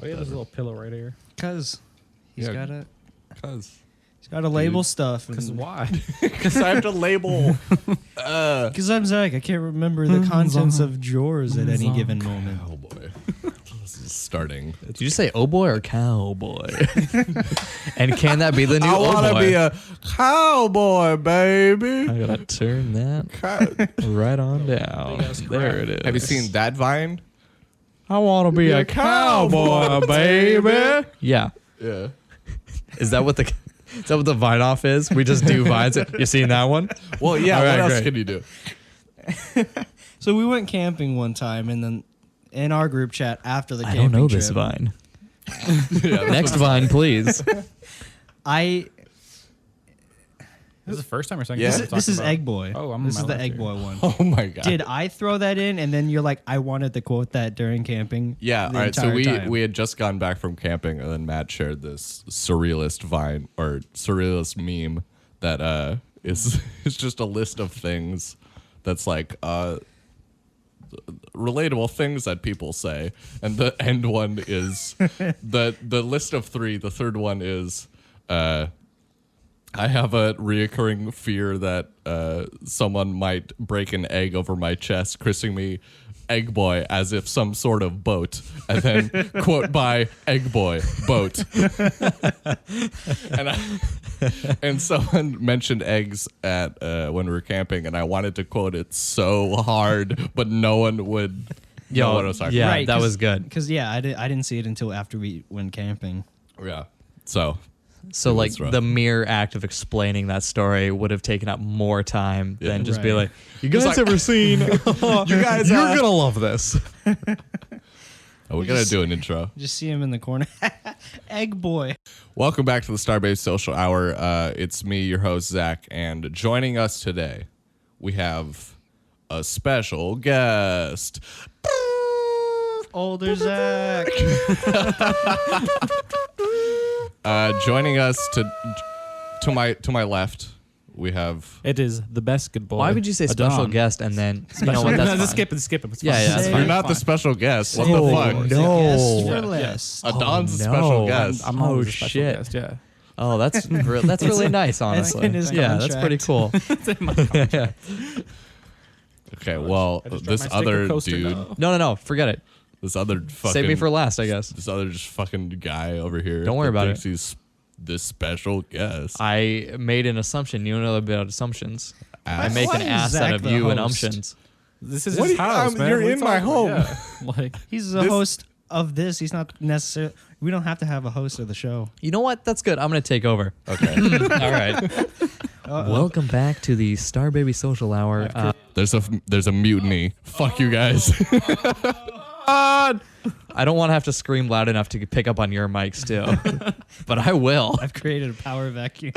Why do you have this little pillow right here? Because he's got to. Because. He's got to label stuff. Because why? Because I have to label. Because I'm Zach. I can't remember the contents of drawers at any given moment. Oh boy. This is starting. Did you say oh boy or cowboy? And can that be the new I oh want to boy? be a cowboy, baby. I gotta turn that right on down. There it is. Have you seen that Vine? I want to be a cowboy, baby. Yeah. Yeah. Is that what the Vine off is? We just do vines. You seen that one? Well, yeah. All right, what else great. can you do? So we went camping one time, and then in our group chat after the I camping don't know trip, this Vine. Yeah, Next Vine, please. This is the first time or second Yeah. time This is talking Egg about- Boy. Oh, I'm this on is my the left Egg here. Boy one. Oh my god. Did I throw that in, and then you're like, I wanted to quote that during camping? Yeah, all the right. So entire time? we had just gone back from camping, and then Matt shared this surrealist Vine or surrealist meme that is just a list of things that's like relatable things that people say, and the end one is the list of three. The third one is I have a reoccurring fear that someone might break an egg over my chest, christening me Egg Boy as if some sort of boat. And then quote by Egg Boy, boat. and someone mentioned eggs at when we were camping, and I wanted to quote it so hard, but no one would know what I was talking yeah, Right, that 'cause- was good. Because I didn't see it until after we went camping. about. Yeah. So So It like was rough. the mere act of explaining that story would have taken up more time than just be Right. like, you guys like- ever seen? you guys, you're gonna love this. we gotta do an intro. Just see him in the corner. Egg Boy. Welcome back to the Starbaby Social Hour. It's me, your host, Zach, and joining us today, we have a special guest. Older Zach. Joining us to my left, we have It is the best good boy. Why would you say special Adon. guest and then you know No, what? That's just fine. skip it. Skip it. It's Yeah, fine. yeah, that's Say- you're fine. not the special guest. What Oh, the fuck? no. Guest for Yeah, less. Adon's a no. special guest. I'm Oh, always a special shit. guest, yeah. Oh, that's really nice, honestly. in his Yeah, that's pretty cool. Yeah. Okay, well, I just dropped this my sticker other coaster dude, now. No, forget it. this other fucking, Save me for last, I guess. this other just fucking guy over here. Don't worry that about thinks He's this special guest. I made an assumption. You know about assumptions. I make Why an is ass Zach out of the you and host? umptions. This is What his do you- house, man. you're What are you in my talking home. about? Yeah. Like, He's the host of this. He's not necessarily. We don't have to have a host of the show. You know what? That's good. I'm going to take over. Okay. All right. Welcome back to the Starbaby Social Hour. there's a mutiny. Fuck you guys. I don't want to have to scream loud enough to pick up on your mics too, but I will. I've created a power vacuum.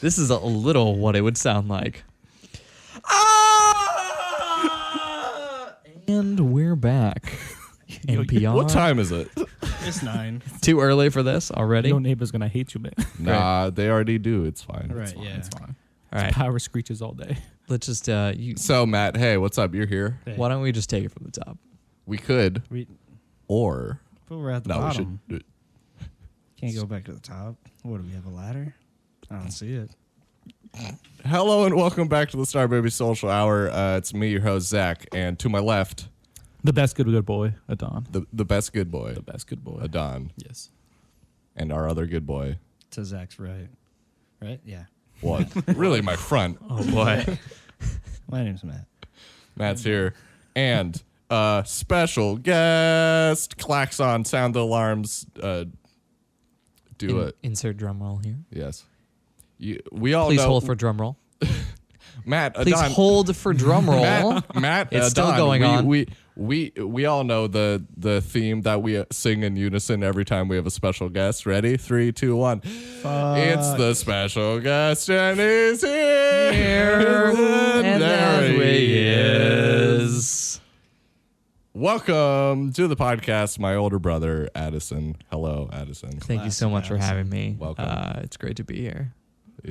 This is a little what it would sound like. And we're back. NPR. What time is it? It's 9. Too early for this already? your neighbor's gonna hate you, man. Nah, they already do. It's fine. Right. It's fine, Yeah. It's fine. All right. Power screeches all day. Let's just So Matt, hey, what's up? You're here. why don't we just take it from the top? We could, or But we're at the no, bottom. we should. Can't go back to the top. What do we have, a ladder? I don't see it. Hello and welcome back to the Starbaby Social Hour. It's me, your host Zach, and to my left, The best good boy, Adon. the best good boy, The best good boy. Adon, Yes. and our other good boy. To Zach's right. Right? Yeah. What? Really, my front. Oh boy. My name's Matt. Matt's here, and special guest. Klaxon, sound the alarms. Do it. Insert drum roll here. Yes. We all Please know. hold for drum roll. Matt. Please Adon, hold for drum roll. Matt, It's still Adon, going on. We all know the theme that we sing in unison every time we have a special guest. Ready? 3, 2, 1. It's the special guest, and he's here. And there he is. Welcome to the podcast, my older brother, Addison. Hello, Addison. Thank you so much for having me. Welcome. It's great to be here.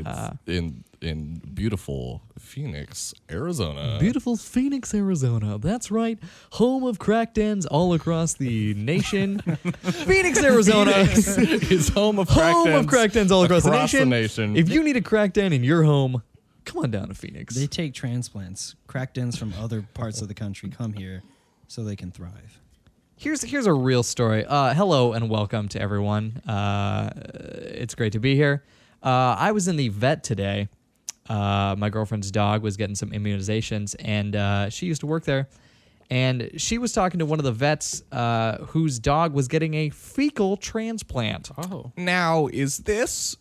It's in beautiful Phoenix, Arizona. Beautiful Phoenix, Arizona. That's right. Home of crack dens all across the nation. Phoenix, Arizona. is home of crack Home of crack dens all across the nation. nation. If you need a crack den in your home, come on down to Phoenix. They take transplants. Crack dens from other parts of the country come here so they can thrive. Here's a real story. Hello and welcome to everyone. It's great to be here. I was in the vet today. My girlfriend's dog was getting some immunizations, and she used to work there. And she was talking to one of the vets whose dog was getting a fecal transplant. Oh. Now, is this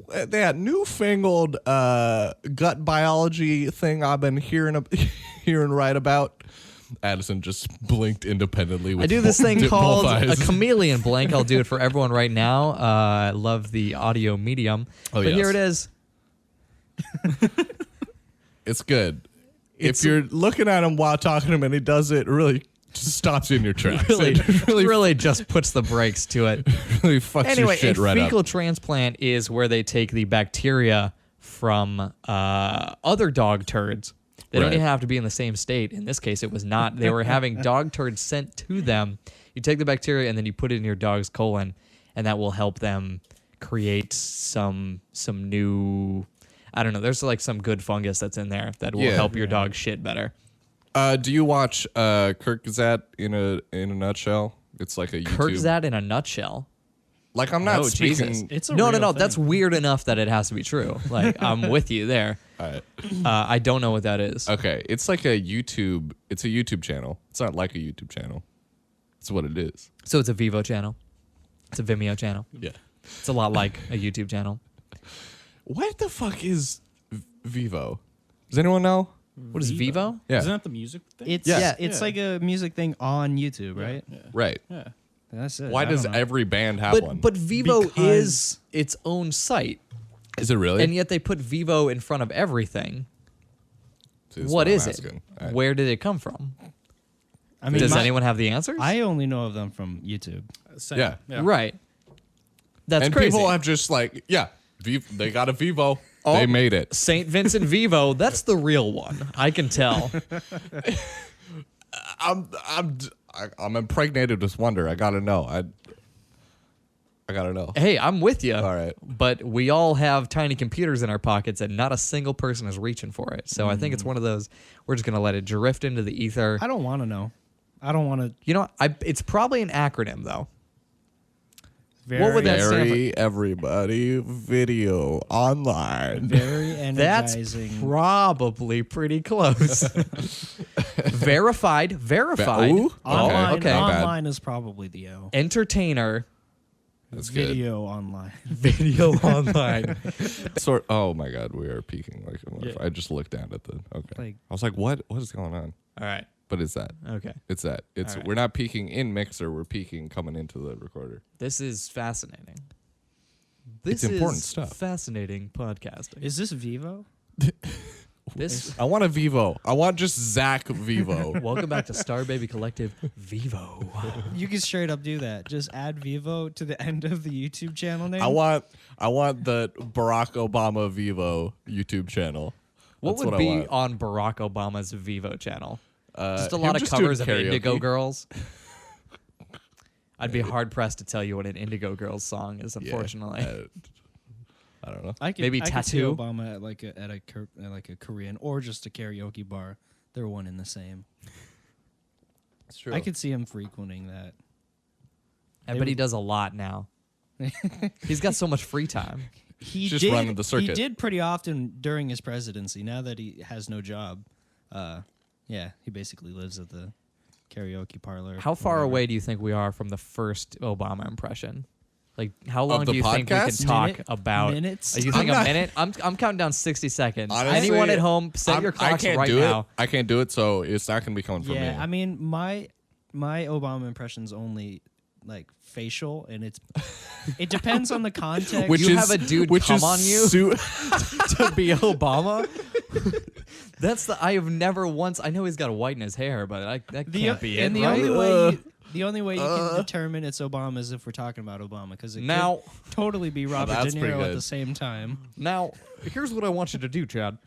that newfangled gut biology thing I've been hearing right about? Addison just blinked independently. With I do this thing both called a eyes. chameleon blink. I'll do it for everyone right now. I love the audio medium. Oh, but yes. here it is. It's good. If you're looking at him while talking to him and he does it, really just stops you in your tracks. It Really just puts the brakes to it. really fucks Anyway, your shit a right fecal up. transplant is where they take the bacteria from other dog turds. They don't Right. even have to be in the same state. In this case, it was not. They were having dog turds sent to them. You take the bacteria and then you put it in your dog's colon, and that will help them create some new. I don't know. There's like some good fungus that's in there that will Yeah. help your dog shit better. Do you watch Kirkzat in a nutshell? It's like a YouTube. Kurtzat in a nutshell. Like I'm not Oh, speaking. Jesus. It's a No. real That's thing. weird enough that it has to be true. Like I'm with you there. All right. I don't know what that is. Okay, it's like a YouTube. It's a YouTube channel. It's not like a YouTube channel. It's what it is. So it's a Vivo channel. It's a Vimeo channel. Yeah. It's a lot like a YouTube channel. What the fuck is Vivo? Does anyone know? What is Vivo? Yeah. Isn't that the music thing? It's Yes. it's like a music thing on YouTube, right? Yeah. Right. Yeah. That's it. Why I does don't know. every band have one? But Vivo Because- is its own site, Is it really? and yet they put Vivo in front of everything. See, this What I'm is it? asking. All right. Where did it come from? I mean, Does anyone have the answers? I only know of them from YouTube. Same. Yeah. Right. That's and crazy. people have just like, yeah, they got a Vivo. Oh. They made it. St. Vincent Vivo, that's the real one. I can tell. I'm impregnated with wonder. I gotta know. I gotta know. Hey, I'm with you. All right. But we all have tiny computers in our pockets, and not a single person is reaching for it. So I think it's one of those. We're just gonna let it drift into the ether. I don't want to know. I don't want to. You know, it's probably an acronym though. What would that stand for? Very everybody video online. Very That's energizing. probably pretty close. verified. Ooh, Online, okay. Not bad. online is probably the O. Entertainer. That's good. Video online. Video online. Oh my god, we are peaking. Like Yeah. I just looked down at the. Okay. Like- I was like, what is going on? All right. But it's that. Okay. It's that. It's All right. we're not peaking in mixer. We're peaking coming into the recorder. This is fascinating. It's important stuff. Fascinating podcasting. Is this Vivo? This. I want a Vivo. I want just Zach Vivo. Welcome back to Starbaby Collective Vivo. You can straight up do that. Just add Vivo to the end of the YouTube channel name. I want the Barack Obama Vivo YouTube channel. What That's would I be want. on Barack Obama's Vivo channel? Just a him lot of just doing covers of karaoke. Indigo Girls. I'd be hard pressed to tell you what an Indigo Girls song is, Yeah, unfortunately. I don't know. I could, maybe I could see Tattoo? Obama at a Korean or just a karaoke bar. They're one and the same. It's true. I could see him frequenting that. I bet he does a lot now. He's got so much free time. He Just did, running the circuit. He did pretty often during his presidency. Now that he has no job, yeah, he basically lives at the karaoke parlor. How far whatever. away do you think we are from the first Obama impression? Like, how long the do you think we can podcast? talk Minute? about? Minutes? You think I'm a not- minute? I'm counting down 60 seconds. Honestly, Anyone at home, set your I clocks can't right do now. it. I can't do it, so it's not gonna be coming from me. Yeah, I mean my Obama impression's only like facial, and it depends on the context. which You is have a dude which come is on you? to be Obama? That's the. I have never once. I know he's got a white in his hair, but that can't be it, and the right? only way The only way you can determine it's Obama is if we're talking about Obama, because it Now, could totally be Robert De that's pretty Niro at good. the same time. here's what I want you to do, Chad.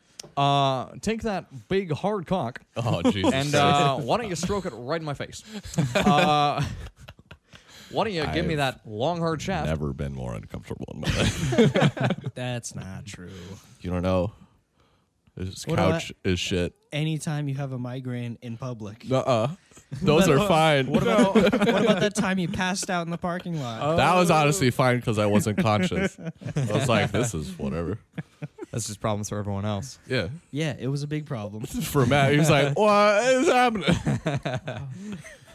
Take that big hard cock Oh, Jesus. and why don't you stroke it right in my face? Why don't you give me I've that long hard shaft? never been more uncomfortable in my life. That's not true. You don't know. This What couch is shit. Anytime you have a migraine in public. Those are fine. What about that time you passed out in the parking lot? That was honestly fine because I wasn't conscious. I was like, this is whatever. That's just problems for everyone else. Yeah. Yeah, it was a big problem. For Matt, he was like, what is happening?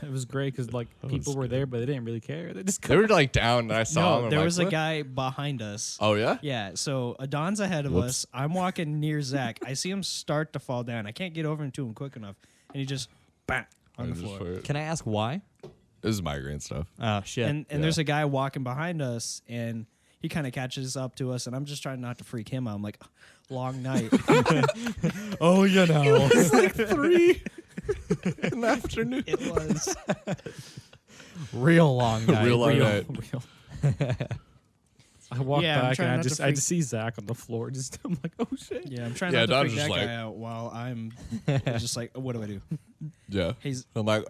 It was great because like people were there, but they didn't really care. They just They were like down and I saw them. No, and there I'm was like, a "What?" guy behind us. Oh, yeah? Yeah, so Adon's ahead of Whoops. us. I'm walking near Zach. I see him start to fall down. I can't get over to him quick enough. And he just, bang, on the floor. Can I ask why? This is migraine stuff. Oh shit. And there's a guy walking behind us, and he kind of catches up to us, and I'm just trying not to freak him out. I'm like, long night. oh, you know. It's like 3 in the afternoon. It was. Real long night. Real long night. I walked Yeah, I'm back trying and not to I just see Zach on the floor. Just I'm like, oh shit. Yeah, I'm trying Yeah, not to Don's freak just that like- guy out while I'm just like, what do I do? Yeah. He's I'm like,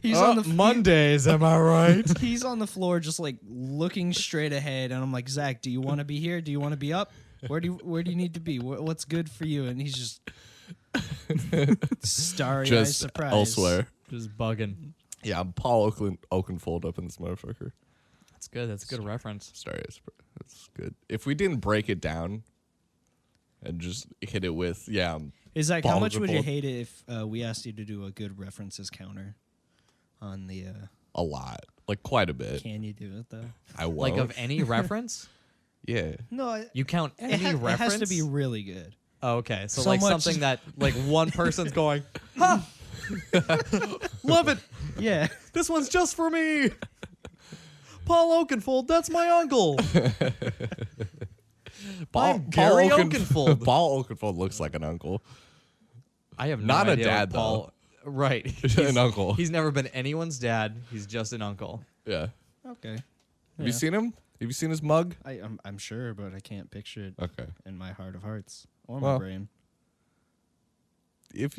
he's on the Mondays, am I right? He's on the floor just like looking straight ahead, and I'm like, Zach, do you want to be here? Do you want to be up? Where do you need to be? What's good for you? And he's just starry-eyed just surprise. elsewhere. Just bugging. Yeah, I'm Paul Oakenfold up in this motherfucker. That's good. That's a good reference. Sorry, that's good. If we didn't break it down and just hit it with, Is like, how Paul much would you Oakenfold. hate it if we asked you to do a good references counter on the? a lot, like quite a bit. Can you do it though? I won't. Like of any reference? yeah. No, You count any it reference? has to be really good. Oh, okay. So, So like much- something that like one person's going, ha! Love it. Yeah, This one's just for me. Paul Oakenfold, that's my uncle. I'm Gary Oakenfold. Paul Oakenfold looks like an uncle. I have no Not a idea what dad, Paul, Right. An uncle. He's never been anyone's dad. He's just an uncle. Yeah. okay. Have you seen him? Have you seen his mug? I'm sure, but I can't picture it Okay. in my heart of hearts or my Well, brain. If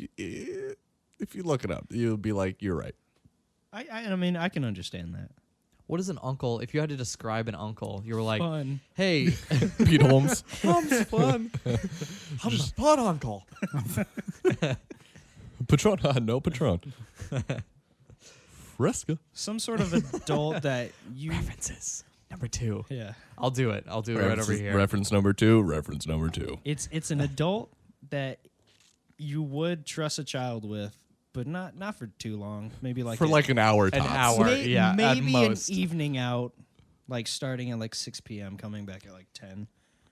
you look it up, you'll be like, you're right. I mean, I can understand that. What is an uncle? If you had to describe an uncle, you were like, Fun. hey, Pete Holmes. I'm fun. I'm the fun uncle. Patron. No Patron. Fresca. Some sort of adult that you. References. Number 2. Yeah. I'll do it. I'll do it right over here. Reference number 2. Reference number 2. It's an adult that you would trust a child with, but not for too long. Maybe like For like an hour An tops. hour. yeah, at maybe an most. evening out, like starting at like 6 p.m., coming back at like 10.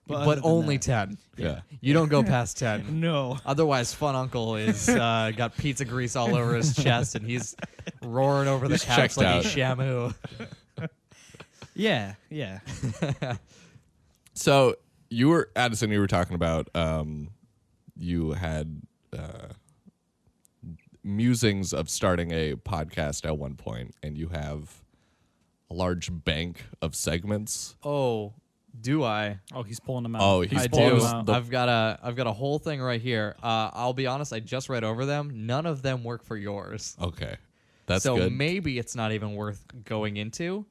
But other than only that- 10. Yeah. You don't go past 10. No. Otherwise, Fun Uncle is got pizza grease all over his chest, and he's roaring over the He's couch checked like out. he's Shamu. Yeah, yeah. So you were, Addison, you were talking about you had musings of starting a podcast at one point, and you have a large bank of segments. Oh, do I? Oh, he's pulling them out. Oh, he's I pulling do. us the- I've got a whole thing right here. I'll be honest. I just read over them. None of them work for yours. Okay. That's so good. maybe it's not even worth going into.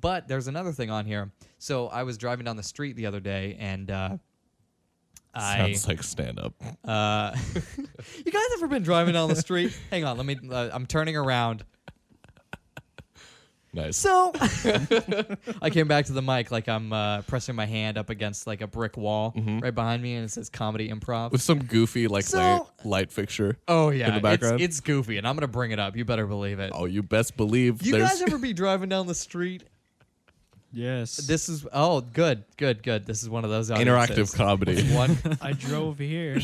But there's another thing on here. So I was driving down the street the other day, and Sounds like stand up. you guys ever been driving down the street? Hang on, let me. I'm turning around. Nice. So I came back to the mic like I'm pressing my hand up against like a brick wall right behind me, and it says comedy improv. With some goofy like So- light fixture. Oh yeah, in the background? It's goofy, and I'm gonna bring it up. You better believe it. Oh, you best believe You there's guys ever be driving down the street? Yes. This is good. This is one of those interactive audiences. comedy. One. I drove here.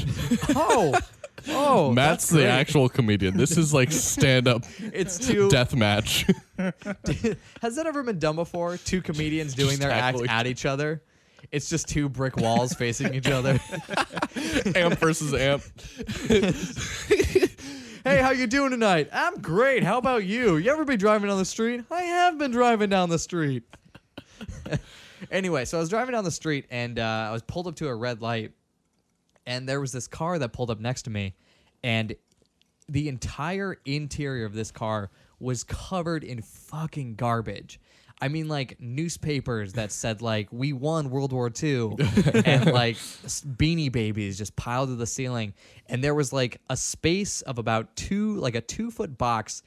Oh, Matt's that's the great. actual comedian. This is like stand up It's two. death match. Has that ever been done before? Two comedians doing their act tackling. at each other. It's just two brick walls facing each other. Amp versus amp. Hey, how you doing tonight? I'm great. How about you? You ever been driving down the street? I have been driving down the street. Anyway, so I was driving down the street, and I was pulled up to a red light, and there was this car that pulled up next to me, and the entire interior of this car was covered in fucking garbage. I mean, like, newspapers that said, like, we won World War II, and, like, Beanie Babies just piled to the ceiling. And there was, like, a space of about a 2-foot box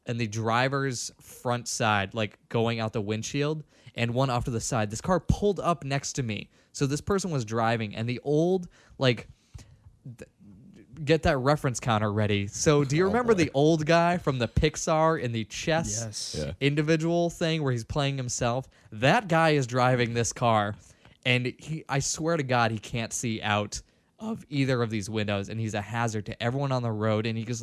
in the driver's front side, like, going out the windshield, and one off to the side. This car pulled up next to me. So this person was driving, and the old, like... Get that reference counter ready. So do you remember the old guy from the Pixar in the chess individual thing where he's playing himself? That guy is driving this car, and I swear to God, he can't see out of either of these windows, and he's a hazard to everyone on the road. And he's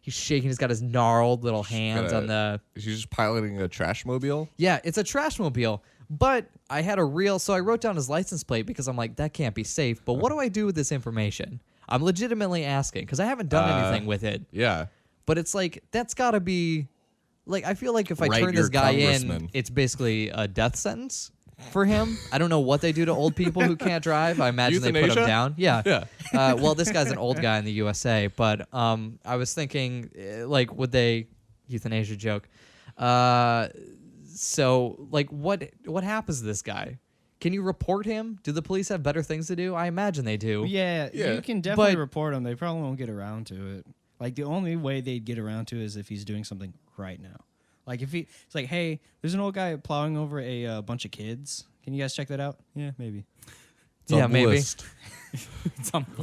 shaking. He's got his gnarled little hands on the... He's just piloting a trash mobile? Yeah, it's a trash mobile. But I had so I wrote down his license plate because I'm like, that can't be safe. But what do I do with this information? I'm legitimately asking because I haven't done anything with it. Yeah. But it's like, that's got to be... Like, I feel like if I Write turn your this guy in, congressman. it's basically a death sentence for him. I don't know what they do to old people who can't drive. I imagine they put Euthanasia? them down. Yeah. Yeah. Well, this guy's an old guy in the USA, but I was thinking, like, would they... Euthanasia joke. So, like, what happens to this guy? Can you report him? Do the police have better things to do? I imagine they do. Yeah, Yeah. you can definitely But- report him. They probably won't get around to it. Like, the only way they'd get around to it is if he's doing something right now. Like, if it's like, hey, there's an old guy plowing over a bunch of kids. Can you guys check that out? Yeah, maybe. It's on Yeah, the maybe. list.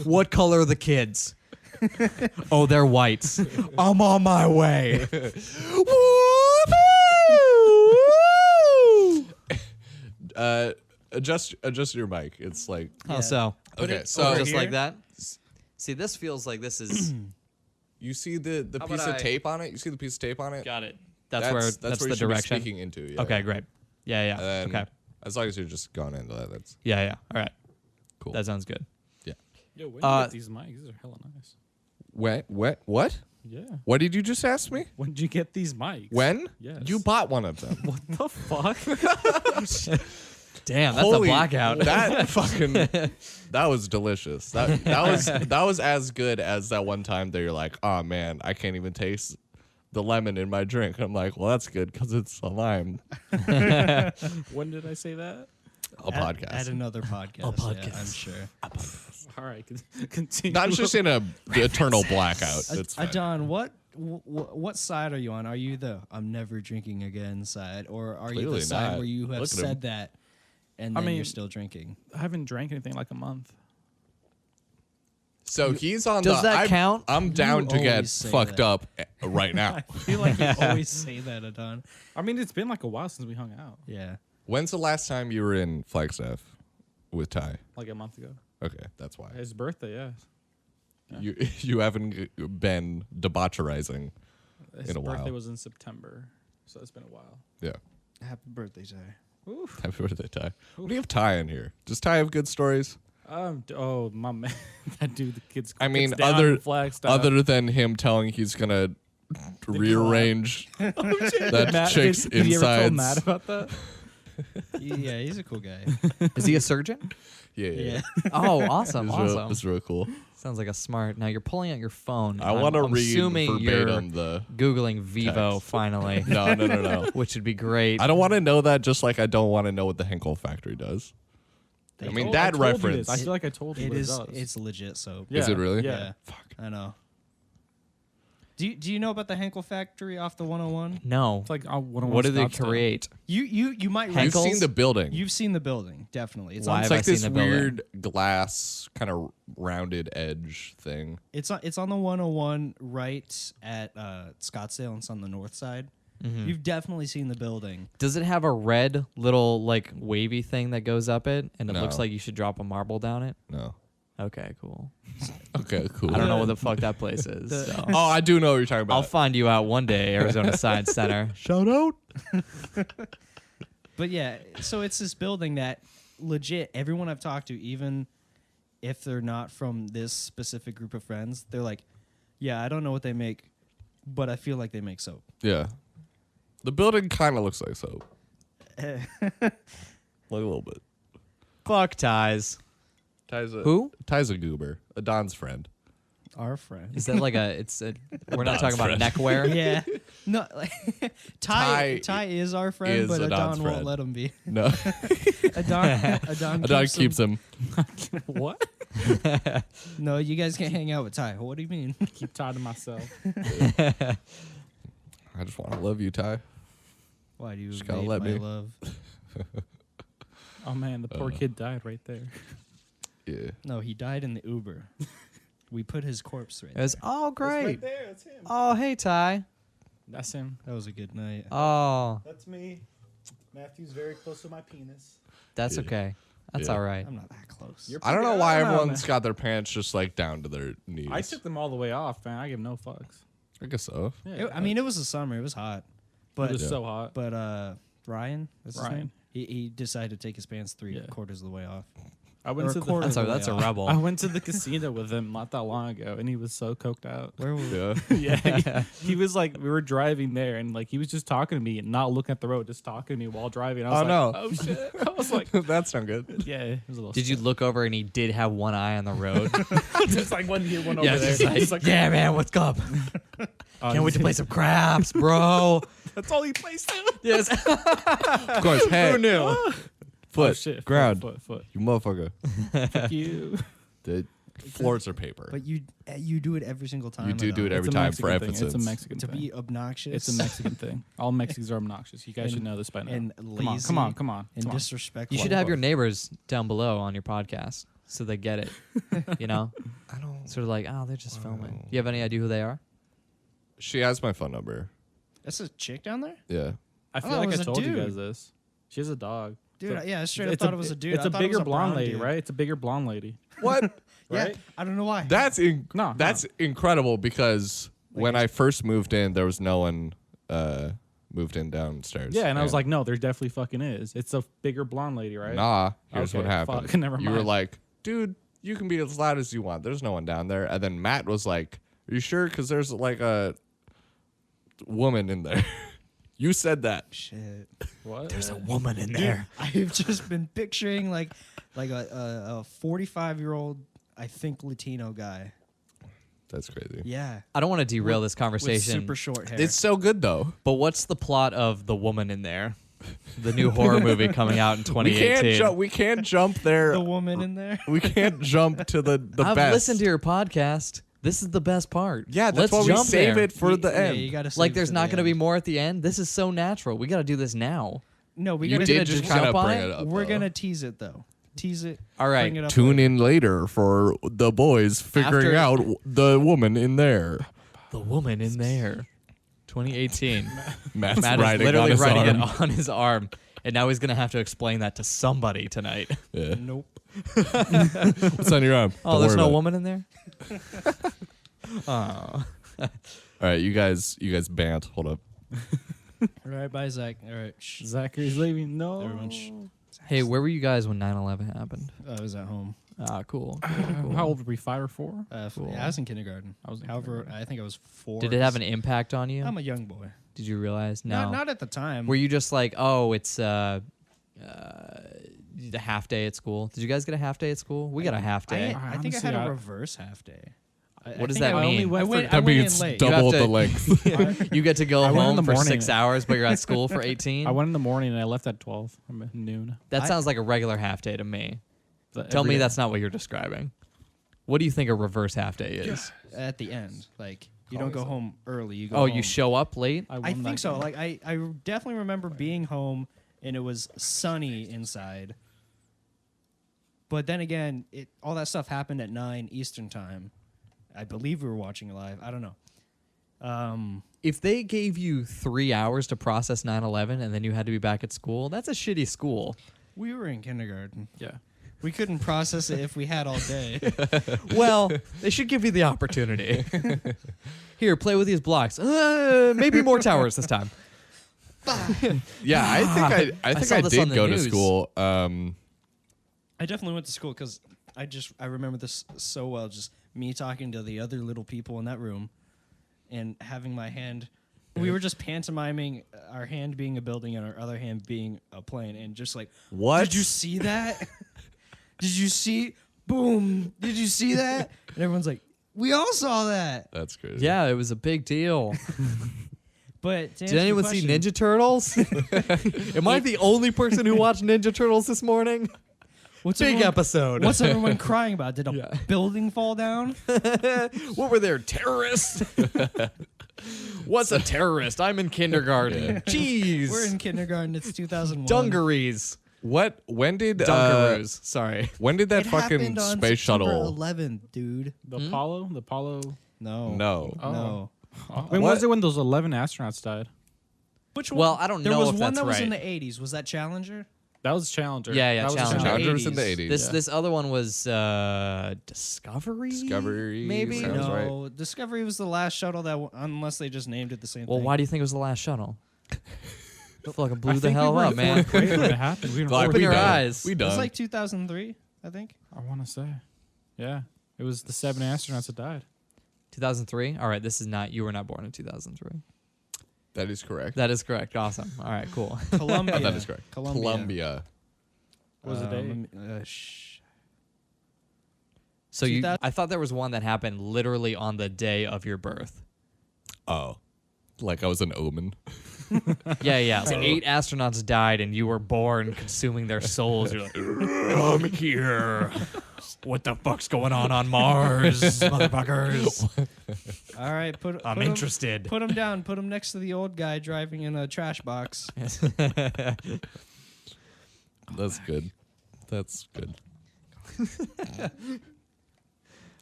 What color are the kids? Oh, they're whites. I'm on my way. Adjust your mic. It's like... How so? Okay, it so... over Just here. like that? See, this feels like this is... You see the How piece about of I- tape on it? You see the piece of tape on it? Got it. That's where the you should be direction. speaking into. Yeah. Okay, great. Yeah. And then, Okay. as long as you're just going into that, that's Yeah. All right. cool. That sounds good. yeah. Yo, when did you get these mics? These are hella nice. What? Yeah. What did you just ask me? When did you get these mics? When? Yes. You bought one of them. What the fuck? Damn, that's Holy- a blackout. That fucking that was delicious. That was as good as that one time that you're like, oh man, I can't even taste the lemon in my drink. I'm like, well, that's good because it's a lime. When did I say that? A podcast. At another podcast. podcast. Yeah, I'm sure. All right, continue. Not just in a eternal blackout. It's fine. Adon, what side are you on? Are you the I'm never drinking again side, or are you Clearly the side not. where you have Look at him. said that and I then mean- you're still drinking? I haven't drank anything in like a month. So he's on Does the. that count? I'm down You to get always say fucked that. up right now. I feel like you always say that, Adon. I mean, it's been like a while since we hung out. Yeah. When's the last time you were in Flagstaff with Ty? Like a month ago. Okay, that's why. His birthday, yeah. You haven't been debaucherizing. His In a birthday while. was in September, so it's been a while. Yeah. Happy birthday, Ty. Happy birthday, Ty. What do you have Ty in here? Does Ty have good stories? Oh my man, that dude, the kids. I mean, gets down in Flagstaff. other than him telling he's gonna rearrange that Matt, chick's did you ever tell insides. Matt about that? Yeah, he's a cool guy. Is he a surgeon? Yeah. Oh, awesome. It's Awesome. real, it's real cool. Sounds like a smart. Now you're pulling out your phone. I want to I'm read assuming verbatim you're the. Googling Vivo text. finally, No. which would be great. I don't want to know that. Just like I don't want to know what the Henkel factory does. I mean I that told you reference. this. I feel like I told you It what is. it does. It's legit soap. Is it really? Yeah. Fuck. I know. Do you know about the Henkel factory off the 101? No. It's like What do they create? You might You've Henkel's? seen the building. You've seen the building, definitely. It's Why on It's have I like seen this the building? weird glass kind of rounded edge thing. it's on the 101 right at Scottsdale. It's on the north side. You've definitely seen the building. Does it have a red little like wavy thing that goes up it, and it No. looks like you should drop a marble down it? No. Okay, cool. Okay, cool. I don't know what the fuck that place is. so. Oh, I do know what you're talking about. I'll find you out one day, Arizona Science Center. Shout out. But yeah, so it's this building that legit everyone I've talked to, even if they're not from this specific group of friends, they're like, yeah, I don't know what they make, but I feel like they make soap. Yeah. The building kind of looks like soap. Like a little bit. Fuck ties. Who? Ty's a goober. A Don's friend. Our friend. Is that like a? We're not talking about friend. neckwear. Yeah. No, like, Ty is our friend, is but Adon's Adon won't friend. let him be. No. Adon keeps him. What? No, you guys can't hang out with Ty. What do you mean? Keep Ty to myself. I just want to love you, Ty. Why do you Just gotta evade let my me. love? Oh man, the poor kid died right there. Yeah. No, he died in the Uber. We put his corpse right It was there. great. there, that's him. Oh, hey Ty. That's him. That was a good night. Oh, That's me. Matthew's very close to my penis. that's Yeah. okay. That's Yeah. all right. I'm not that close. I don't know why I don't know, everyone's got their pants just like down to their knees. I took them all the way off, man. I give no fucks. I guess so. Yeah, I mean, it was the summer. It was hot. But it was so hot. But Ryan, that's his Ryan. name? He decided to take his pants three quarters of the way off. I went Or to a quarter the, of the That's a way off. rebel. I went to the casino with him not that long ago, and he was so coked out. Where were we? Yeah. Yeah, he was like, we were driving there, and like he was just talking to me and not looking at the road, just talking to me while driving. I was Oh, like, no. oh shit! I was like, That's not good. yeah, it was a little. Did you look over and he did have one eye on the road? just like one here, one over yeah, there? just like, yeah, man, what's up? Can't wait to play some craps, bro. That's all he plays to. Yes. Of course. Hey. Who knew? Foot. Oh, shit, Ground. foot. You motherfucker. Fuck you. The floors are paper. But you do it every single time. You do do it Adon. every It's a time Mexican for thing. emphasis. It's a Mexican To thing. be obnoxious. It's a Mexican thing. All Mexicans are obnoxious. You guys should know this by now. and Come on, lazy come on, come on. and come on. disrespectful. You should have your neighbors down below on your podcast so they get it. You know? I don't. Sort of like, oh, they're just filming. You have any idea who they are? She has my phone number. That's a chick down there, Yeah. I feel Oh, it like I was a told you dude. guys this. She has a dog. dude. So- Yeah, I straight up It's thought it was a dude. It's I a thought it bigger was a blonde brown lady, dude. right? It's a bigger blonde lady. What? Yeah, Right? I don't know why. That's No, that's incredible because when I first moved in, there was no one moved in downstairs. Yeah, and I was like, no, there definitely fucking is. It's a bigger blonde lady, right? nah. Here's what Okay, happened. fuck, never You were mind. like, dude, you can be as loud as you want. There's no one down there. And then Matt was like, are you sure? Because there's like a woman in there. You said that. Shit. What? There's a woman in there. I've just been picturing like a 45-year-old, I think Latino guy. That's crazy. Yeah. I don't want to derail this With conversation, super short hair. It's so good though. but what's the plot of The Woman in There? The new horror movie coming out in 2018. We can't jump there. the woman in there. We can't jump to the I've best. listened to your podcast. This is the best part. Yeah, Let's that's why we jump save there. it for the end. Yeah, you gotta Like save there's it not to going the to be end. more at the end. This is so natural. We got to do this now. No, we You gotta did just just kind of jump on bring it? it up. We're though. gonna tease it though. Tease it. All right, Bring it up Tune later. in later for the boys figuring After- out the woman in there. The Woman in There. 2018. Matt's Matt is riding literally on his writing arm. it on his arm. And now he's going to have to explain that to somebody tonight. Yeah. Nope. What's on your arm? Oh, Don't there's worry no about it. woman in there? Oh. All right, you guys bant. Hold up. All right, bye, Zach. All right. Shh. Zachary's leaving. No. Everyone, shh. Hey, where were you guys when 9/11 happened? I was at home. Ah, cool. How old were we? 5 or 4? Cool. Yeah, I was in kindergarten. I was in However, kindergarten. I think I was 4. Did it have an impact on you? I'm a young boy. Did you realize? No. Not at the time. Were you just like, oh, it's the half day at school? Did you guys get a half day at school? We got a half day. I think I Honestly, had a I- reverse half day. What does think that I mean? only went I for- went- I That went means in late. double You have the to- length. You get to go I went in home the for morning. 6 hours, but you're at school for 18? I went in the morning and I left at 12 noon. That I- sounds like a regular half day to me. But Tell every me day. that's not what you're describing. What do you think a reverse half day is? At the end, like you don't go home early. You go. Oh, home. you show up late? I, I won think that so. game. Like I definitely remember being home and it was sunny inside. But then again, all that stuff happened at 9 Eastern time. I believe we were watching it live. I don't know. If they gave you 3 hours to process 9/11 and then you had to be back at school, that's a shitty school. We were in kindergarten. Yeah. We couldn't process it if we had all day. Well, they should give you the opportunity. Here, play with these blocks. Maybe more towers this time. Yeah, I think saw I this on did the go to news. school. I definitely went to school because I remember this so well. Just me talking to the other little people in that room, and having my hand. We were just pantomiming our hand being a building and our other hand being a plane, and just like, What? Did you see that? Did you see? Boom! Did you see that? And everyone's like, we all saw that. That's crazy. Yeah, it was a big deal. But Did anyone see Ninja Turtles? Am I the only person who watched Ninja Turtles this morning? What's Big everyone, episode. What's everyone crying about? Did a Yeah. building fall down? What were there, terrorists? What's a terrorist? I'm in kindergarten. Yeah. Jeez. We're in kindergarten. It's 2001. Dungarees. What? When did Dungaroos. Sorry. when did that It fucking happened on space September shuttle? 11th, dude. The Apollo. No. No. No. When What? was it when those 11 astronauts died? Which Well, I don't there know was if one that's that was in right. the 80s. Was that Challenger? That was Challenger. Yeah, yeah, That was Challenger. Challenger was in the 80s. 80s. This other one was Discovery. Discovery maybe. sounds right. No. Discovery was the last shuttle that, unless they just named it the same Well, thing. why do you think it was the last shuttle? Fucking blew I the think hell we were up, in man. fourth grade when it happened. We were in Like, fourth Open we your grade. done. eyes. We It done. was like 2003, I think. I want to say. Yeah. It was the 7 astronauts that died. 2003. All right, this is not. You were not born in 2003. That is correct. That is correct. Awesome. All right, cool. Columbia. That is correct. Columbia. What was the date? So you, 2000 I thought there was one that happened literally on the day of your birth. Oh, like I was an omen. Yeah, yeah. So 8 astronauts died, and you were born, consuming their souls. You're like, I'm here. What the fuck's going on Mars, motherfuckers? All right, I'm interested. Put him down. Put him next to the old guy driving in a trash box. That's good. That's good.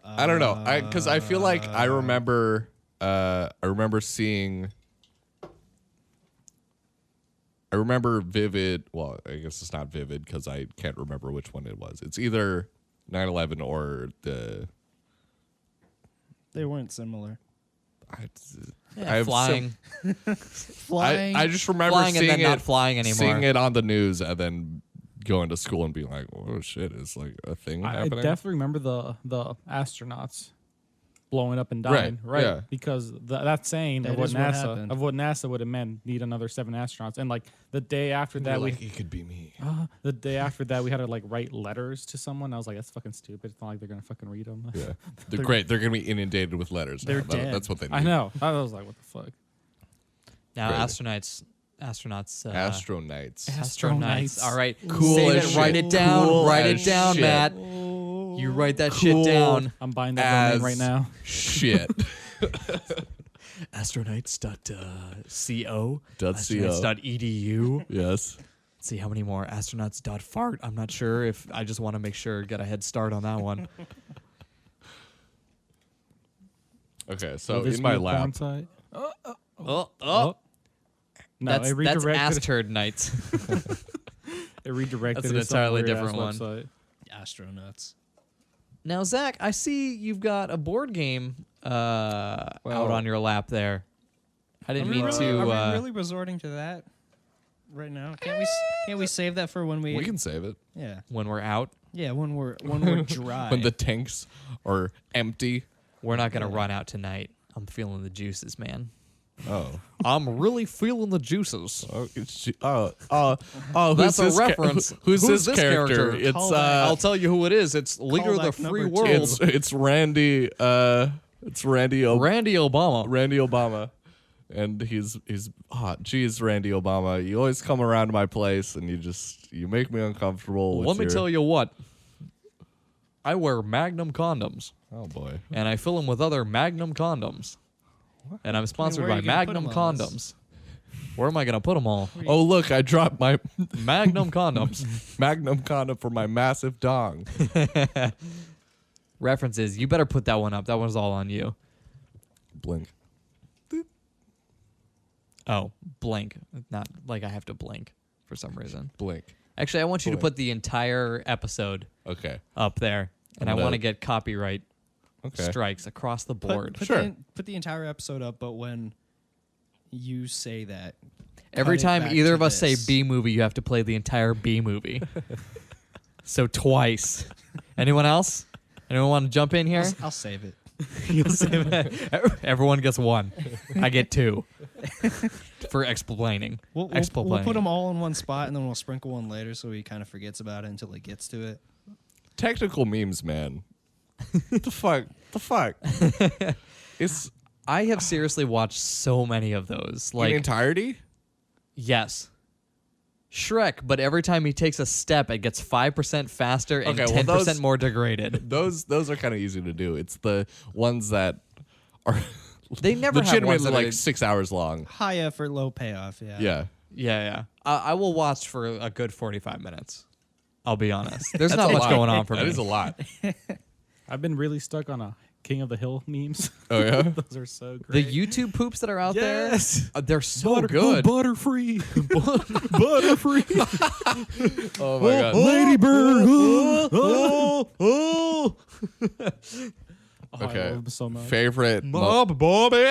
I don't know. Because I feel like I remember seeing. I remember vivid. Well, I guess it's not vivid because I can't remember which one it was. It's either 9/11 or the. They weren't similar. Yeah, have flying, Flying. I just remember flying, and seeing then it, not flying anymore. seeing it on the news, and then going to school and being like, "Oh shit, it's like a thing I happening." definitely remember the astronauts blowing up and dying, right? yeah. Because that saying That of what is what NASA happened. of what NASA would have meant need another 7 astronauts, and like the day after that we it could be me. the day after that we had to like write letters to someone. I was like, that's fucking stupid. It's not like they're gonna fucking read them. Yeah, they're great. They're gonna be inundated with letters. They're now. dead. That's what they need. I know. I was like, what the fuck? now, Crazy. astronauts. Astroknights. Astronauts. All right, Cool Save as it, shit. write it down. Cool write it as down, shit. Matt. You write that Cool. shit down. I'm buying that domain As right now. Shit. Astronauts.co. Astronauts.edu. Yes. See how many more astronauts.fart. I'm not sure if I just want to make sure get a head start on that one. Okay, so Will this in be my a porn lap, site? Oh, No, that's it redirected. Asterd Nights. It redirected. That's an to some entirely weird-ass different one. website. Astronauts. Now, Zach, I see you've got a board game out on your lap there. I didn't mean Are to. we really resorting to that right now? Can't we save that for when we? we can save it Yeah. When we're out, Yeah. When we're dry. when the tanks are empty. we're not going to run out tonight. I'm feeling the juices, man. Oh, I'm really feeling the juices. oh. Who's That's a this reference. Who's Who's this this character? character? It's I'll tell you who it is. It's leader of the Callback free number world. two. it's Randy. It's Randy. Randy Obama. Randy Obama, and he's geez, Randy Obama, you always come around to my place and you make me uncomfortable. Let me tell you what. I wear Magnum condoms, Oh boy. and I fill them with other Magnum condoms. And I'm sponsored where are by you gonna put Magnum 'em on this? condoms. Where am I going to put them all? Oh look, I dropped my Magnum condoms. Magnum condom for my massive dong. References. You better put that one up. That one's all on you. Blink. Oh, blink. Not like I have to blink for some reason. Blink. Actually, I want you to Blink. put the entire episode Okay. up there. And I'm I gonna- want to get copyright Okay. strikes across the board. Sure. Put the entire episode up, but when you say that, Every cut it time back either to of us say this. B movie, you have to play the entire B movie. So twice. Anyone else? Anyone want to jump in here? I'll save it. You'll say everyone gets 1. I get 2 for explaining. We'll put them all in one spot, and then we'll sprinkle one later so he kind of forgets about it until he gets to it. Technical memes, man. The fuck? It's I have seriously watched so many of those. Like in entirety? yes. Shrek, but every time he takes a step, it gets 5% faster and Okay, well, 10% those- more degraded. Those are kind of easy to do. It's the ones that are They never have ones legitimately that like are- 6 hours long. High effort, low payoff. Yeah. Yeah. Yeah. I will watch for a good 45 minutes. I'll be honest. There's That's not a much lot. going on for me. That is a lot. I've been really stuck on a King of the Hill memes. Oh yeah. Those are so The great. YouTube poops that are out Yes. there, they're so good. Butterfree. Butterfree. Oh my god. Ladybird. Oh, I Okay. love them so much. Favorite. Bobby.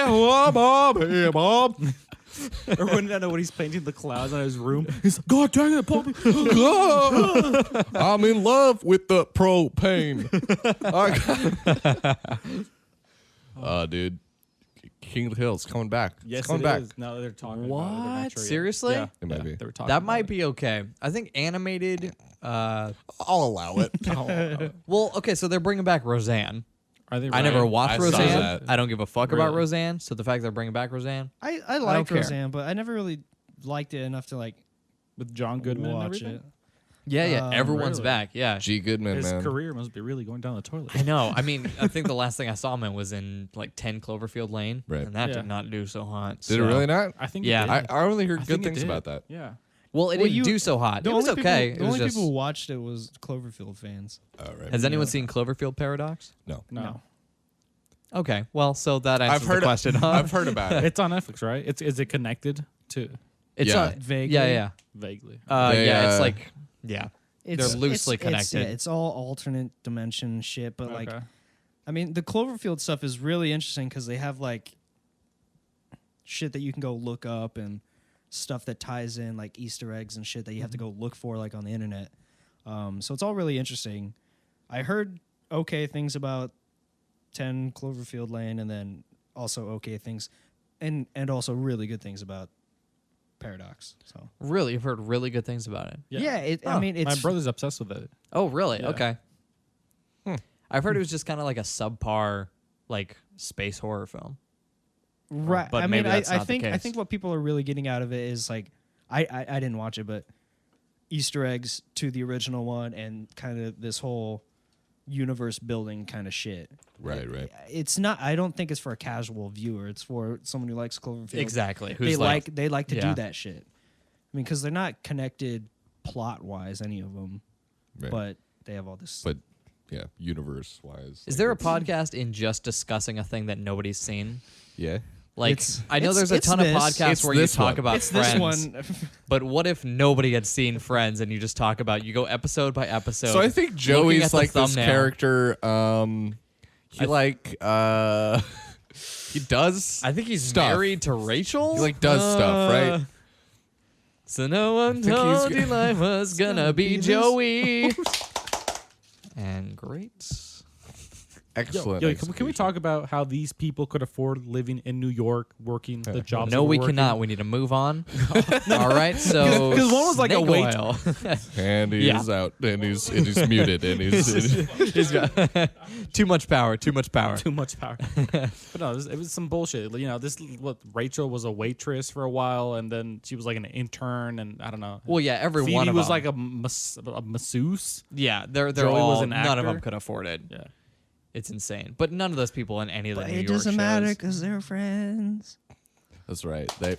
Or when I know when he's painting the clouds in his room, he's like, God dang it, Bobby. I'm in love with the propane. Dude. King of the Hills coming back. Yes, it's coming it back. is. Now that they're talking about it. What? They're not sure yet. Seriously? Yeah. It might be. They were talking That about might it. be okay. I think animated. I'll allow it. Well, okay, so they're bringing back Roseanne. Are they I never right? watched I saw Roseanne. that. I don't give a fuck about Really? Roseanne. So the fact they're bringing back Roseanne, I liked care. Roseanne, but I never really liked it enough to like With John Goodman and watch everything? it. yeah, everyone's really? back. Yeah, G. Goodman, His man. career must be really going down the toilet. I know. I mean, I think the last thing I saw him in was in like 10 Cloverfield Lane, Right. and that Yeah. did not do so hot. Did it really not? I think Yeah. it did. I only I heard think good it things did. about that. Yeah. Well, it Well, didn't do so hot. It was only okay. People, It the was only just. people who watched it was Cloverfield fans. All right. Has anyone seen Cloverfield Paradox? No. No. Okay, well, so that answers I've heard the question. Huh? I've heard about it. It's on Netflix, right? Is it connected to It's Yeah. Vaguely. Yeah. vaguely? They, Yeah, it's like yeah. It's, loosely it's, connected. It's all alternate dimension shit, but like, Okay. I mean, the Cloverfield stuff is really interesting because they have like shit that you can go look up and stuff that ties in like Easter eggs and shit that you have to go look for like on the internet. So it's all really interesting. I heard okay things about 10 Cloverfield Lane, and then also okay things, and also really good things about Paradox. So Really, you've heard really good things about it. yeah, I Oh, mean, it's my brother's obsessed with it. Oh, really? Yeah. Okay. I've heard it was just kind of like a subpar, like space horror film. right. But I mean, maybe that's I not the think case. what people are really getting out of it is like, I didn't watch it, but Easter eggs to the original one and kind of this whole universe building kind of shit. Right. It's not. I don't think it's for a casual viewer. It's for someone who likes Cloverfield. Exactly. They Who's like to yeah. do that shit. I mean, because they're not connected plot wise, any of them, Right. but they have all this. But yeah, universe wise. Is there a podcast in just discussing a thing that nobody's seen? Yeah. Like, It's- I know it's- there's a it's ton this. of podcasts It's where you this talk one. about it's Friends. this one. But what if nobody had seen Friends and you just talk about, you go episode by episode? So I think looking Joey's at the like this thumbnail. character. He he does. I think he's stuff. married to Rachel. He like does stuff, right? So no one think he's told g- you life was gonna be Joey. And great. Excellent. Yo, can we talk about how these people could afford living in New York, working the jobs? No, that we're we working? cannot. We need to move on. All right, so 'Cause one was like a snake wait- oil. And he's Yeah. out, and he's muted, and he's He's got too much power. Too much power. Too much power. But no, it was some bullshit. You know, Rachel was a waitress for a while, and then she was like an intern, and I don't know. Well, yeah, every Phoebe one of was them. like a masseuse. Yeah, they're Joey all. was an None of them actor. could afford it. Yeah. It's insane. But none of those people in any of the But New it York doesn't shows. matter because they're friends. that's right. They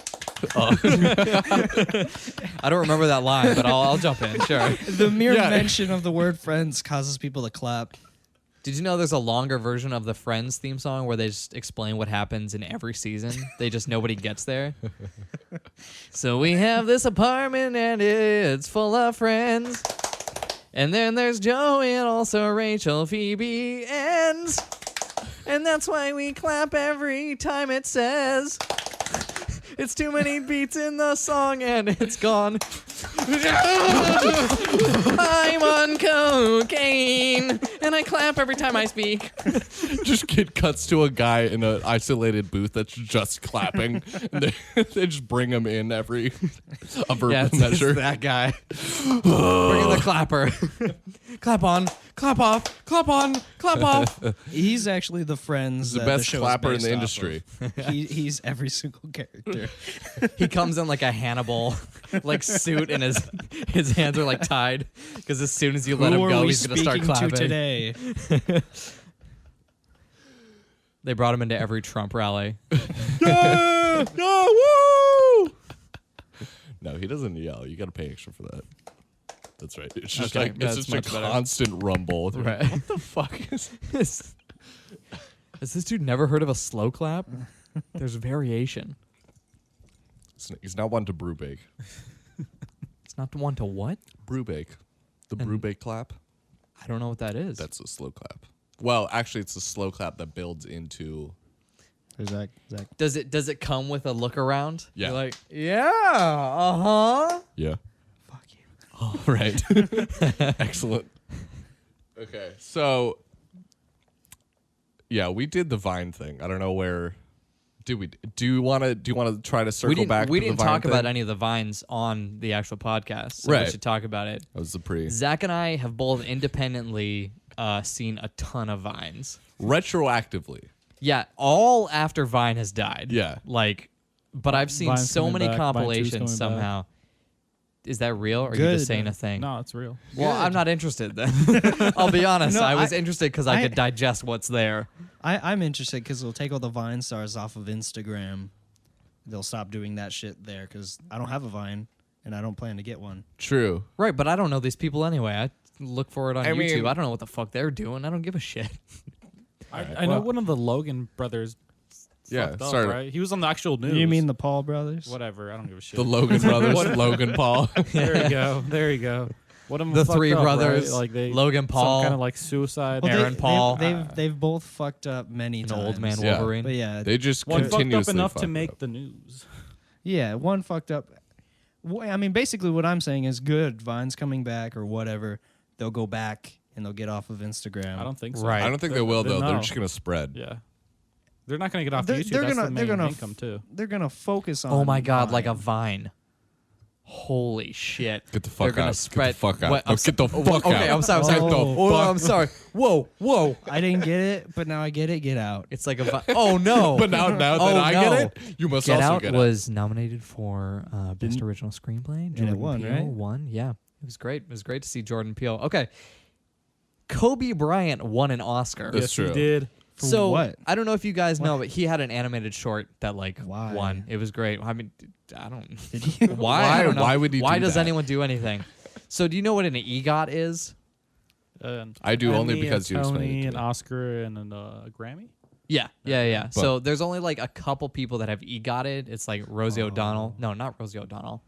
I don't remember that line, but I'll jump in. Sure. The mere Yeah. mention of the word friends causes people to clap. Did you know there's a longer version of the Friends theme song where they just explain what happens in every season? They just nobody gets there. So we have this apartment and it's full of friends. And then there's Joey and also Rachel, Phoebe, and that's why we clap every time it says It's too many beats in the song and it's gone. I'm on cocaine and I clap every time I speak. Just kid cuts to a guy in an isolated booth that's just clapping. And they just bring him in every Yeah, it's measure. that guy. Bring in the clapper. Clap on, clap off, clap on, clap off. He's actually the friends. The that best the show is clapper in based the off industry. of. He's every single character. He comes in like a Hannibal, like suit, and his hands are like tied because as soon as you let him Who are go, we he's gonna start speaking clapping. to today? They brought him into every Trump rally. Yeah! Woo! No, he doesn't yell. You got to pay extra for that. That's right. It's just Okay, like that's it's just much a better. constant rumble. Right. What the fuck is? Has this dude never heard of a slow clap? There's variation. He's not one to brew bake. It's not the one to what? Brew bake. The brew bake clap. I don't know what that is. That's a slow clap. Well, actually, it's a slow clap that builds into. Zach. Does it come with a look around? Yeah. You're like, yeah, uh-huh. Yeah. Fuck you. All right. Excellent. Okay, so yeah, we did the Vine thing. I don't know where. Do you want to try to circle back? We to didn't the Vine talk about thing? any of the vines on the actual podcast, so Right. we should talk about it. That was the pre Zach and I have both independently seen a ton of vines. retroactively. Yeah, all after Vine has died. Yeah. Like, but I've seen Vine's so coming many back, Vine 2's coming compilations back. somehow. Is that real, or are you Good. just saying a thing? No, it's real. Well, I'm not interested then. I'll be honest. No, I was I- interested because I could digest what's there. I'm interested because they'll take all the Vine stars off of Instagram. They'll stop doing that shit there because I don't have a Vine and I don't plan to get one. True. Right, but I don't know these people anyway. I look for it on I YouTube. mean- I don't know what the fuck they're doing. I don't give a shit. I know one of the Logan brothers. Yeah, fucked up, started- right? He was on the actual news. You mean the Paul brothers? whatever? I don't give a shit. The Logan brothers, Logan Paul. There you go. There you go. What am The three brothers, like they Logan Paul, some kind of like suicide. Well, Aaron Paul. They've both fucked up many an times. old man Yeah. Wolverine. But yeah, They just one fucked up continuously enough fuck to make up. the news. yeah, one fucked up. I mean, basically, what I'm saying is good. Vine's coming back or whatever. They'll go back and they'll get off of Instagram. I don't think so. Right. I don't think they will though. They're no. just gonna spread. Yeah, they're not going to get off They're- YouTube. they're That's gonna- the they're main gonna income too. They're gonna focus on. Oh my god, like a Vine. vine. Holy shit. Get the They're fuck gonna out. spread. Get the fuck out. What? No, get the Whoa, fuck out. Okay, I'm sorry. I'm sorry. Get the Oh, fuck- I'm sorry. Whoa. I didn't get it, but now I get it. Get out. It's like a vine. Oh no. But now that Oh, I no. get it, you must Get also Out get it. was nominated for Best Original Screenplay. it Jordan won, Peele right? won. Yeah, it was great. It was great to see Jordan Peele. Okay, Kobe Bryant won an Oscar. That's Yes, true. he did. For So what? I don't know if you guys know, but he had an animated short that like Why? won. It was great. I mean, I don't. Did he? Why? Why- I don't know. why would he Why do does that? anyone do anything? So do you know what an EGOT is? I do only Emmy, because a you explained it Tony, to an me. Oscar, and a Grammy. Yeah. But- So there's only like a couple people that have EGOTed. It's like Rosie O'Donnell. No, not Rosie O'Donnell.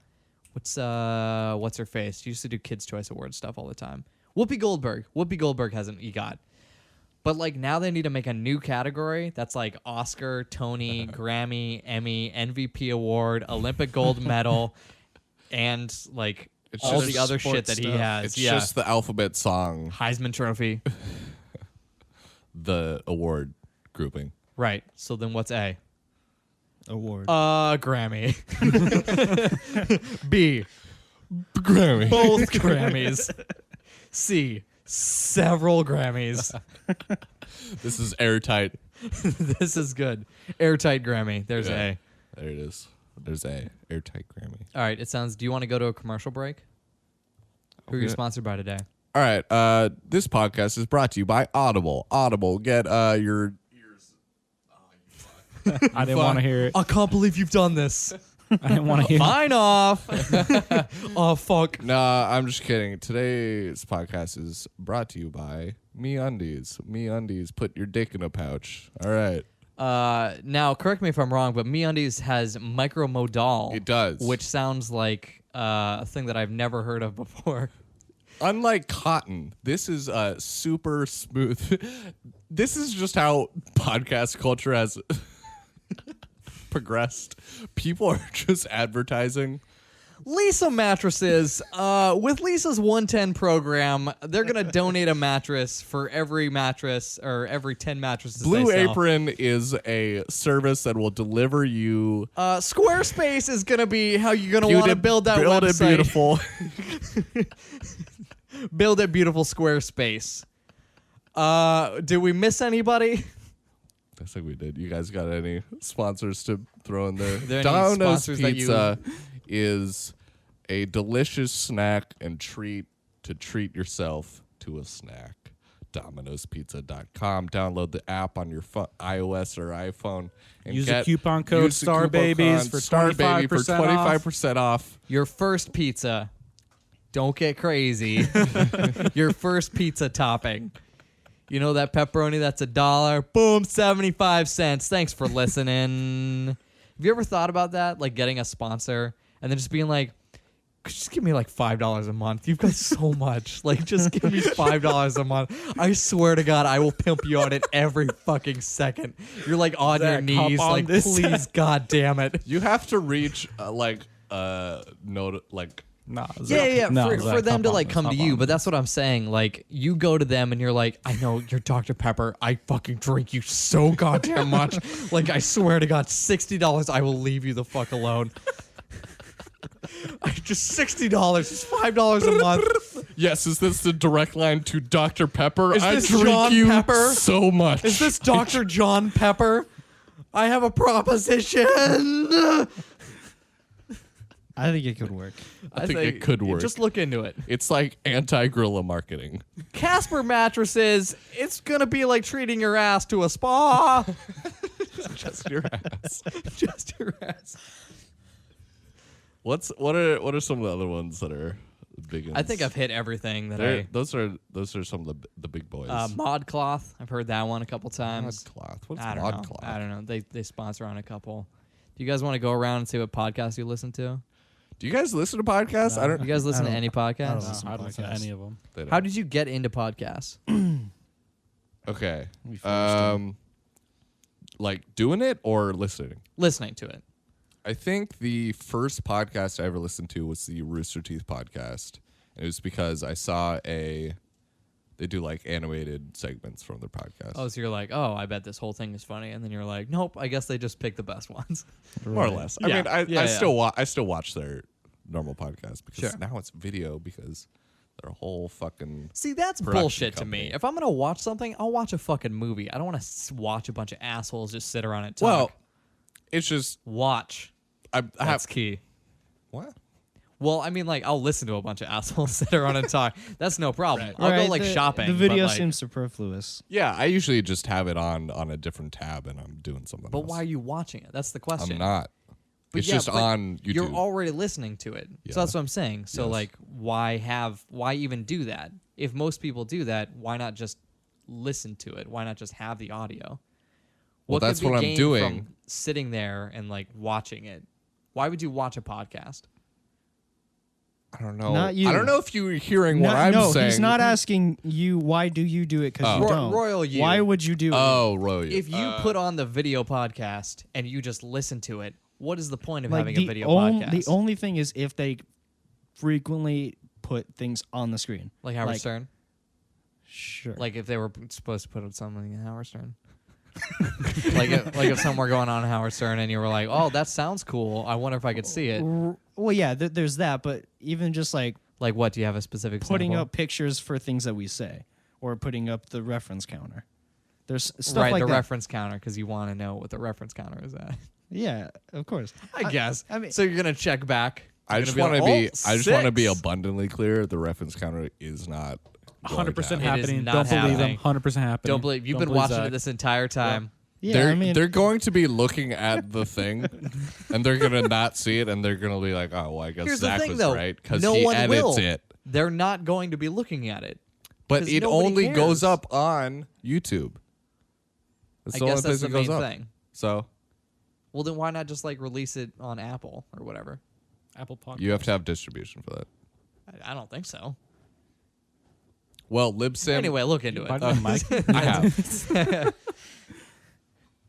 What's her face? She used to do Kids' Choice Awards stuff all the time. Whoopi Goldberg. Whoopi Goldberg has an EGOT. But like now they need to make a new category that's like Oscar, Tony, Grammy, Emmy, MVP award, Olympic gold medal, and like It's all just the other sports shit that he stuff. has. It's yeah. just the alphabet song, Heisman Trophy. the award grouping. Right. So then what's A? Award. Grammy. B. Grammy. Both Grammys. C. Several Grammys. This is airtight. This is good. Airtight Grammy. There's Yeah. A. There it is. There's a airtight Grammy. All right. It sounds. Do you want to go to a commercial break? Who are you Okay. sponsored by today? All right. This podcast is brought to you by Audible. Audible, get your I didn't want to hear it. I can't believe you've done this. I didn't want to hear it. Fine off. Oh fuck. Nah, I'm just kidding. Today's podcast is brought to you by MeUndies. MeUndies, put your dick in a pouch. All right. Now correct me if I'm wrong, but MeUndies has micromodal. It does. Which sounds like a thing that I've never heard of before. Unlike cotton, this is super smooth. This is just how podcast culture has. progressed, people are just advertising. Lisa mattresses. With Lisa's 110 program, they're gonna donate a mattress for every mattress or every 10 mattresses. Blue they sell. Apron is a service that will deliver you. Squarespace is gonna be how you're gonna want to build that website. It beautiful. Build it beautiful Squarespace. Did we miss anybody? I think we did. You guys got any sponsors to throw in there? there any Domino's sponsors that you- Pizza is a delicious snack and treat to treat yourself to a snack. Domino'sPizza.com. Download the app on your iOS or iPhone. And Use the coupon code use the coupon Starbabies code for Starbaby for 25% 25% off. Your first pizza. Don't get crazy. Your first pizza topping. You know that pepperoni that's $1? Boom, 75 cents. Thanks for listening. Have you ever thought about that? Like getting a sponsor and then just being like, just give me like $5 a month. You've got so much. Like, just give me $5 a month. I swear to God, I will pimp you out at every fucking second. You're like on your Zach, hop knees, on like, this. please, God damn it. You have to reach Nah, Yeah. No, for Zach, them hop to on like this, come to hop you, on but that's what I'm saying. Like, you go to them and you're like, I know you're Dr. Pepper. I fucking drink you so goddamn much. Like, I swear to God, $60. I will leave you the fuck alone. Just $60, just $5 a month. Yes, is this the direct line to Dr. Pepper? Is I this drink John you Pepper? so much. Is this Dr. John Pepper? I have a proposition. I think it could work. I think it could work. Just look into it. It's like anti-guerrilla marketing. Casper mattresses, it's going to be like treating your ass to a spa. Just your ass. Just your ass. What are some of the other ones that are big ones? I think I've hit everything that those are some of the big boys. ModCloth. I've heard that one a couple times. ModCloth. What's I don't know. ModCloth? I don't know. They sponsor on a couple. Do you guys want to go around and say what podcasts you listen to? Do you guys listen to podcasts? No. I don't. You guys listen to don't- any I don't podcasts? listen. I don't listen to Podcasts. any of them. They don't. How did you get into podcasts? Okay. We finished them. Like doing it or listening? Listening to it. I think the first podcast I ever listened to was the Rooster Teeth podcast. And it was because I saw they do like animated segments from their podcast. Oh, so you're like, oh, I bet this whole thing is funny, and then you're like, nope, I guess they just picked the best ones. More or less. Yeah. I mean, Yeah, yeah. I still watch their normal podcast because Sure. now it's video because they're a whole fucking. See, that's Production bullshit company. to me. If I'm gonna watch something, I'll watch a fucking movie. I don't want to watch a bunch of assholes just sit around and talk. Well, it's just watch. I That's have key. what. Well, I mean, like, I'll listen to a bunch of assholes sit around and talk. That's no problem. I'll go Right, like the, shopping. The video but, like, seems superfluous. Yeah, I usually just have it on a different tab and I'm doing something. But else. why are you watching it? That's the question. I'm not. But It's yeah, just but on YouTube. You're already listening to it. Yeah. So that's what I'm saying. So Yes. like why even do that? If most people do that, why not just listen to it? Why not just have the audio? Well, could that's be what I'm gained doing. from sitting there and like watching it. Why would you watch a podcast? I don't know. Not you. I don't know if you're hearing what I'm no, saying. he's not asking you why do you do it because you don't. Royal you. Why would you do it? Oh, Roy. If you put on the video podcast and you just listen to it, what is the point of having a video the podcast? only thing is if they frequently put things on the screen. Like Howard Stern? Sure. Like if they were supposed to put up something in Howard Stern. like if something were going on in Howard Stern and you were like, oh, that sounds cool. I wonder if I could see it. Well, yeah, there's that, but even just like Like what? Do you have a specific putting example? up pictures for things that we say or putting up the reference counter. There's stuff right, like the that. reference counter because you want to know what the reference counter is at. Yeah, of course. I guess. I mean, so you're gonna check back. I You're just gonna want to like, be. I just want to be 6. abundantly clear. The reference counter is not. 100% It is happening. not Don't believe happening. them. 100% happening. Don't believe you've Don't been believe watching Zach. it this entire time. yeah, I mean, they're going to be looking at the thing, and they're gonna not see it, and they're gonna be like, "Oh, well, I guess Here's the Zach thing, was though. right because No he one edits will. it." They're not going to be looking at it. But 'Cause it nobody only cares. goes up on YouTube. That's I the guess only that's place the it main goes up. thing. So Well, then why not just like release it on Apple or whatever? Apple Podcast. you have to have distribution for that. I don't think so. Well, Libsyn. Anyway, look into By it. the way, Mike. I have.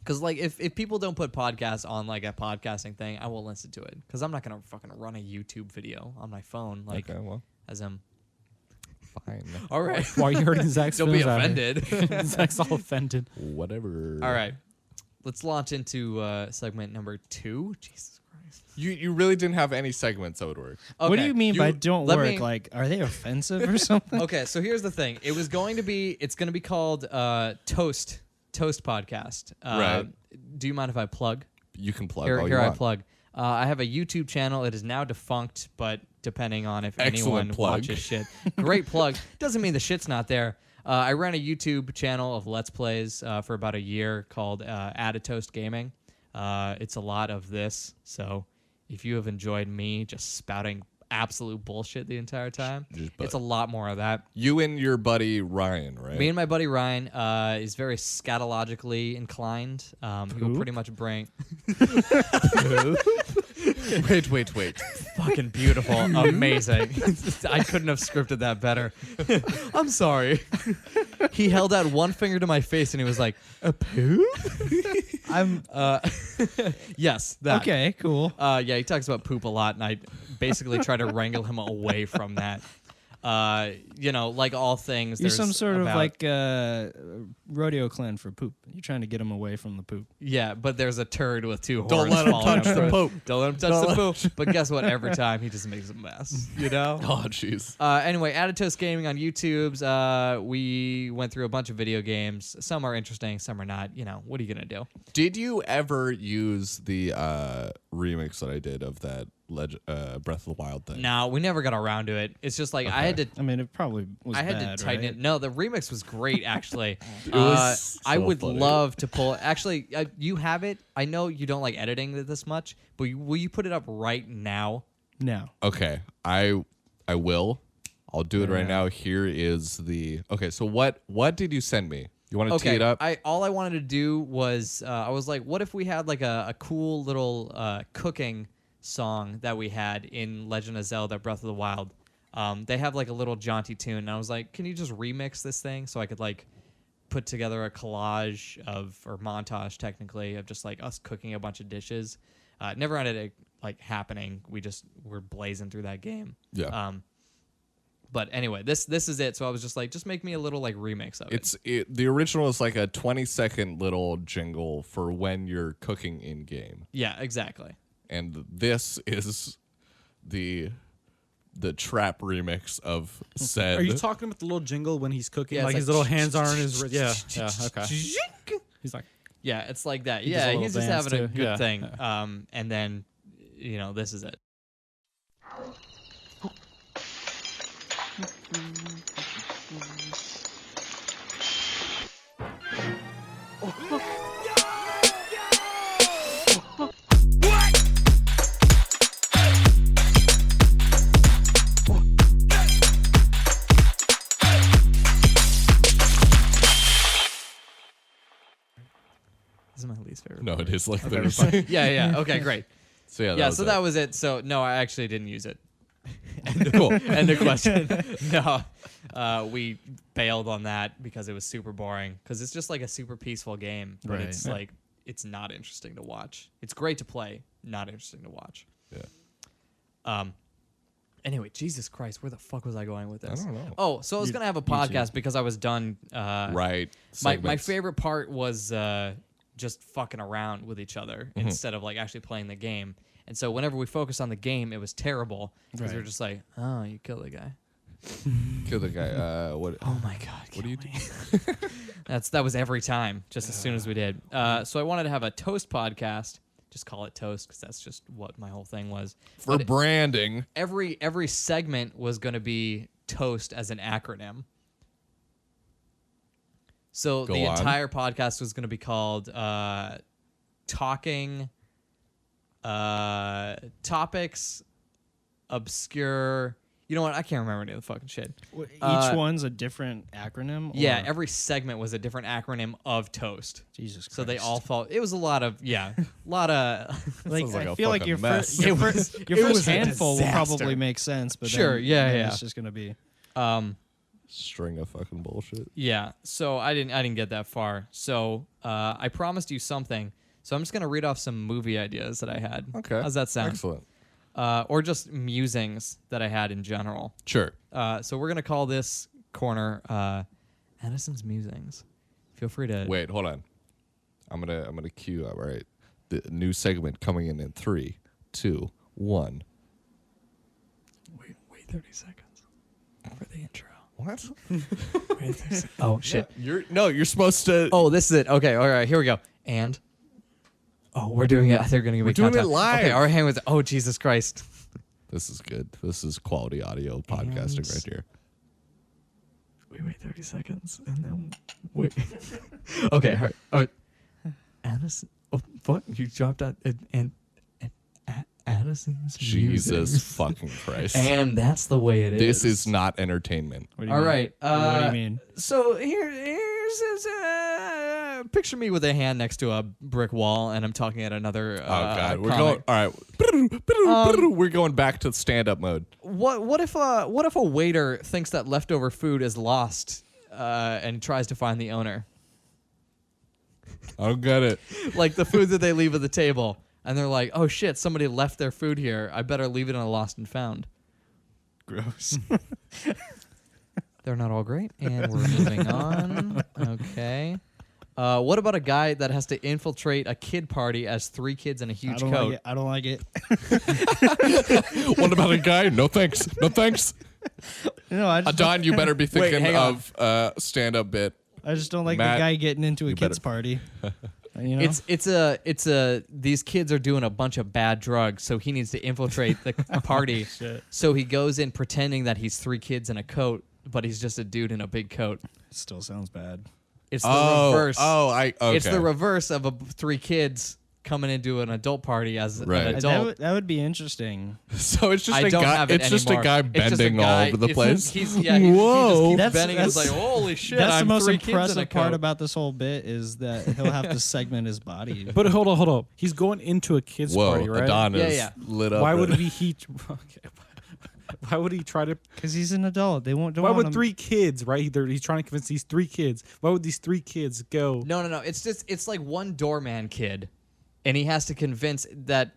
Because like if people don't put podcasts on like a podcasting thing, I will listen to it. Because I'm not gonna fucking run a YouTube video on my phone like Okay, well, as I'm. fine. All right. Why are you hurting Zach's Don't be feelings out here? offended. Zach's all offended. Whatever. All right. Let's launch into segment number 2. Jesus Christ. You really didn't have any segments that would work. What do Okay. you mean by don't let work? me- Like, are they offensive or something? Okay, so here's the thing. It's going to be called Toast Podcast. Right. Do you mind if I plug? You can plug Here all you I want. plug. I have a YouTube channel. It is now defunct, but depending on if Excellent anyone plug. watches shit. Great plug. Doesn't mean the shit's not there. I ran a YouTube channel of Let's Plays for about a year called Add a Toast Gaming. It's a lot of this, so if you have enjoyed me just spouting absolute bullshit the entire time, it's a lot more of that. You and your buddy Ryan, right? Me and my buddy Ryan is very scatologically inclined. He will pretty much bring... Wait. Fucking beautiful. Amazing. I couldn't have scripted that better. I'm sorry. He held out one finger to my face and he was like, a poop? I'm Yes, that. okay. Cool. Yeah, he talks about poop a lot, and I basically try to wrangle him away from that. Like all things, You're there's some sort of about- like rodeo clan for poop. You're trying to get them away from the poop. Yeah, but there's a turd with 2 horns. Don't let him following touch the poop. Don't let him touch the poop. But guess what? Every time he just makes a mess. You know? Oh, jeez. Anyway, Added Toast Gaming on YouTube's. We went through a bunch of video games. Some are interesting, some are not. You know, what are you gonna do? Did you ever use the remix that I did of that Breath of the Wild thing? No, we never got around to it. It's just like I had to. I mean, it probably was. I had bad, to tighten right? it. No, the remix was great, actually. was I so would funny. love to pull. Actually, you have it. I know you don't like editing it this much, but will you put it up right now? No. Okay, I will. I'll do it right Yeah. now. Here is the. Okay, so what did you send me? You want to tee Okay. it up? All I wanted to do was I was like, what if we had like a cool little cooking song that we had in Legend of Zelda: Breath of the Wild. They have like a little jaunty tune, and I was like, can you just remix this thing so I could like put together a collage or montage technically of just like us cooking a bunch of dishes. Never ended it like happening. We just were blazing through that game. Yeah. But anyway, this is it. So I was just like, just make me a little like remix of it. The original is like a 20-second little jingle for when you're cooking in game, Yeah, exactly. and this is the trap remix of said. Are you talking about the little jingle when he's cooking? Yeah, like it's his like little hands are in his yeah. Okay. He's like, Yeah, it's like that. does a Yeah, little he's just dance having a too. good Yeah. thing. And then, this is it. This is my least favorite. No, part. it is like Okay, there's. fine. Yeah. Okay, great. So yeah, Yeah, was so it. that was it. So no, I actually didn't use it. Cool. End of question. No, we bailed on that because it was super boring. Because it's just like a super peaceful game, but Right. it's Yeah. like it's not interesting to watch. It's great to play, not interesting to watch. Yeah. Anyway, Jesus Christ, where the fuck was I going with this? I don't know. Oh, so I was gonna have a podcast because I was done. Right. My segments. favorite part was just fucking around with each other instead of like actually playing the game. And so whenever we focused on the game, it was terrible because we were Right. just like, oh, you killed the guy. Kill the guy. What? Oh my god. What do you do? That was every time, just as soon as we did. So I wanted to have a toast podcast. Just call it toast because that's just what my whole thing was. For But branding. every segment was going to be toast as an acronym. So Go the on. entire podcast was going to be called Talking Topics Obscure. You know what? I can't remember any of the fucking shit. Each one's a different acronym. Yeah, or- every segment was a different acronym of toast. Jesus Christ. So they all fall. It was a lot of like Sounds like I a feel like fucking your mess. first, your It first, was- your it first was a handful will disaster. probably make sense, but Sure, then, yeah, then yeah. it's just gonna be string of fucking bullshit. Yeah. So I didn't get that far. So I promised you something. So I'm just gonna read off some movie ideas that I had. Okay. How's that sound? Excellent. Or just musings that I had in general. Sure. So we're gonna call this corner Addison's musings. Feel free to Wait, hold on. I'm gonna cue up. Right, the new segment coming in 3, 2, 1. wait 30 seconds for the intro. What? Oh shit. You're supposed to. Oh, this is it. Okay, all right, here we go. And we're doing it. They're gonna give me We're doing it countdown. live. Okay, all right, hang with. Oh Jesus Christ. This is good. This is quality audio podcasting right here. We wait 30 seconds and then wait. Okay, all right. Addison. Oh, what? You dropped out and Addison's Jesus musings. fucking Christ. And that's the way it is. This is not entertainment. What do you All mean? right. What do you mean? So here's picture me with a hand next to a brick wall, and I'm talking at another. Oh God, we're comic. going. All right, we're going back to stand-up mode. What if a waiter thinks that leftover food is lost, and tries to find the owner? I don't get it. Like the food that they leave at the table, and they're like, "Oh shit, somebody left their food here. I better leave it in a lost and found." Gross. They're not all great, and we're moving on. Okay. What about a guy that has to infiltrate a kid party as 3 kids in a huge coat? I don't like it. What about a guy? No thanks. No thanks. No, I just, Don, you better be thinking hang on. of stand-up bit. I just don't like Matt, the guy getting into a you kid's better- party. You know? It's a these kids are doing a bunch of bad drugs, so he needs to infiltrate the party. Shit. So he goes in pretending that he's 3 kids in a coat, but he's just a dude in a big coat. It still sounds bad. It's the reverse. Okay. It's the reverse of 3 kids coming into an adult party as Right. an adult. That would be interesting. So it's just I a don't guy. have it It's just a anymore. guy It's just a bending all guy- over the place. He just Whoa. keeps That's- bending. And it's like, that's- holy shit! That's I'm the most 3 kids in a impressive part coat. about this whole bit is that he'll have to segment his body. But hold on. He's going into a kid's Whoa, party, right? Adonis Yeah, lit up. Why would he? Okay. Why would he try to? Because he's an adult. They won't. Don't Why want would him. 3 kids? Right? He's trying to convince these 3 kids. Why would these 3 kids go? No. It's like one doorman kid, and he has to convince them that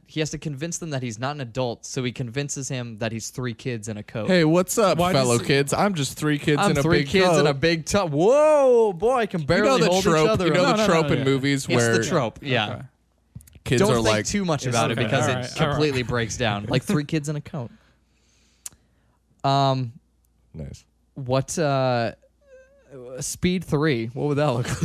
he's not an adult. So he convinces him that he's 3 kids in a coat. Hey, what's up, Why fellow does- kids? I'm just 3 kids I'm in a 3 big kids coat. in a big tub. Whoa, boy, I can You barely know the hold trope. each other. You know up. the No, trope in yeah. movies It's where the trope. Yeah. Okay. kids Don't are think like too much about it okay, because all it right, all completely breaks down. Like 3 kids in a coat. nice. What Speed 3? What would that look like?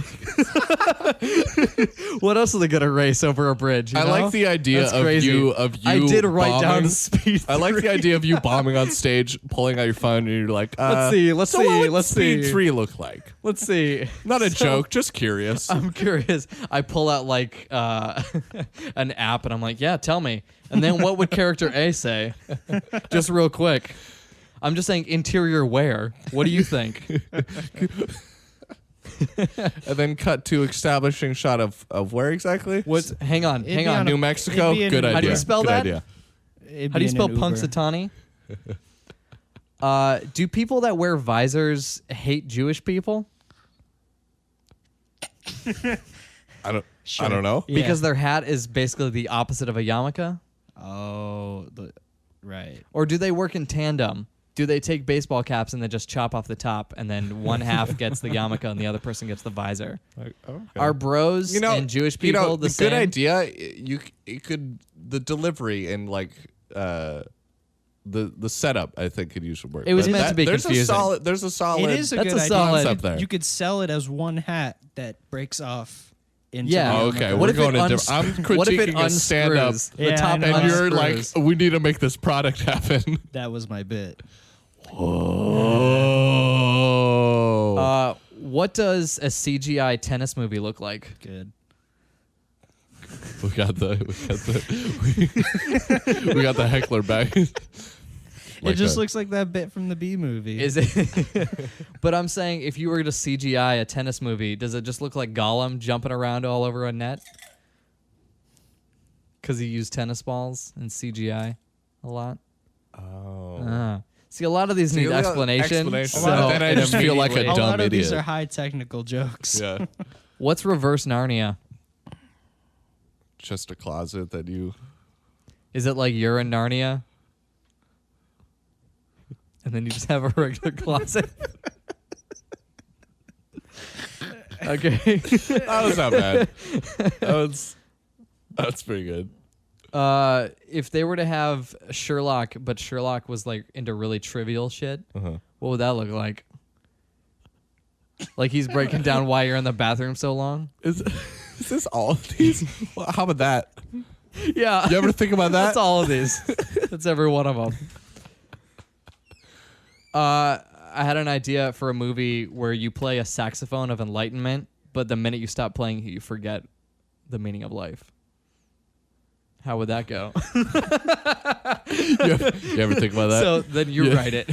What else are they gonna race over a bridge? You I know? like the idea That's of crazy. you. I did write bombing. down Speed 3. I like the idea of you bombing on stage, pulling out your phone, and you're like, Let's see. What would Speed see. 3 look like? Let's see. Not a So- joke, just curious. I'm curious. I pull out like an app, and I'm like, "Yeah, tell me." And then what would character A say? Just real quick. I'm just saying interior wear. What do you think? And then cut to establishing shot of where exactly? What's? Hang on. It'd Hang be on. on New a- Mexico? it'd be in- Good idea. How do you spell Good that? idea. It'd How do you be in spell an Uber. Punxsutawney? Do people that wear visors hate Jewish people? I don't Sure. know. Yeah. Because their hat is basically the opposite of a yarmulke? Oh, right. Or do they work in tandem? Do they take baseball caps and then just chop off the top, and then one half gets the yarmulke and the other person gets the visor? Are bros and Jewish people the same? good idea. It could the delivery and like the setup. I think could use some work. It was But meant to be there's confusing. There's a solid. It is a That's good a idea. solid- concept there. You could sell it as one hat that breaks off into Yeah. the Oh, yarmulke. okay, What we're if going it to uns- I'm what if it critiquing a stand-up, unscrews? The Yeah, top I know. and you're like, unscrews. we need to make this product happen. That was my bit. Oh. What does a CGI tennis movie look like? Good. we got the we got the heckler back. It just looks like that bit from the B movie. Is it? But I'm saying, if you were to CGI a tennis movie, does it just look like Gollum jumping around all over a net? Because he used tennis balls and CGI a lot. Oh. See, a lot of these need explanation. Explanation. So Then I just feel like a A dumb lot of these idiot. are high technical jokes. Yeah. What's reverse Narnia? Just a closet that you. Is it like you're in Narnia? And then you just have a regular closet? Okay. That was not bad. That's pretty good. If they were to have Sherlock, but Sherlock was like into really trivial shit, Uh-huh. what would that look like? Like he's breaking down why you're in the bathroom so long? Is this all of these? Well, how about that? Yeah. You ever think about that? That's all of these. That's every one of them. I had an idea for a movie where you play a saxophone of enlightenment, but the minute you stop playing, you forget the meaning of life. How would that go? You ever think about that? So then you Yeah. write it.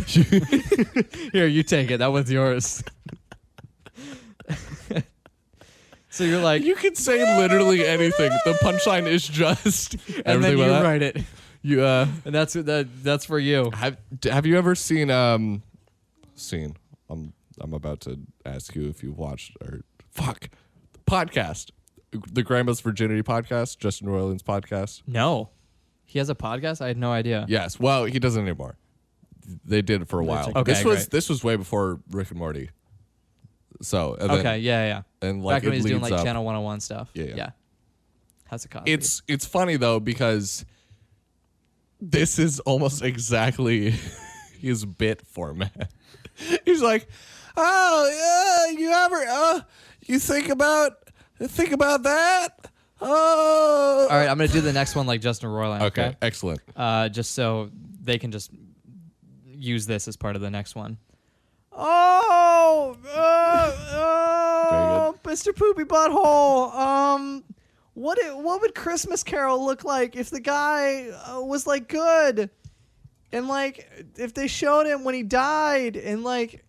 Here, you take it. That was yours. So you're like, You can say literally anything. The punchline is just. and then Everything you about that? write it, You and that's for you. have you ever seen I'm about to ask you if you've watched the podcast, the Grandma's Virginity podcast, Justin Roiland's podcast. No, he has a podcast. I had no idea. Yes, well, he doesn't anymore. They did it for a while. Okay, This was way before Rick and Morty. So and then, Okay, yeah. and like Back when it he's doing leads like up. Channel 101 stuff. Yeah. How's it cost? It's funny though because this is almost exactly his bit format. He's like, "Oh, yeah, you ever you think about that? Oh." All right, I'm gonna do the next one like Justin Roiland. Okay, excellent. Just so they can just use this as part of the next one. Oh, Mr. Poopy Butthole. What would Christmas Carol look like if the guy was like good, and like if they showed him when he died and like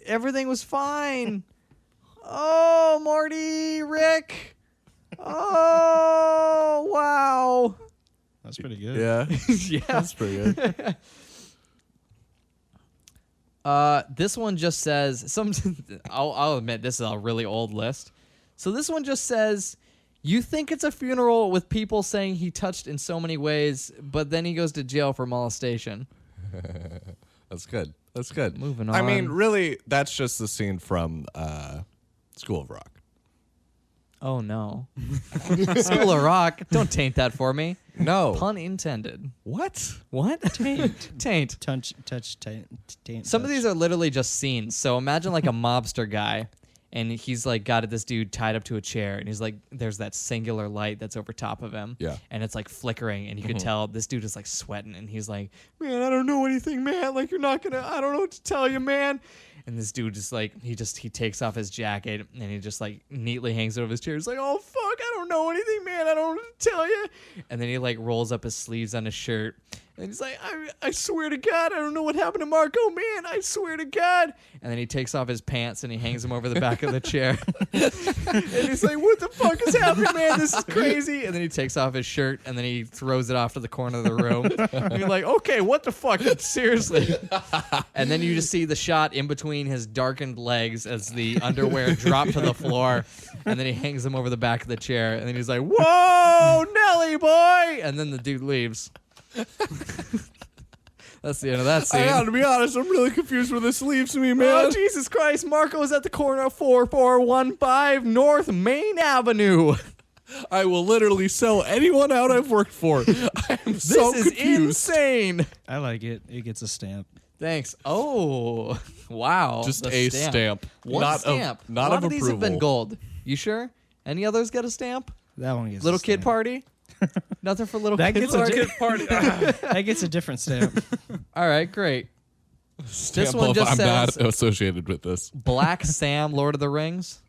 everything was fine? Oh, Marty, Rick. Oh, wow. That's pretty good. Yeah, Yeah. that's pretty good. This one just says I'll admit this is a really old list. So this one just says, you think it's a funeral with people saying he touched in so many ways, but then he goes to jail for molestation. That's good. That's good. Moving I mean, on. really, that's just the scene from School of Rock. Oh no. School of Rock. Don't taint that for me. No. Pun intended. What? What? Taint. Touch, taint. Some of these are literally just scenes. So imagine like a mobster guy, and he's like got this dude tied up to a chair, and he's like, there's that singular light that's over top of him. Yeah. And it's like flickering, and you can tell this dude is like sweating, and he's like, man, I don't know anything, man. Like, I don't know what to tell you, man. And this dude just like, he takes off his jacket, and he just like neatly hangs it over his chair. He's like, oh, fuck, I don't know anything, man. I don't know what to tell you. And then he like rolls up his sleeves on his shirt. And he's like, I swear to God, I don't know what happened to Marco, man. I swear to God. And then he takes off his pants and he hangs them over the back of the chair. And he's like, what the fuck is happening, man? This is crazy. And then he takes off his shirt and then he throws it off to the corner of the room. And you're like, okay, what the fuck? Seriously. And then you just see the shot in between his darkened legs as the underwear drop to the floor. And then he hangs them over the back of the chair. And then he's like, whoa, Nelly boy. And then the dude leaves. That's the end of that scene. I gotta be honest, I'm really confused where this leaves me, man. Oh, Jesus Christ. Marco's at the corner of 4415 North Main Avenue. I will literally sell anyone out I've worked for. I am so This is confused. insane. I like it. It gets a stamp. Thanks. Oh, wow. Just The a stamp. One Not stamp. Not a lot of of these have been approval. gold. You sure? Any others get a stamp? That one gets Little a kid stamp. party? Nothing for little That kid gets a party? party. That gets a different stamp. All right, great. Stamp one of, just I'm not says- associated with this. Black Sam, Lord of the Rings.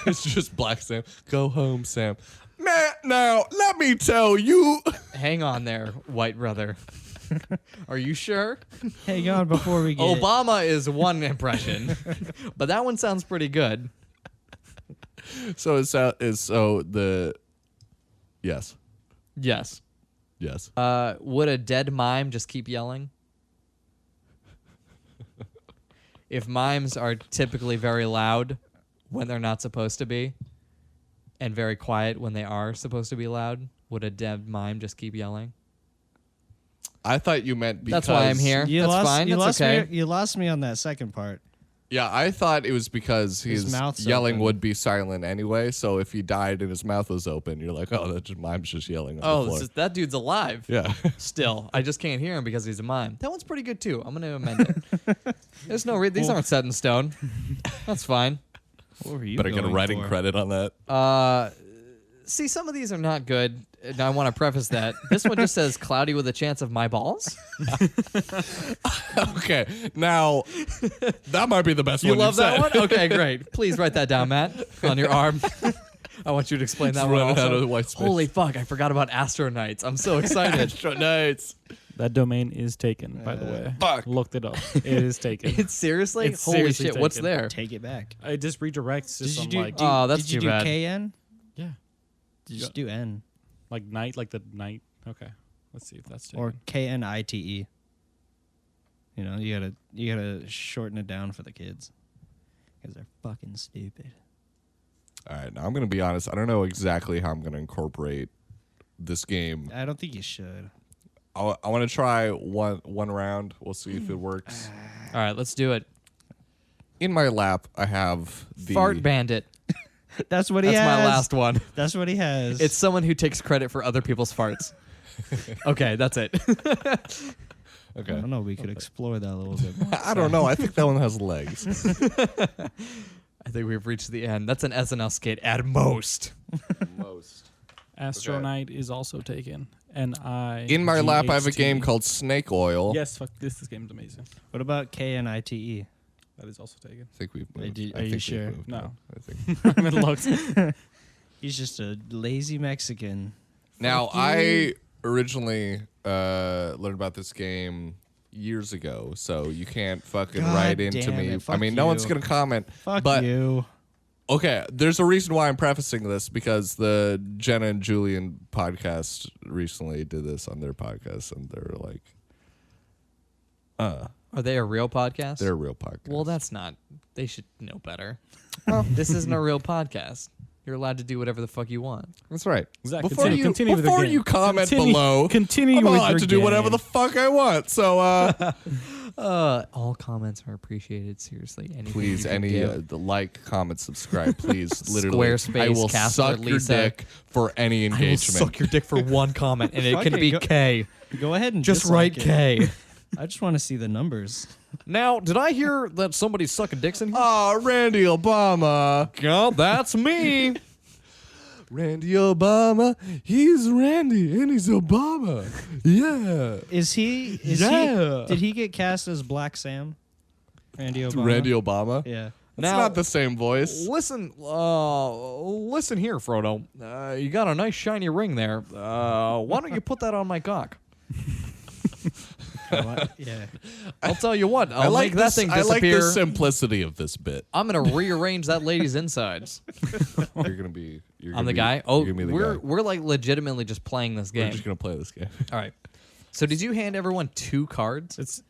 It's just Black Sam. Go home, Sam. Man, now, let me tell you. Hang on there, white brother. Are you sure? Hang on before we get Obama is one impression, but that one sounds pretty good. So yes. Yes. Yes. Would a dead mime just keep yelling? if mimes are typically very loud when they're not supposed to be, and very quiet when they are supposed to be loud, would a dead mime just keep yelling? I thought you meant because... That's why I'm here. That's fine. That's okay. You lost me on that second part. Yeah, I thought it was because his mouth's yelling open. would be silent anyway. So if he died and his mouth was open, you're like, oh, that mime's just yelling on the floor. That dude's alive. Yeah. Still, I just can't hear him because he's a mime. That one's pretty good too. I'm gonna amend it. There's no these aren't set in stone. That's fine. What were you Better get a going writing for? credit on that. See, some of these are not good. And I want to preface that. This one just says cloudy with a chance of my balls. Okay, now that might be the best You one love you've that said. one? Okay, great. Please write that down, Matt, on your arm. I want you to explain that It's one running out also. of white space. Holy fuck, I forgot about Astroknights. I'm so excited. Astroknights. That domain is taken, by the way. Fuck. Looked it up. It is taken. It's seriously? It's Holy seriously shit, what's taken. there? Take it back. It just redirects to Did some you do? like Oh, that's did you too do bad. KN? yeah, Did you just do N like night, like the night. Okay, let's see if that's taken. or KNITE? You know, you gotta shorten it down for the kids because they're fucking stupid. All right, now I'm going to be honest. I don't know exactly how I'm going to incorporate this game. I don't think you should. I want to try one round. We'll see if it works. All right, let's do it. In my lap, I have the... Fart Bandit. That's what he That's has. my last one. That's what he has. It's someone who takes credit for other people's farts. Okay, that's it. I Okay. don't know. We could explore that a little bit more. I don't know. I think that one has legs. I think we've reached the end. That's an SNL skit at most. Most. Astronite is also taken. N-I. In my lap, I have a GHT. game called Snake Oil. Yes, fuck this. This game's amazing. What about KNITE? That is also taken. I think we've moved. Are you I think we've sure? moved No. on. I think. I haven't looked. He's just a lazy Mexican. Now, Fuck you. I originally learned about this game years ago, so you can't fucking God write into damn me. it, I fuck mean, no one's you. going to comment. Fuck but, you. Okay, there's a reason why I'm prefacing this, because the Jenna and Julian podcast recently did this on their podcast, and they're like, Are they a real podcast? they're a real podcast. Well, that's not. They should know better. This isn't a real podcast. You're allowed to do whatever the fuck you want. That's right. Zach, Before continue with the before game. you comment Continue- below, continue I'm with allowed your to do whatever game. the fuck I want. So All comments are appreciated. Seriously, anything please, you can any do. the like, comment, subscribe, please. Literally, Squarespace, I will Casper, suck your Lisa. dick for any I will engagement. suck your dick for one comment, and it Fuck can it, be go- K. Go ahead and Just write dislike it. K. I just want to see the numbers. Now, did I hear that somebody's sucking dicks in here? Oh, Randy Obama. Oh, that's me. Randy Obama. He's Randy and he's Obama. Yeah. Is he? Yeah. Did he get cast as Black Sam? Randy Obama. Randy Obama. Yeah. It's Now- not the same voice. Listen here, Frodo. You got a nice shiny ring there. Why don't you put that on my cock? Yeah. I'll tell you what. I'll I like make that this, thing I like disappear. the simplicity of this bit. I'm gonna rearrange that lady's insides. You're gonna be. You're I'm gonna the be, guy. Oh, you're gonna be the guy. we're like legitimately just playing this We're game. just gonna play this game. All right. So did you hand everyone 2 cards? It's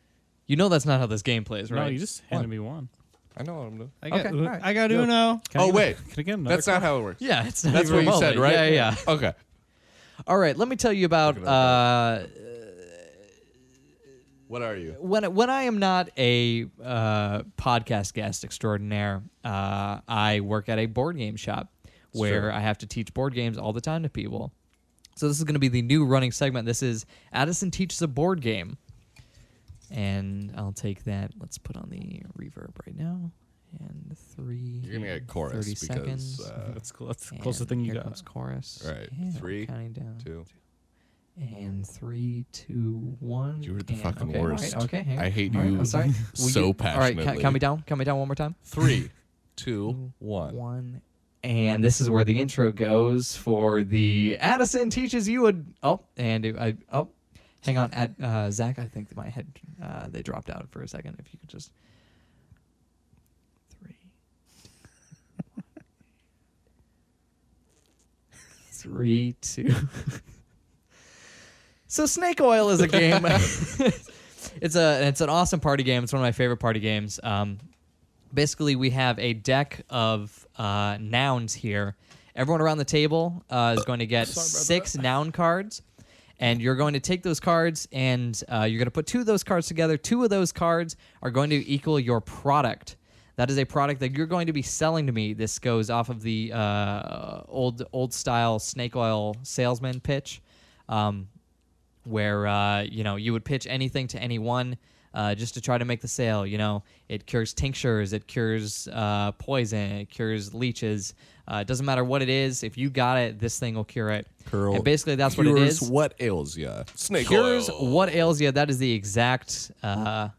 You know that's not how this game plays, right? no, you just handed me one. I know what I'm doing. I got, Okay, all right. I got Uno. Can I Oh get- wait, Can I get another? that's not how it works. Yeah, it's not That's even what you said, remotely. right? Yeah. Okay. All right. Let me tell you about What are you? when I am not a podcast guest extraordinaire. I work at a board game shop where true. I have to teach board games all the time to people. So this is going to be the new running segment. This is Addison teaches a board game, and I'll take that. Let's put on the reverb right now. And 3. You're gonna get chorus 30 because seconds. That's cool. That's the And closest thing you here got. comes chorus. All right, And 3, counting down. 2. And 3, 2, 1. You were the and- fucking okay, worst. all right, okay, hang on. I hate All right, you I'm sorry. so passionately. All right, count me down. Count me down one more time. 3, 2, 1. 1. And this is where the intro goes for the Addison teaches you a. Oh, and hang on, Zach. I think my head they dropped out for a second. If you could just 3, 3, 2. So Snake Oil is a game. It's an awesome party game. It's one of my favorite party games. basically we have a deck of nouns here. Everyone around the table is going to get 6 noun cards. And you're going to take those cards and you're going to put 2 of those cards together. 2 of those cards are going to equal your product. That is a product that you're going to be selling to me. This goes off of the old style snake oil salesman pitch, where you would pitch anything to anyone just to try to make the sale. It cures tinctures, it cures poison, it cures leeches. It doesn't matter what it is. If you got it, this thing will cure it. Curl And basically, that's what it cures is. what ails ya. Snake Cures oil. what ails you. That is the exact It's on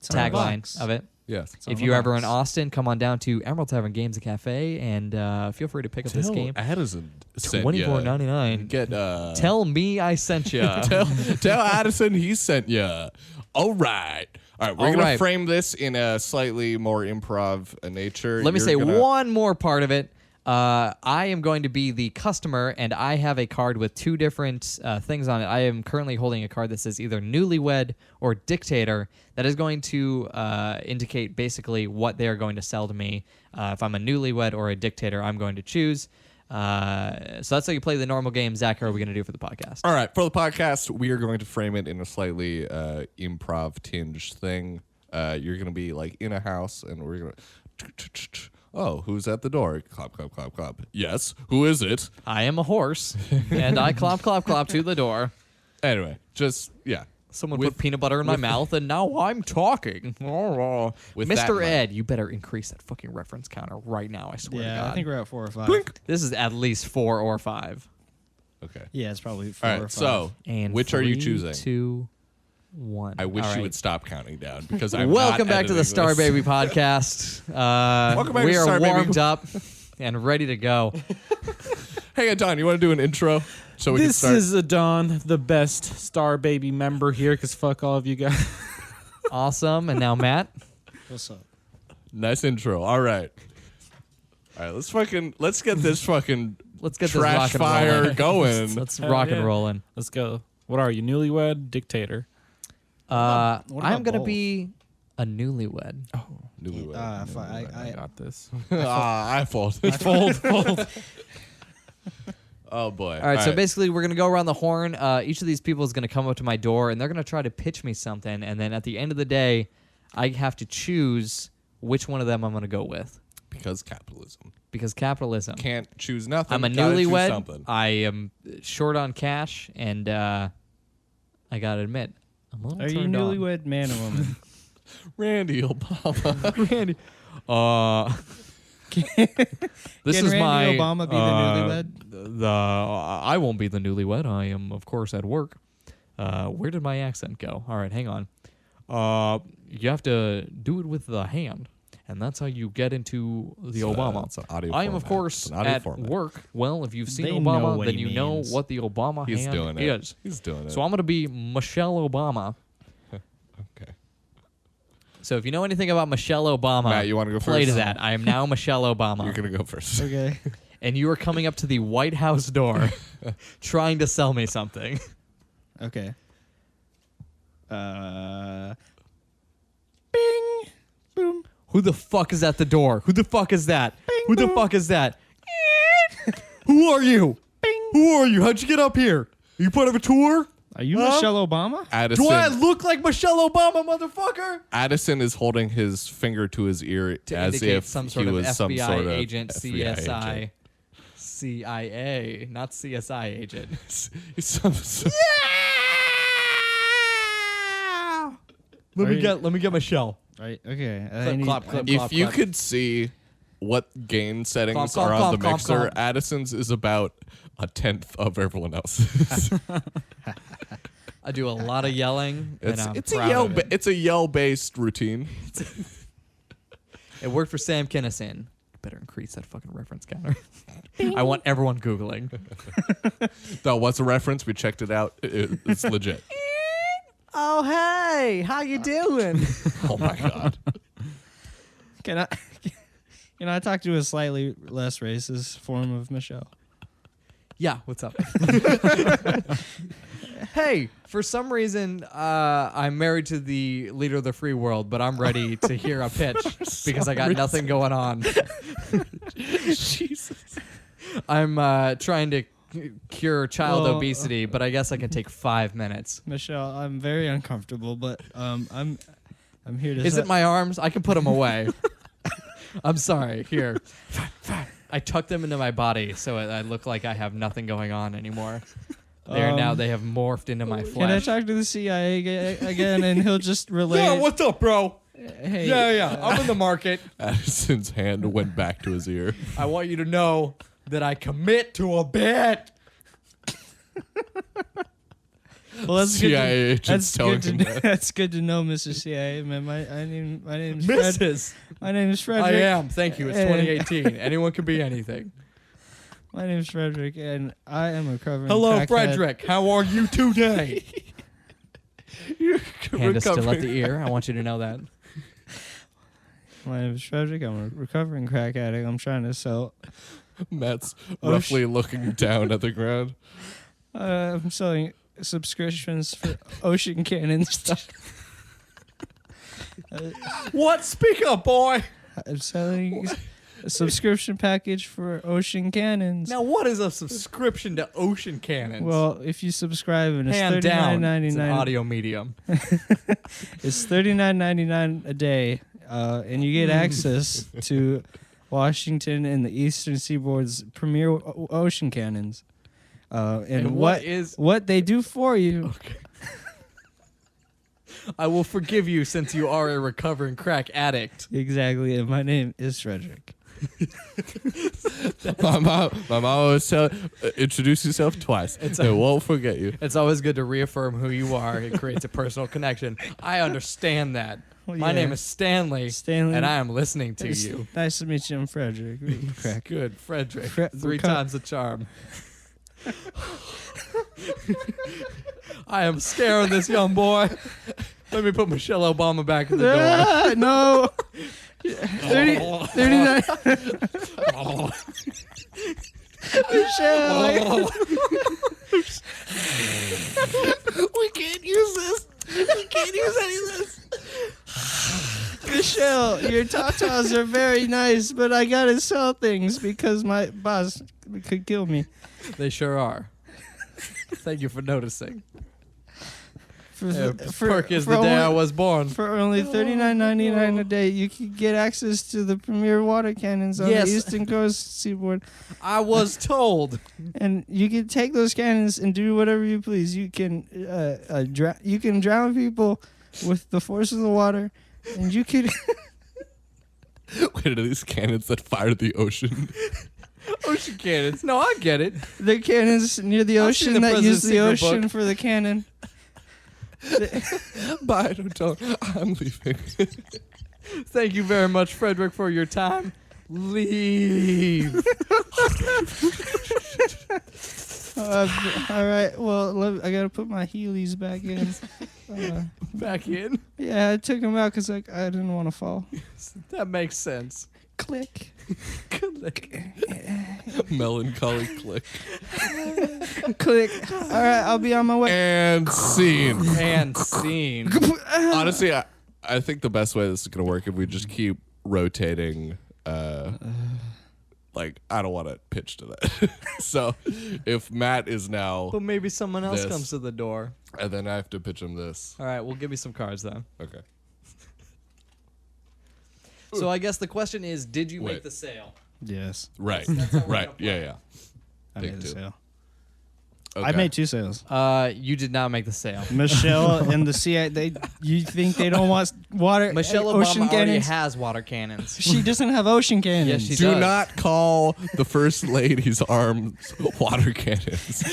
the tagline box. of it. Yes. on If the you're ever in box. Austin, come on down to Emerald Tavern Games and Cafe, and feel free to pick up this game. Addison sent ya. $24.99. Get Tell me I sent you. tell Addison he sent ya. All right. All right, we're All going right. to frame this in a slightly more improv nature. Let me You're say gonna- one more part of it. I am going to be the customer, and I have a card with 2 different things on it. I am currently holding a card that says either newlywed or dictator. That is going to indicate basically what they are going to sell to me. If I'm a newlywed or a dictator, I'm going to choose. So that's how you play the normal game. Zach, how are we going to do for the podcast? All right, for the podcast, we are going to frame it in a slightly improv tinged thing. You're going to be like in a house, and we're going to... Oh, who's at the door? Clap, clap, clap, clap. Yes, who is it? I am a horse, and I clop, clop, clop to the door. Anyway, just, yeah. Someone With- put peanut butter in my mouth, and now I'm talking. With that Mr. in Ed, you better increase that fucking reference counter right now, I swear to Yeah, God. I think we're at 4 or 5. This is at least 4 or 5. Okay. Yeah, it's probably 4 All or right, 5. so And which are you 3, choosing? 2, 1. I wish All you right. would stop counting down because I'm Welcome not back to the editing this. Starbaby podcast. Welcome back we to are Starbaby. warmed up and ready to go. Hey, Don, you want to do an intro so we This can start? is Adon, the best Starbaby member here, because fuck all of you guys. Awesome. And now Matt. What's up? Nice intro. All right. All right, let's get this fucking Let's get trash this rock and fire rolling. going. Let's Hell rock yeah. and rolling. Let's go. What are you, newlywed, dictator? what I'm about going to both? be a newlywed. Newlywed. I I got this. I fold. Fold. Oh boy. All right, so basically we're going to go around the horn. Each of these people is going to come up to my door, and they're going to try to pitch me something. And then at the end of the day, I have to choose which one of them I'm going to go with. because capitalism Because capitalism. can't choose nothing. I'm a gotta choose newlywed. something. I am short on cash, and I got to admit, I'm a little Are you turned on. newlywed man or woman? Randy Obama. Randy. This Can is Randy my Obama be the newlywed? I won't be the newlywed. I am, of course, at work. Where did my accent go? All right, hang on. You have to do it with the hand, and that's how you get into the Obama. It's an audio I am, of format. course, It's an audio at format. work. Well, if you've seen They know Obama, what then he you know means. what the Obama He's hand doing it. is. He's doing it. So I'm going to be Michelle Obama. okay. So if you know anything about Michelle Obama, Matt, you wanna go play to first? that. I am now Michelle Obama. You're gonna go first. Okay. And you are coming up to the White House door trying to sell me something. Okay. Bing. Boom. Who the fuck is at the door? Who the fuck is that? Who the fuck is that? Who are you? Who are you? How'd you get up here? Are you part of a tour? Are you Huh? Michelle Obama? Addison. Do I look like Michelle Obama, motherfucker? Addison is holding his finger to his ear To as indicate if some sort he of was FBI some sort of agent, FBI CSI, agent. CIA, not CSI agent. He's some- Let Are you- me get Michelle. Right. Okay. I Clip, need- clop, clip. if Clap, you clap. could see what gain settings Clop, clop, are on clop, the clop, mixer, clop. Addison's is about 1/10 of everyone else's. I do a lot of yelling. and I'm it's a proud yell of it. it's a yell based routine. It worked for Sam Kinison. Better increase that fucking reference counter. I want everyone Googling. That was a reference. We checked it out. It's legit. Oh, hey, how you doing? Oh my god. Can I? Can I talk to a slightly less racist form of Michelle? Yeah, what's up? Hey, for some reason, I'm married to the leader of the free world, but I'm ready to hear a pitch because I got nothing going on. Jesus. I'm trying to cure child obesity, but I guess I can take 5 minutes. Michelle, I'm very uncomfortable, but I'm here to. Is it my arms? I can put them away. I'm sorry. Here. I tuck them into my body so I look like I have nothing going on anymore. They have morphed into my flesh. Can I talk to the CIA again, and he'll just relay? Yeah, what's up, bro? Hey, Yeah. I'm in the market. Addison's hand went back to his ear. I want you to know that I commit to a bet. Well, that's CIA good to, agents telling him that. That's good to know, Mr. CIA. Man, my name's Fred. Mrs. My name is Frederick. I am. Thank you. It's 2018. Anyone can be anything. My name's Frederick, and I am a recovering Hello, crackhead. Frederick. How are you today? Hand is still at recovering- the ear. I want you to know that. My name is Frederick. I'm a recovering crack addict. I'm trying to sell. Matt's roughly looking down at the ground. I'm selling subscriptions for ocean cannons. What? Speak up, boy. I'm selling a subscription package for ocean cannons. Now, what is a subscription to ocean cannons? Well, if you subscribe, and it's hand down. It's an $39.99. audio medium. It's $39.99 a day, and you get access to Washington and the Eastern Seaboard's premier ocean cannons. And what they do for you. Okay. I will forgive you since you are a recovering crack addict. Exactly, and my name is Frederick. my mom always introduce yourself twice. They won't forget you. It's always good to reaffirm who you are. It creates a personal connection. I understand that. Well, My yeah. name is Stanley, Stanley. and I am listening to you. Nice to meet you, I'm Frederick. Crack. Good, Frederick. Fre- 3 reco- times the charm. I am scaring this young boy. Let me put Michelle Obama back in the door. Ah, no. 39. Michelle. We can't use this. We can't use any of this. Michelle, your tatas are very nice, but I gotta sell things because my boss could kill me. They sure are. Thank you for noticing. For Perk is the day I was born. For only $39.99 a day, you could get access to the premier water cannons on Yes. the Eastern Coast Seaboard, I was told. and you can take those cannons and do whatever you please. You can you can drown people with the force of the water, and you could. Wait, are these cannons that fire the ocean? Ocean cannons. No, I get it. The cannons near the I've seen ocean the that use President's the Secret ocean book. for the cannon. Bye, don't. I'm leaving. Thank you very much, Frederick, for your time. Leave. All right. Well, I gotta put my Heelys back in. Back in. Yeah, I took them out because I didn't want to fall. That makes sense. Click. Melancholy click. Click. All right, I'll be on my way. And scene. And scene. Honestly, I think the best way this is going to work if we just keep rotating. Like, I don't want to pitch to that. So, if Matt is now, But maybe someone else This. comes to the door. and then I have to pitch him this. All right, well, give me some cards then. Okay. So I guess the question is, did you Wait. make the sale? Yes, Right. That's how we're Right. gonna play. Yeah. I Big made the two. sale. Okay. I made 2 sales. You did not make the sale. Michelle and the CIA. You think they don't want water? Michelle ocean Obama already cannons? has water cannons. She doesn't have ocean cannons. Yes, she Do does. not call the first lady's arms water cannons.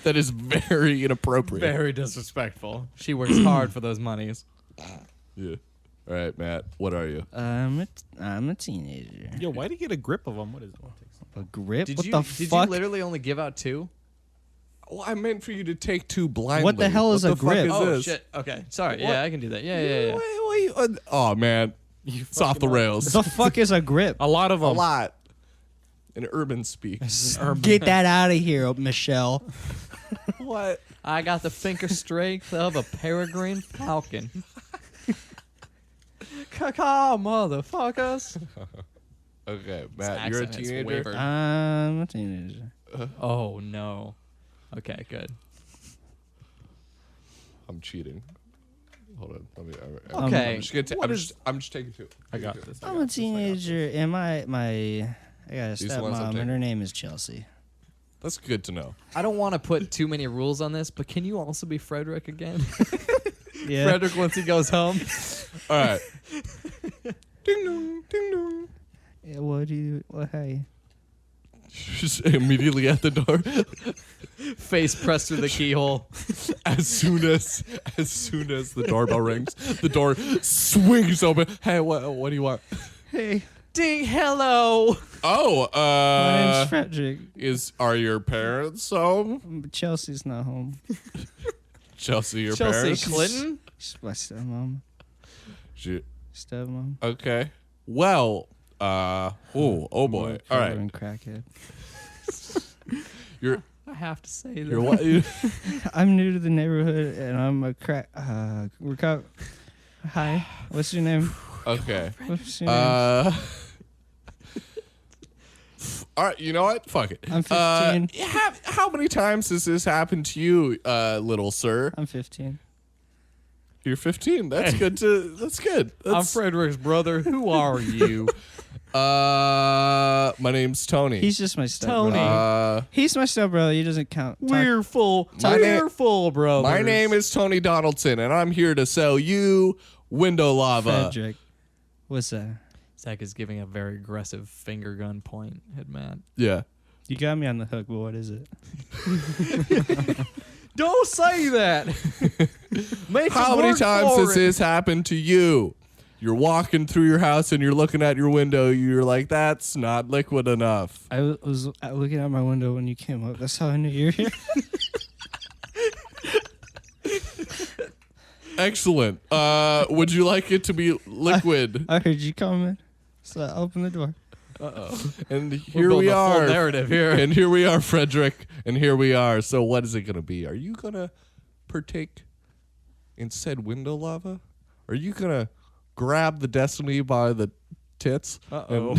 That is very inappropriate. Very disrespectful. She works hard for those monies. Yeah. All right, Matt. What are you? I'm a teenager. Yo, why do you get a grip of them? What is it? A grip? Did what you the did fuck? you literally only give out 2? Well, I meant for you to take 2 blindly. What the hell is What a the fuck grip? is Oh this? shit. Okay. Sorry. What? Yeah, I can do that. Yeah. Oh man, it's off the rails. the fuck is a grip? A lot of them. A lot. in urban speak. Get that out of here, Michelle. What? I got the finger strength of a peregrine falcon. Caw, motherfuckers. Okay, Matt, His you're a accent is teenager. wavered. I'm a teenager. Oh no. Okay, good. I'm cheating. Hold on. Let me. Okay. I'm just gonna what I'm just taking two. I got this. I'm a teenager, and I got a These are the ones I'm stepmom, taking. and her name is Chelsea. That's good to know. I don't want to put too many rules on this, but can you also be Frederick again? Yeah. Frederick once he goes home. All right. Ding dong, ding dong. Yeah, what do you? What? Hey. Just immediately at the door. Face pressed through the keyhole. As soon as the doorbell rings, the door swings open. Hey, what do you want? Hey. Ding, hello. Oh, My name's Frederick. are your parents home? But Chelsea's not home. Chelsea, your Chelsea parents? Clinton? She's my stepmom. Stepmom. Okay. Well, oh boy. All right. And crackhead. You're I have to say that. what? I'm new to the neighborhood, and I'm a Hi. What's your name? Okay. What's your name? All right, you know what? Fuck it. I'm 15. How many times has this happened to you, little sir? I'm 15. You're 15. That's good that's good. I'm That's, Frederick's brother. Who are you? my name's Tony. He's just my stepbrother. Tony. He's my stepbrother. He doesn't count. We're full. My We're name- full, brothers. My name is Tony Donaldson, and I'm here to sell you window lava. Frederick. What's that? Zach is giving a very aggressive finger gun point at Matt. Yeah. You got me on the hook, but what is it? Don't say that. Make How him many work times for has it. this happened to you? You're walking through your house and you're looking at your window. You're like, that's not liquid enough. I was looking out my window when you came up. That's how I knew you were here. Excellent. Would you like it to be liquid? I heard you coming, so I opened the door. And We're here building we a full are. narrative here. And here we are, Frederick. And here we are. So what is it going to be? Are you going to partake in said window lava? Are you going to grab the Destiny by the tits? Uh-oh.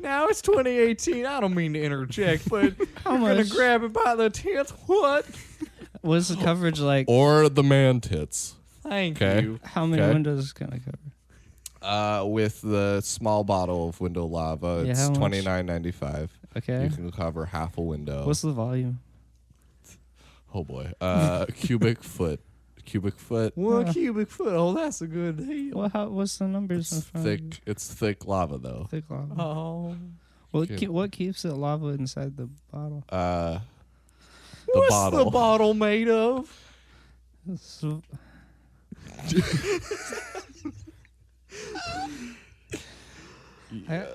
Now it's 2018. I don't mean to interject, but How I'm gonna much? grab it by the tits. What? What's the coverage like? Or the man tits? Thank Okay. you. How many Okay. windows can I cover? With the small bottle of window lava, Yeah, it's how much? $29.95. Okay. You can cover half a window. What's the volume? Oh boy. Cubic foot. One Yeah. cubic foot. Oh, that's a good deal. What's the numbers in It's front of you? thick. It's thick lava though. Thick lava. Oh. Okay. What keeps it lava inside the bottle? The What's bottle. the bottle made of? So- I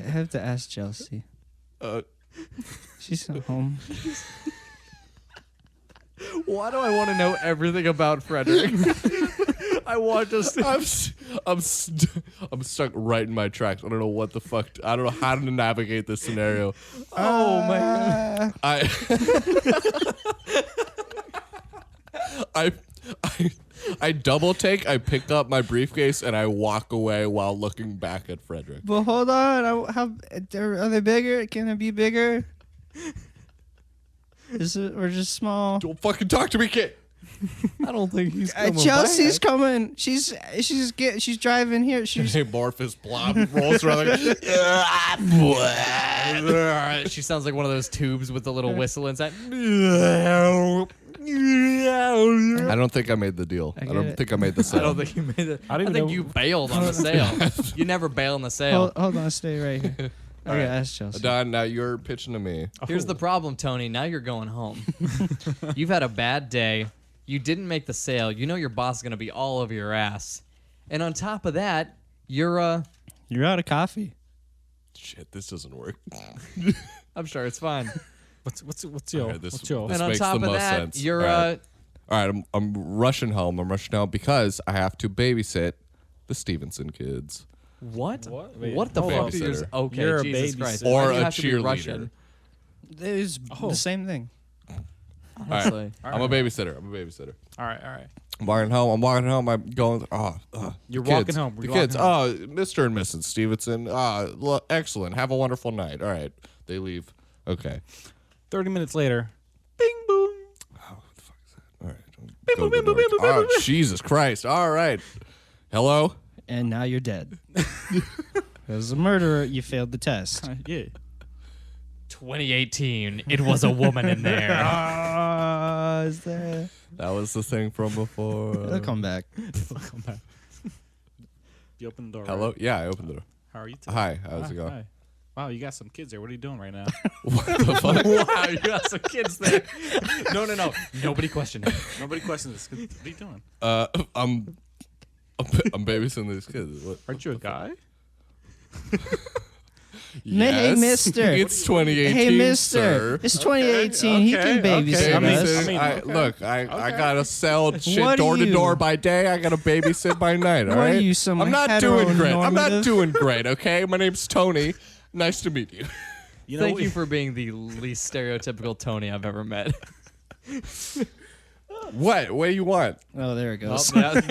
have to ask Chelsea. Uh, She's not home. Why do I want to know everything about Frederick? I want to see. I'm stuck right in my tracks. I don't know what the fuck. I don't know how to navigate this scenario. Oh, man. I I double take. I pick up my briefcase and I walk away while looking back at Frederick. But hold on. Are they bigger? Can it be bigger? Is it or just small? Don't fucking talk to me, kid. I don't think he's coming Chelsea's back. she's driving here. She's Amorphous blob rolls around. Like, She sounds like one of those tubes with the little whistle inside. I don't think I made the deal. I get don't it. think I made the I sale. don't think you made it. I I don't even think know- you bailed on the sale. You never bail on the sale. hold on, stay right here. I gotta ask Chelsea. Don, now you're pitching to me. Here's the problem, Tony. Now you're going home. You've had a bad day. You didn't make the sale. You know your boss is going to be all over your ass. And on top of that, you're You're out of coffee. Shit, this doesn't work. I'm sure it's fine. What's your Alright, this- what's your this And on makes top the of most that, sense. you're All right, I'm rushing home. I'm rushing out because I have to babysit the Stevenson kids. What? Wait, What the hold fuck? up. Yours? Okay, You're a Jesus babysitter. Christ. Or Why do you a have to be cheerleader. Russian? It's the same thing. Honestly. I'm a babysitter. All right. I'm walking home. I'm going. You're the walking kids, home. The You're kids. walking Mr. and Mrs. Stevenson. Excellent. Have a wonderful night. All right. They leave. Okay. 30 minutes later, bing boom. Oh, what the fuck is that? All right. Go to the door. Oh, Jesus Christ. All right. Hello? And now you're dead. As a murderer, you failed the test. Yeah. 2018. It was a woman in there. Is there? That was the thing from before. It'll come back. Come back. You open the door. Hello? Right? Yeah, I opened the door. How are you today? Hi. How's it going? Hi. Wow, you got some kids there. What are you doing right now? What the fuck? Wow, you got some kids there. No. Nobody questioned it. Nobody questions this. What are you doing? I'm babysitting these kids. What? Aren't you a guy? Hey, mister. It's 2018, Hey, mister. sir. It's 2018. He can babysit okay. us. I gotta sell shit What are door to you? door by day. I gotta babysit by night. All What are right. you, some I'm not doing great. I'm not heteronormative? doing great. Okay. My name's Tony. Nice to meet you. You know, Thank you for being the least stereotypical Tony I've ever met. What? What do you want? Oh, there it goes. What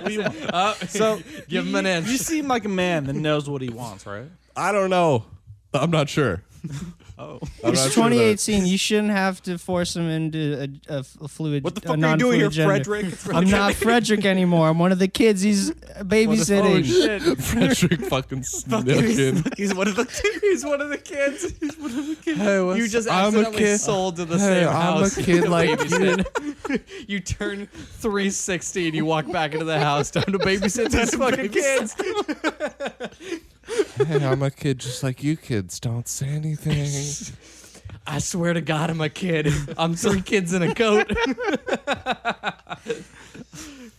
do you want? So Give him an inch. You seem like a man that knows what he wants, right? I don't know. I'm not sure. Oh. I'm It's not sure 2018. You shouldn't have to force him into a fluid. What the a fuck are you doing here, non-fluid gender. Frederick? I'm not Frederick anymore. I'm one of the kids he's babysitting. Shit. Frederick fucking Snilkin. He's one of the kids. He's one of the kids. Hey, You just I'm a accidentally kid. sold to the Hey, same I'm house. a kid like you. Babysit. You turn 360 and you walk back into the house time to babysit these fucking kids. Hey, I'm a kid just like you kids. Don't say anything. I swear to God, I'm a kid. I'm 3 kids in a coat.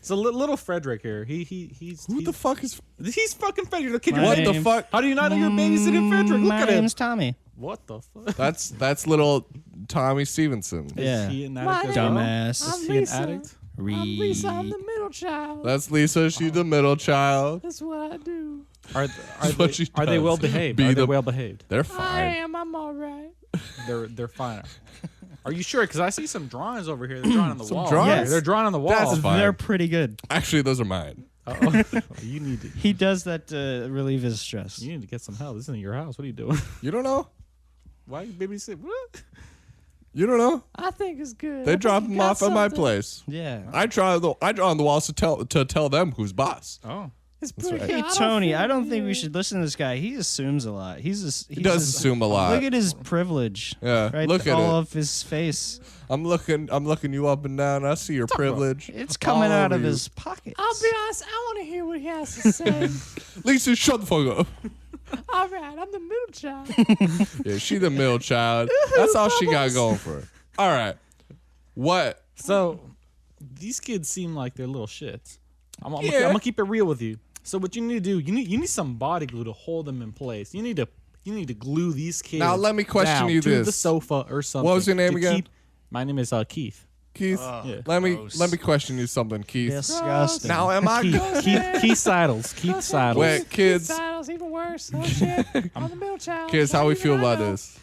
So little Frederick here. Who the fuck is? He's fucking Frederick. The kid My you're What dating. the name- fuck? How do you not know you're babysitting Frederick? Look My at him. name's Tommy. What the fuck? That's little Tommy Stevenson. Yeah. Is he an addict as well? Dumbass. Is he an addict? middle child. That's Lisa. She's the middle child. That's what I do. Are what she they does. well behaved? Be Are they the- well behaved? They're fine. am. I'm all right. They're fine. Are you sure? Because I see some drawings over here. They're drawing on the wall. drawings? Yeah, they're drawing on the wall. That's fine. They're pretty good. Actually, those are mine. You need to. He does that to relieve his stress. You need to get some help. This isn't your house. What are you doing? You don't know? Why you babysit? What? You don't know? I think it's good. They drop them off at my place. Yeah. I draw on the walls to tell them who's boss. Oh. It's That's pretty right. Hey Tony, I don't think we should listen to this guy. He assumes a lot. He He does assume a lot. Look at his privilege. Yeah, Right, look at all it. of his face. I'm looking you up and down. I see your privilege. It's coming All out of over you. his pockets. I'll be honest. I want to hear what he has to say. Lisa, shut the fuck up. All right, I'm the middle child. Yeah, she the middle child. That's all she got going for her. All right. What? So these kids seem like they're little shits. I'm Yeah. gonna keep it real with you. So what you need to do, you need some body glue to hold them in place. You need to glue these kids. Now, let me question down you to this. the sofa or something. What was your name to again? My name is Keith. Keith, Yeah. let me gross. question you something, Keith. Disgusting. Now, am I Keith Saddles. Keith Saddles. Wait, kids, Battles even worse. Oh shit! I'm the middle child. kids, how we feel about this?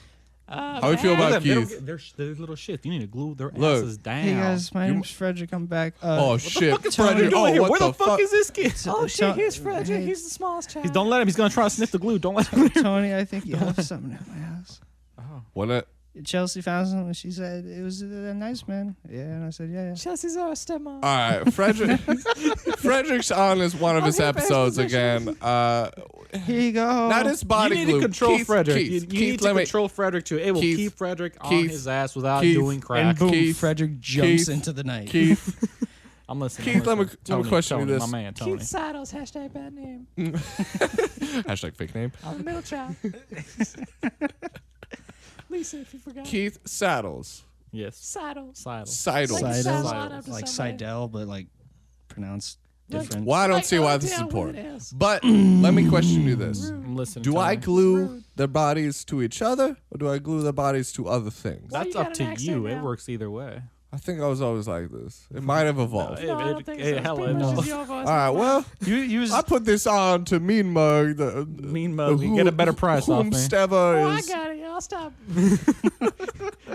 How we feel Look about at them. They don't Keith? get- They're little shit. You need to glue their Look. asses down. Hey guys, my name's Frederick. I'm back. Oh shit, What are you Frederick! doing Oh, here? what Where the fuck is this kid? Oh shit! To- Here's Frederick. hey. He's the smallest child. Don't let him. He's gonna try to sniff the glue. Don't let him. Tony, I think you have something at my house. What? Chelsea found something. She said it was nice, man. Yeah, and I said, yeah. Chelsea's our stepmom. All right, Frederick's on is one of his here for episodes exposition. again. Here you go. Not his You body need glue. to control Keith, Frederick. Keith, you Keith, need to let me- control Frederick too. It will Keith, keep Frederick on Keith, his ass without Keith, doing crack. And boom, Keith, Frederick jumps Keith, into the night. Keith, I'm listening. Keith, I'm let me listening. let me question you Tony, this. My man, Tony. Keith Saddles. Hashtag bad name. Hashtag fake name. I'm the middle child. Lisa, if you forgot. Keith Saddles. Yes. Saddles. Sidle. Seidel. Like Seidel. Saddle after Like somebody. Seidel, but like pronounced different. Well, I don't Like see why Odell this is important. Woodhouse. But let me question you this. I'm listening. Do I Tony. glue their bodies to each other or do I glue their bodies to other things? Why That's you up got to an accent you. It now? works either way. I think I was always like this. It might have evolved. It- No, I it- don't think it so. hella It's pretty much evolved. just your voice. All right, well, You was I put this on to Mean Mug. Mean Mug, you get a better price off me. Whomstever Oh, I is. got it. I'll stop.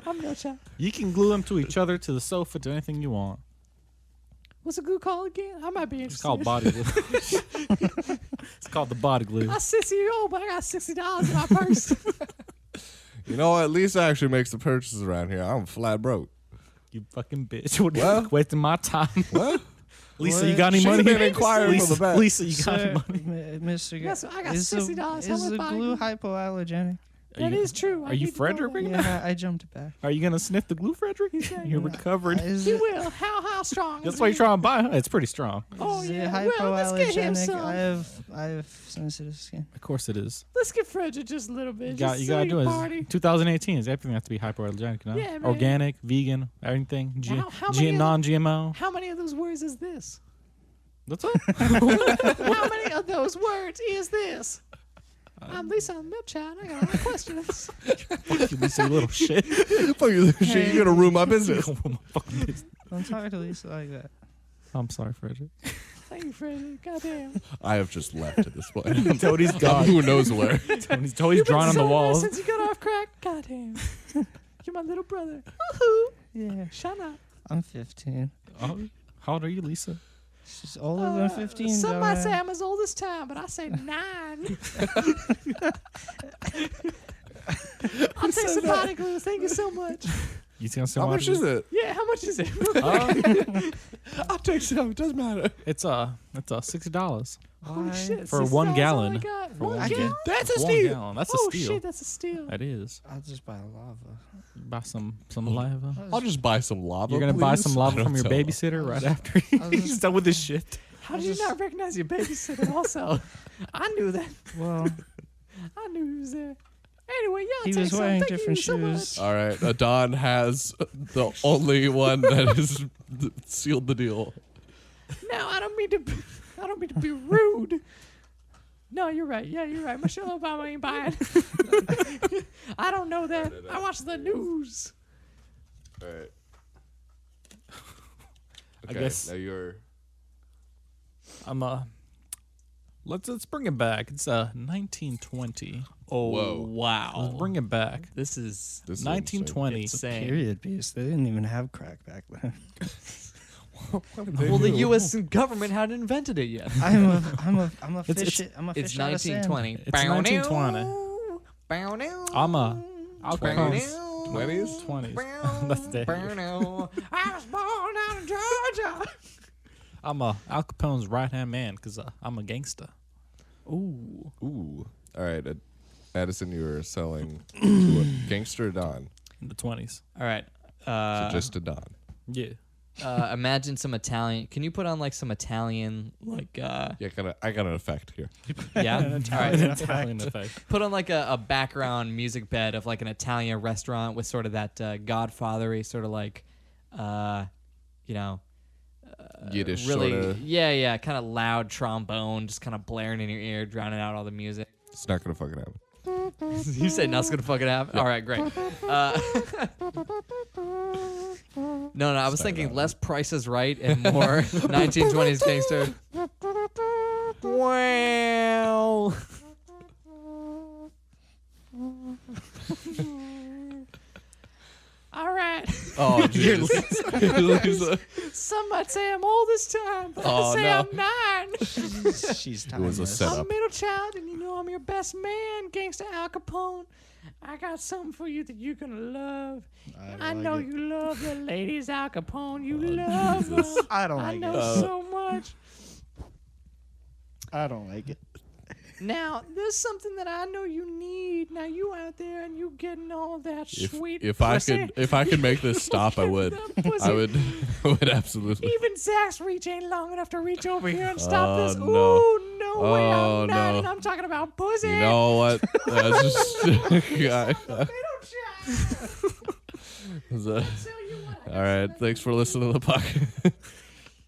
I'm no child. You can glue them to each other, to the sofa, to anything you want. What's the glue called again? I might be It's interested. called body glue. It's called the body glue. I'm 60 years old, but I got $60 in my purse. You know what? Lisa actually makes the purchases around here. I'm flat broke. You fucking bitch. What Well- wasting my time. What? Lisa, you got any money? Should've been inquiring for the bet. Lisa, you got any Sir, money? Mr. Yes, I got is the- $60. How Is much the body glue glue? hypoallergenic? That is true. I Are you need to know Frederick that. right Yeah, I jumped it back. Are you gonna sniff the glue, Frederick? You're recovered. Is He it, will. How strong That's is why it? you're trying to buy it. It's pretty strong. Oh, is it yeah. Well, let's get him hypoallergenic? some. I have sensitive skin. Of course it is. Let's get Frederick just a little bit. You Just gotta so do you it. party. 2018 is everything has to be hypoallergenic, you know? Yeah, man. Organic, vegan, everything. Now, how many of the- Non-GMO. How many of those words is this? What's up? How many of those words is this? I'm Lisa, I'm milk child. I got a lot of questions. Fuck you, Lisa, you little shit. Fuck you, shit. You're gonna ruin my business. Don't talk to Lisa like that. I'm sorry, Frederick. Thank you, Frederick. Goddamn. I have just left at this point. Toadie's gone. Who knows where? Toadie's You've drawn on been the so walls. nice since you got off crack. Goddamn. You're my little brother. Woohoo. Yeah, Shut up. I'm 15. Oh, how old are you, Lisa? She's older than 15. Some might say dumbass. I'm as old as time, but I say 9. I'll take some body glue. Thank you so much. You gonna say How much is it? Yeah, how much is it? I'll take some. It doesn't matter. It's $60 Holy Why? shit. For $60 1 all gallon. I got. For One one gallon? That's a 1 steal. gallon. That's a Oh steal. shit, that's a steal. That is. I'll just buy lava. Buy some lava. I'll just buy some lava. You're gonna buy please. some I lava don't from your tell. babysitter right after I'll he's just- done with this shit. How did you not recognize your babysitter also? I knew that. Well, I knew he was there. Anyway, y'all he take was some. wearing Thank different you so shoes. much. All right, Adon has the only one that has sealed the deal. Now I don't mean to be rude. No, you're right. Yeah, you're right. Michelle Obama ain't buying. I don't know that. I watch the news. All right. I guess- now you're. I'm let's bring it back. It's 1920. Oh, Whoa. wow. Let's bring it back. This is This is 1920. insane. Period piece. They didn't even have crack back then. Well, the U.S. government hadn't invented it yet. I'm a It's- fish. it's- I'm a It's fish out of sand. 1920. It's 1920. I'm Al Capone's 20s? 20s. That's the I was born out in Georgia. I'm Al Capone's right hand man because I'm a gangster. Ooh. All right, Addison, you were selling to a gangster Don. In the 20s. All right. So just a Don. Yeah. Imagine some Italian. Can you put on like some Italian, like, Yeah, I got an effect here. yeah? All right. Italian effect. Put on like a background music bed of like an Italian restaurant with sort of that Godfathery sort of like, you know, Yiddish really, sort of. yeah, kind of loud trombone, just kind of blaring in your ear, drowning out all the music. It's not gonna fucking happen. You said nothing's gonna fucking happen. All right, great. No, I was Say thinking that. less Price is Right and more 1920s gangster. Wow. All right. Oh, jeez. Lisa. Some might say I'm old this time, but Oh, I say no. I'm 9. She's It was a timeless. setup. I'm a middle child, and you know I'm your best man, gangster Al Capone. I got something for you that you're gonna love. I know you love the ladies, Al Capone. You love them. I don't I like know it. so much. I don't like it. Now, there's something that I know you need. Now, you out there and you getting all that sweet If pussy. I could make this stop, I would. That pussy. I would absolutely. Even Zach's reach ain't long enough to reach over here and stop Oh, this. no. Ooh, no way, Oh, I'm not. no. And I'm talking about pussy. You know what? That's just. Yeah. Middle child. All Tell you what, right. Thanks for listening to the podcast.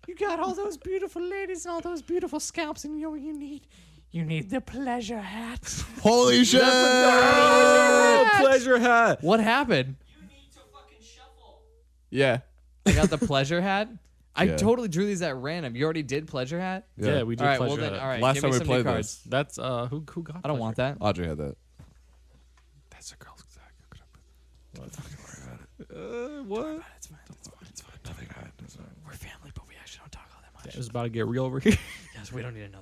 you got all those beautiful ladies and all those beautiful scalps, and you know what you need? You need the pleasure hat. Holy shit! Oh, pleasure hat. What happened? Yeah. I got the pleasure hat. I Yeah. totally drew these at random. You already did pleasure hat? Yeah, we did All right, pleasure. well then, Hat. all right. Last give time me we some new played cards. this, That's who got. I don't want that. Audrey had that. That's a girl's exact. What? What? It's fine. It's fine. It's fine. Nothing. That's fine. We're family, but we actually don't talk all that much. It was about to get real over here. Yes, we don't need to know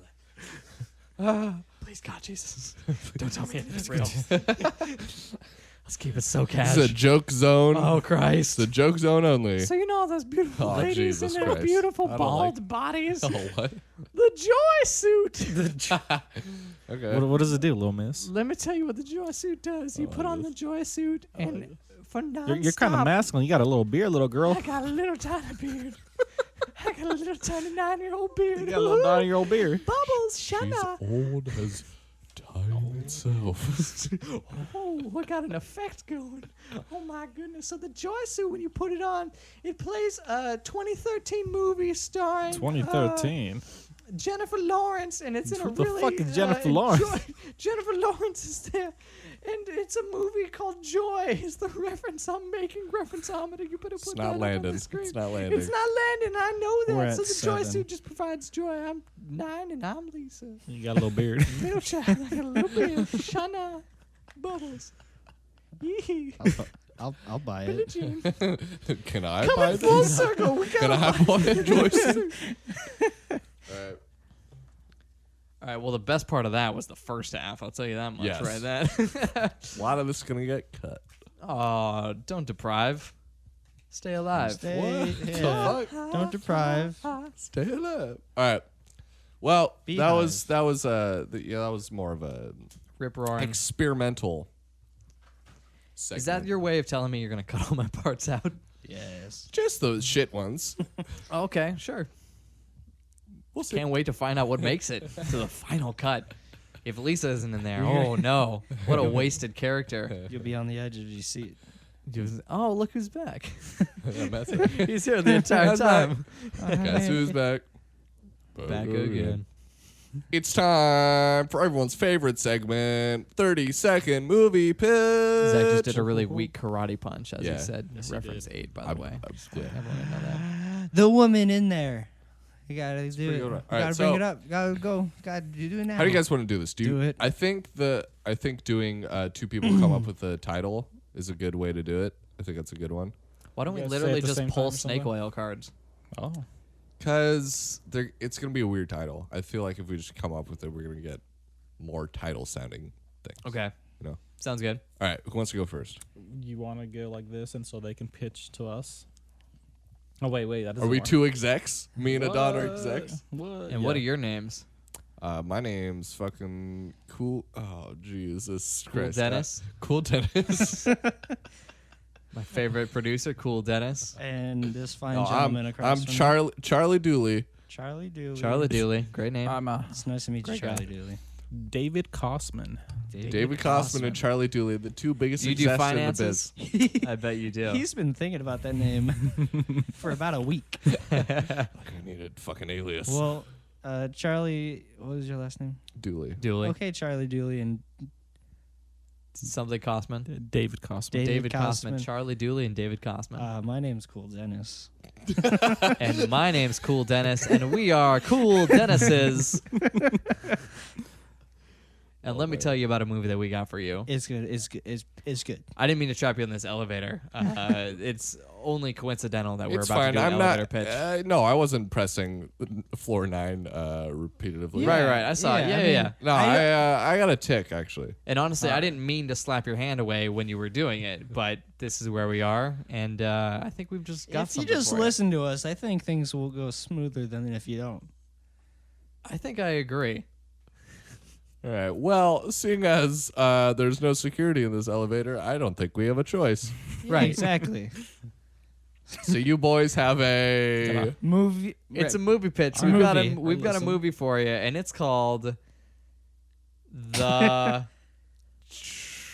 that. Please, God, Jesus, don't tell me anything's real. Let's keep it so This cash. is a joke zone. Oh Christ! It's a joke zone only. So you know all those beautiful Oh, ladies Jesus and their Christ. beautiful I don't bald like- bodies. Oh, what? The joy suit. Okay. What does it do, little miss? Let me tell you what the joy suit does. You put on the joy suit, and for nonstop, You're kind of masculine. You got a little beard, little girl. I got a little tiny beard. I got a little tiny 9-year-old beard. You got a little 9-year-old beard. Bubbles, She's Shana. old as time itself. Oh, we got an effect going. Oh my goodness. So the joy suit, when you put it on, it plays a 2013 movie starring 2013. Jennifer Lawrence, and it's in a What the really fuck is Jennifer Lawrence? Jennifer Lawrence is there, and it's a movie called Joy. Is the reference I'm making? Referenceometer. You better put It's that not up on landing. the screen. It's not landing. It's not landing. I know that. We're So at the joy 7. suit just provides joy. I'm 9 and I'm Lisa. You got a little beard. Middle child. I got a little bit of Shana Bubbles. Yee. I'll buy Billie it. Jean. Can I Come buy in full this? circle. We Can got I buy a joystick? Alright. All right, well, the best part of that was the first half. I'll tell you that much Yes. right then. A lot of this is gonna get cut. Oh, don't deprive. Stay alive. Stay, The yeah. fuck? Don't deprive. Stay alive. All right. Well, that Beehive. was more of a Rip roaring. experimental. Is that your way of telling me you're going to cut all my parts out? Yes. just those shit ones? Okay, sure. We'll see. Can't wait to find out what makes it to the final cut. If Lisa isn't in there, oh no. What a wasted character. You'll be on the edge of your seat. Oh, look who's back. Method. He's here the entire time. Guess who's back? Back again. It's time for everyone's favorite segment, 30-second movie pitch. Zach just did a really weak karate punch, as Yeah. he said. Yes, he Reference did. 8, by the way. Yeah. Everyone would know that. The woman in there. You gotta do pretty it. good one. You All gotta right, bring so- it up. Gotta go. Gotta do it now. How do you guys want to do this? Do it. I think doing two people come up with a title is a good way to do it. I think that's a good one. Why don't we You guys say literally at the just same pull time or snake something? oil cards? Oh. Because it's going to be a weird title. I feel like if we just come up with it, we're going to get more title sounding things. Okay. You know? Sounds good. All right. Who wants to go first? You want to go like this, and so they can pitch to us? Oh, wait. That Are doesn't we work. two execs? Me and Adon are execs? What? And what are your names? My name's fucking Cool. Oh, Jesus Cool Christ. Dennis. Cool Dennis. My favorite producer, Cool Dennis. And this fine No, gentleman across I'm from me. Charlie Dooley. Charlie Dooley. Charlie Dooley. Great name. I'm It's nice to meet you, Great guy. Charlie Dooley. David Kosman. David Kosman and Charlie Dooley, the two biggest You do successes finances? in the biz. I bet you do. He's been thinking about that name for about a week. Like I needed fucking alias. Well, Charlie, what was your last name? Dooley. Dooley. Okay, Charlie Dooley and Something Kosman. David Kosman. David Kosman. Kosman. Charlie Dooley and David Kosman. My name's Cool Dennis. And my name's Cool Dennis, and we are Cool Dennises. And let me tell you about a movie that we got for you. It's good. It's good. It's good. I didn't mean to trap you in this elevator. It's only coincidental that we're It's about fine. to do an I'm elevator not. pitch. No, I wasn't pressing floor 9 repeatedly. Right. I saw it. Yeah. No, I got a tick actually. And honestly, I didn't mean to slap your hand away when you were doing it, but this is where we are, and I think we've just got If you something just for listen to us, I think things will go smoother than if you don't. I think I agree. All right. Well, seeing as there's no security in this elevator, I don't think we have a choice. Right. Exactly. So you boys have a Movie. It's a movie pitch. A We've got a movie. we've got a Listen. movie for you, and it's called the.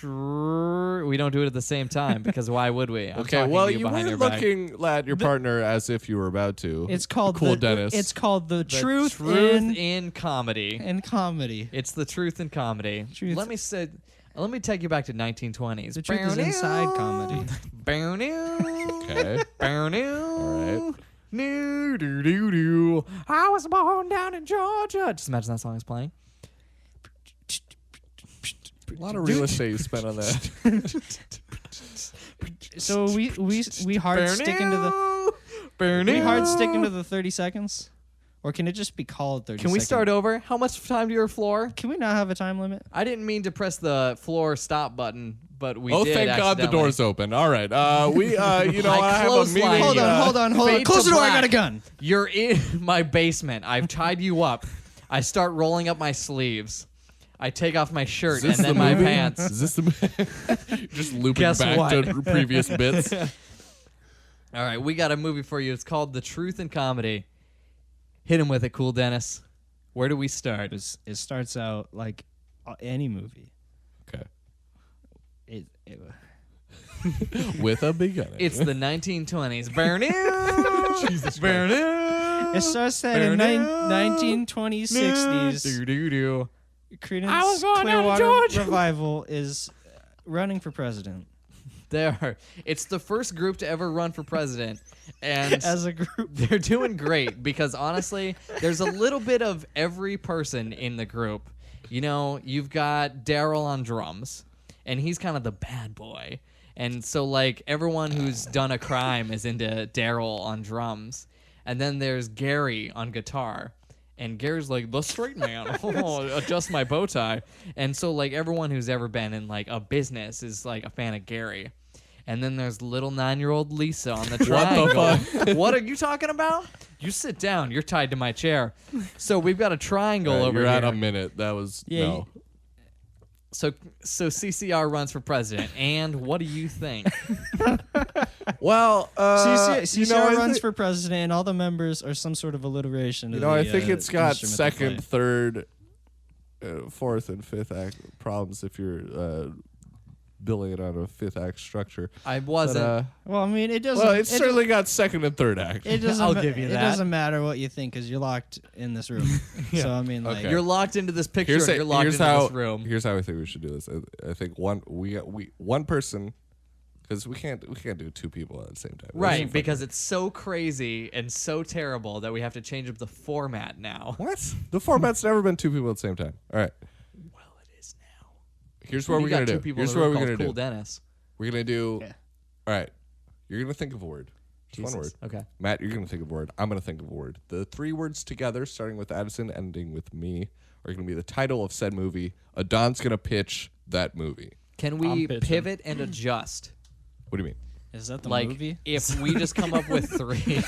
We don't do it at the same time because why would we? I'm okay. talking Well, to you you behind were your back. looking at your partner as if you were about to. It's called Cool the, Dennis. It's called the The truth, in comedy. in comedy. It's the truth in comedy. Truth- Let me take you back to 1920s. The truth is inside comedy. Okay. All right. I was born down in Georgia. Just imagine that song is playing. A lot of real estate you spent on that. So we hard stick into the 30 seconds, or can it just be called 30? Can we start over? How much time to your floor? Can we not have a time limit? I didn't mean to press the floor stop button, but we Oh, did. thank God the accidentally. door's open. All right. I have a meeting. clotheslined Hold you. on. Fade Close to the door. I black. got a gun. You're in my basement. I've tied you up. I start rolling up my sleeves. I take off my shirt and Is this then the my movie? pants. Is this the just looping Guess back what? to previous bits? All right, we got a movie for you. It's called The Truth in Comedy. Hit him with it, Cool Dennis. Where do we start? It starts out like any movie. Okay. It With a beginning. It's the 1920s. Burnout. Jesus Burnout. It starts out in 1920s, 60s. Do-do-do. I was Creedence born down in Clearwater Georgia. Revival is running for president It's the first group to ever run for president, and as a group. they're doing great because honestly, there's a little bit of every person in the group. You know, you've got Daryl on drums, and he's kind of the bad boy. And so, like, everyone who's done a crime is into Daryl on drums. And then there's Gary on guitar. And Gary's like, the straight man. Oh, adjust my bow tie. And so, like, everyone who's ever been in, like, a business is, like, a fan of Gary. And then there's little 9-year-old Lisa on the triangle. What are you talking about? You sit down. You're tied to my chair. So we've got a triangle over you're here. at a minute. That was no. So CCR runs for president. And what do you think? Well, CCR runs for president, and all the members are some sort of alliteration. You know, I think it's got instrument they second, play. third, fourth, and fifth act problems if you're billing it on a fifth act structure. I wasn't. Well, I mean, it doesn't. Well, it's certainly got second and third act. It doesn't. I'll give you it that. doesn't matter what you think because you're locked in this room. So I mean, like, Okay. You're locked into this picture. And you're locked into this room. Here's how I think we should do this. I think one person, because we can't do two people at the same time. Right, That's because it's so crazy and so terrible that we have to change up the format now. what? The format's never been two people at the same time. All right. Well, it is now. Here's what We we're got gonna two do. people Here's in the what room we're called gonna Cool do. Dennis. We're gonna do. Yeah. All right. You're gonna think of a word. Just one word. Jesus. Okay. Matt, you're gonna think of a word. I'm gonna think of a word. The three words together, starting with Addison, ending with me, are gonna be the title of said movie. Adon's gonna pitch that movie. Can we pitching. pivot and adjust? What do you mean? is that the Like, movie? if we just come up with three,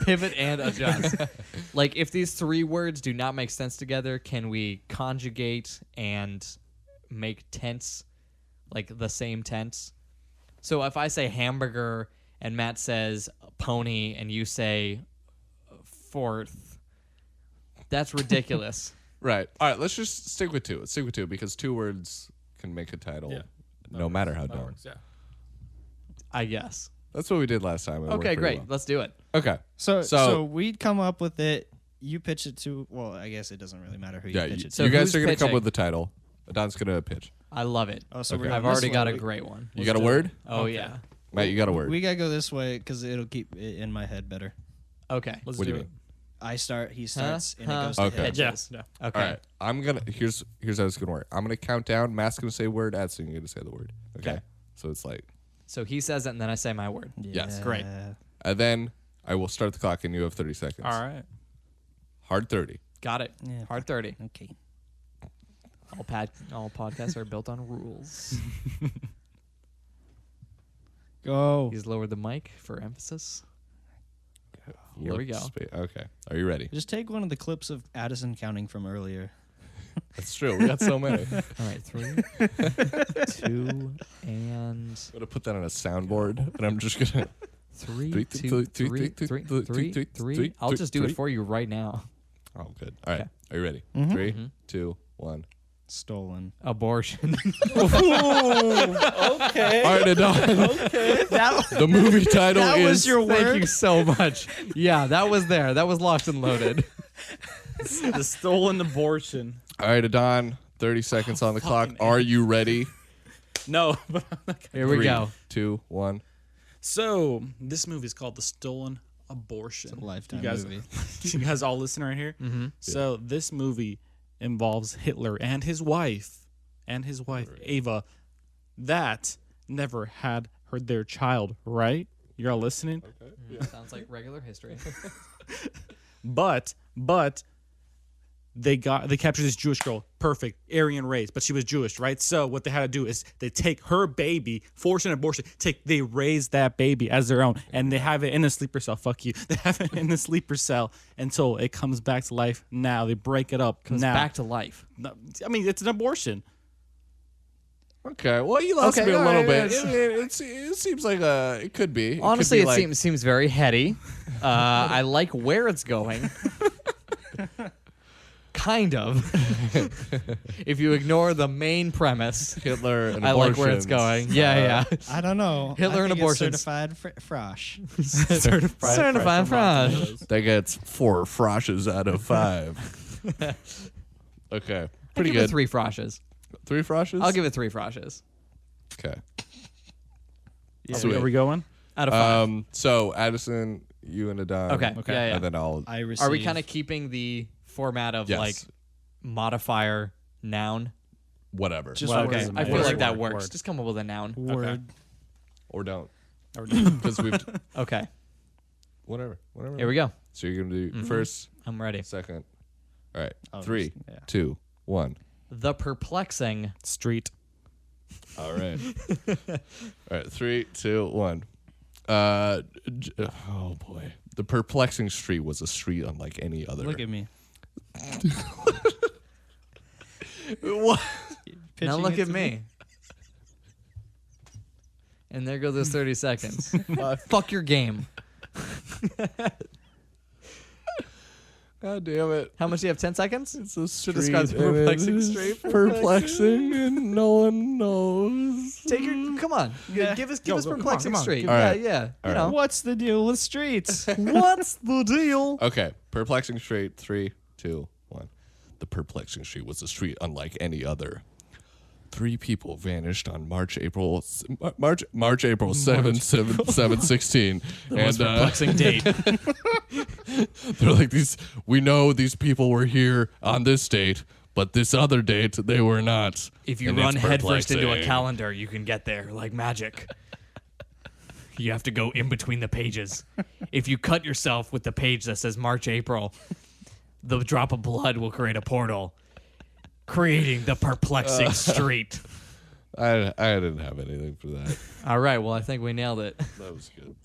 pivot and adjust. Like, if these three words do not make sense together, can we conjugate and make tense, like the same tense? So if I say hamburger and Matt says pony and you say fourth, that's ridiculous. Right. All right. Let's just stick with two. Let's stick with two because two words can make a title, Yeah. no matter how That dumb. works, yeah. I guess. That's what we did last time. It worked Okay, pretty great. well. Let's do it. Okay. So we'd come up with it. You pitch it to. Well, I guess it doesn't really matter who you Yeah. pitch You, it So to. you guys who's are gonna come pitching? with the title. Adon's gonna pitch. I love it. Oh, so Okay. we're going I've this already got a way. great one. You got a word? Oh, Okay. yeah. Matt, you got a word. We gotta go this way because it'll keep it in my head better. Okay. Let's What do do you it. mean? I start. He starts, and Huh? it goes to Okay. him. Yeah. Yeah. Okay. All right. I'm gonna here's how it's gonna work. I'm gonna count down. Matt's gonna say a word. Addison, you're gonna say the word. Okay. Okay. So it's like, So he says it, and then I say my word. Yes. Great. and then I will start the clock, and you have 30 seconds. All right. Hard 30. Got it. Yeah. Hard 30. Okay. All podcasts are built on rules. Go. He's lowered the mic for emphasis. Here we go. Okay. Are you ready? Just take one of the clips of Addison counting from earlier. That's true. We got so many. All right, 3, 2, and I'm gonna put that on a soundboard, and I'm just gonna. 3, 2, 3, 3, 3. I'll just do it for you right now. Oh, good. All right. Okay. Are you ready? Mhm. 3, 2, 1. Stolen. Abortion. All right, Adon. The movie title That is. was your Thank word. you so much. Yeah, that was there. That was locked and loaded. The stolen abortion. All right, Adon. 30 seconds on the clock. Are you ready? No, but I'm not Here we 3, go. 2, 1. So this movie is called The Stolen Abortion. It's a Lifetime you guys, movie. you guys all listen right here. Mm-hmm. So this movie involves Hitler and his wife, Ava, that never had their child. Right? You're all listening. Sounds like regular history. But they captured this Jewish girl, perfect Aryan race, but she was Jewish, right? So what they had to do is they take her baby, force an abortion, they raise that baby as their own, and they have it in a sleeper cell. Fuck you. They have it in the sleeper cell until it comes back to life. Now they break it up. Comes now back to life. I mean, it's an abortion. Okay, well, you lost me a all little right, bit. It seems like it could be. Honestly, could be it seems very heady. I like where it's going. Kind of. If you ignore the main premise, Hitler and I like where it's abortions. going. Yeah. I don't know. Hitler I and think it's abortions. certified frosh. Certified frosh. That gets 4 froshes out of 5. Okay, pretty I'll give it good. 3 froshes. 3 froshes? I'll give it 3 froshes. Okay. Yeah. Sweet. Are we going? Out of 5. So Addison, you and Adon. Okay. Yeah. And then I'll. I receive. Are we kind of keeping the format of Yes. like modifier noun? Whatever. Just Well, words. okay. I feel Word, like that word, works. word. Just come up with a noun. word? Or don't. Or- Because we've. Okay. Whatever. Here we go. So you're going to do first, I'm ready. second. All right. Oh, 3, yeah. 2, 1. The perplexing. Street. All right. All right. 3, 2, 1. Oh boy. The perplexing street was a street unlike any other. Look at me. What? Now Pitching look it at to me. And there go those 30 seconds. Fuck your game. God damn it. How much do you have? 10 seconds? It's a street. describe the and it perplexing is street. Perplexing and no one knows. Take your. Come on. Yeah. Give us Go, perplexing come on. street. All Yeah, right. yeah. You All know. What's the deal with streets? What's the deal? Okay. Perplexing street. 3, 2, 1. The perplexing street was a street unlike any other. 3 people vanished on April 7, 16. Most perplexing date. They're like we know these people were here on this date, but this other date they were not. If you And run it's headfirst into a perplexing. calendar, you can get there like magic. You have to go in between the pages. If you cut yourself with the page that says March, April, the drop of blood will create a portal, creating the perplexing street. I didn't have anything for that. All right, well, I think we nailed it. That was good.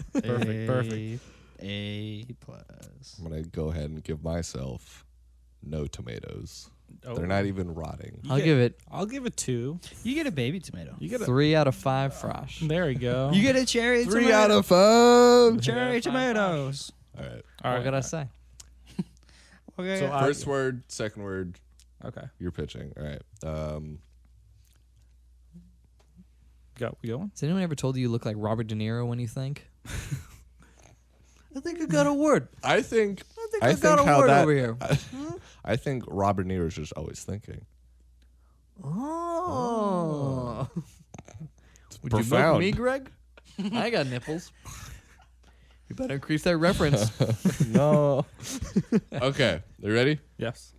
Perfect. A+. I'm gonna go ahead and give myself no tomatoes. Oh. They're not even rotting. I'll give it I'll give it 2. You get a baby tomato. You get 3 out of 5 frosh. There we go. You get a cherry 3 tomato. out of 5. Cherry tomatoes. All right. All What right. could I say? Okay. So First word, second word. Okay. You're pitching. All right. We going? Has anyone ever told you you look like Robert De Niro when you think? I think I got a word. I think. I got a how word that. over here. I think Robert De Niro's just always thinking. Oh. Would you milk profound. me, Greg? I got nipples. You better increase that reference. No. Okay. You ready? Yes.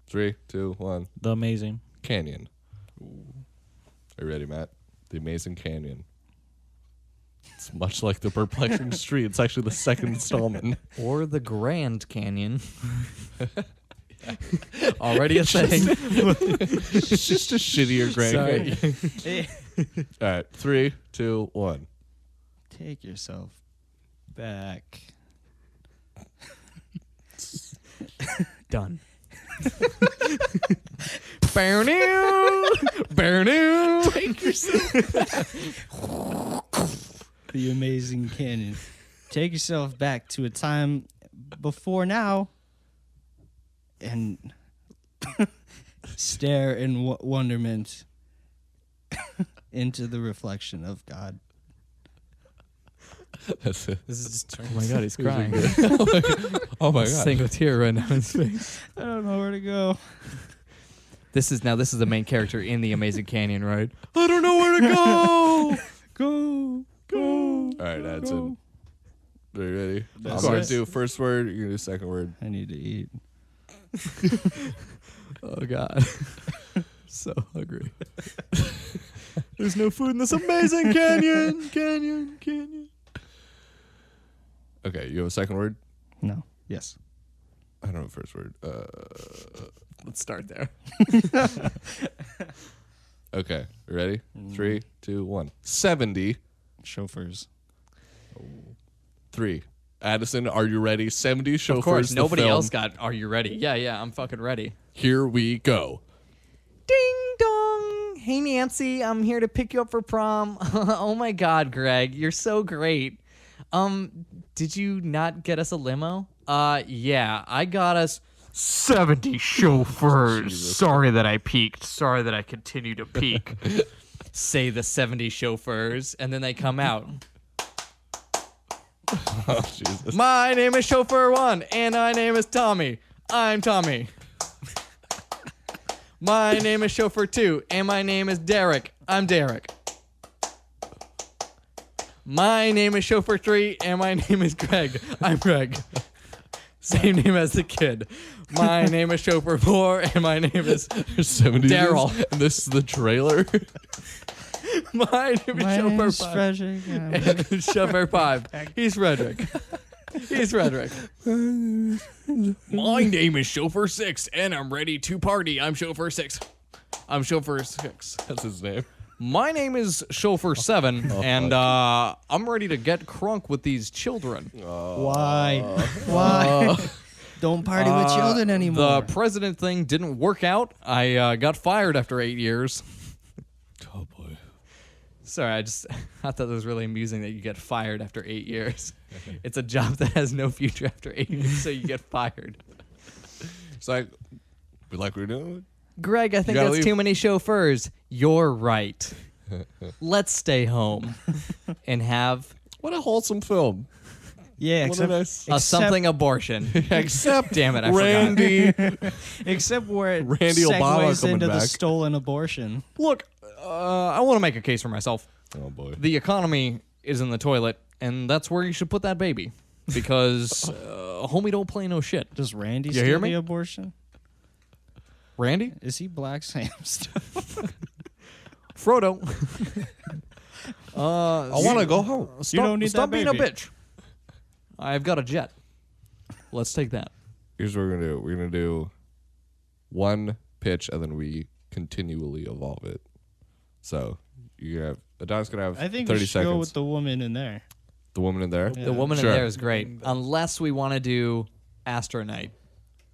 3, 2, 1. The Amazing. Canyon. Are you ready, Matt? The Amazing Canyon. It's much like the Perplexing Street. It's actually the second installment. Or the Grand Canyon. Already a thing. It's just a shittier Grand Sorry. Canyon. All right. 3, 2, 1. Take yourself back. Done. Bear new. Take yourself. The Amazing Canyon. Take yourself back to a time before now and stare in wonderment into the reflection of God. That's it. This is just Oh my god, he's crying. Oh my god. Single tear right now in his face. I don't know where to go. This is the main character in the Amazing Canyon, right? I don't know where to go. Go. All right, Adson. Are you ready? That's I'm going it. to do first word. You're going to do second word. I need to eat. Oh God. So hungry. There's no food in this amazing canyon. Okay, you have a second word? No. Yes. I don't have a first word. Let's start there. Okay, you ready? 3, 2, 1. 70. Chauffeurs. 3. Addison, are you ready? 70 chauffeurs. Of course, the nobody film. else got. Are you ready? Yeah, I'm fucking ready. Here we go. Ding dong. Hey Nancy, I'm here to pick you up for prom. Oh my God, Greg, you're so great. Did you not get us a limo? Yeah, I got us 70 chauffeurs. Sorry that I peaked. Sorry that I continue to peak. Say the 70 chauffeurs, and then they come out. Oh, Jesus. My name is Chauffeur 1, and my name is Tommy. I'm Tommy. My name is Chauffeur 2, and my name is Derek. I'm Derek. My name is Chauffeur 3, and my name is Greg. I'm Greg. Same name as the kid. My name is Chauffeur 4, and my name is 70 Daryl. And this is the trailer. my name is My Chauffeur name's 5. Frederick. And Chauffeur 5. He's Frederick. He's Frederick. My name is Chauffeur 6, and I'm ready to party. I'm Chauffeur 6. I'm Chauffeur 6. That's his name. My name is Chauffeur 7, and I'm ready to get crunk with these children. Why? Why? Don't party with children anymore. The president thing didn't work out. I got fired after 8 years. Oh, boy. Sorry, I thought that was really amusing that you get fired after 8 years. It's a job that has no future after 8 years, so you get fired. It's like, we like what we're doing. Greg, I think gotta that's leave. too many chauffeurs. You're right. Let's stay home and have What a wholesome film. yeah, What a nice- a something abortion. Except Damn it, I forgot. Randy. except where it Randy Obama segues coming into the back. stolen abortion. Look, I want to make a case for myself. Oh, boy. The economy is in the toilet, and that's where you should put that baby. Because homie don't play no shit. Does Randy You steal hear me? the abortion? Randy? Is he Black Sam still? Frodo. I want to go home. Stop, don't need stop that being a baby. bitch. I've got a jet. Let's take that. Here's what we're going to do. We're going to do one pitch, and then we continually evolve it. So, you have Adon's going to have I think 30 we should seconds. go with the woman in there. The woman in there? The woman Sure. in there is great. Unless we want to do Astroknight.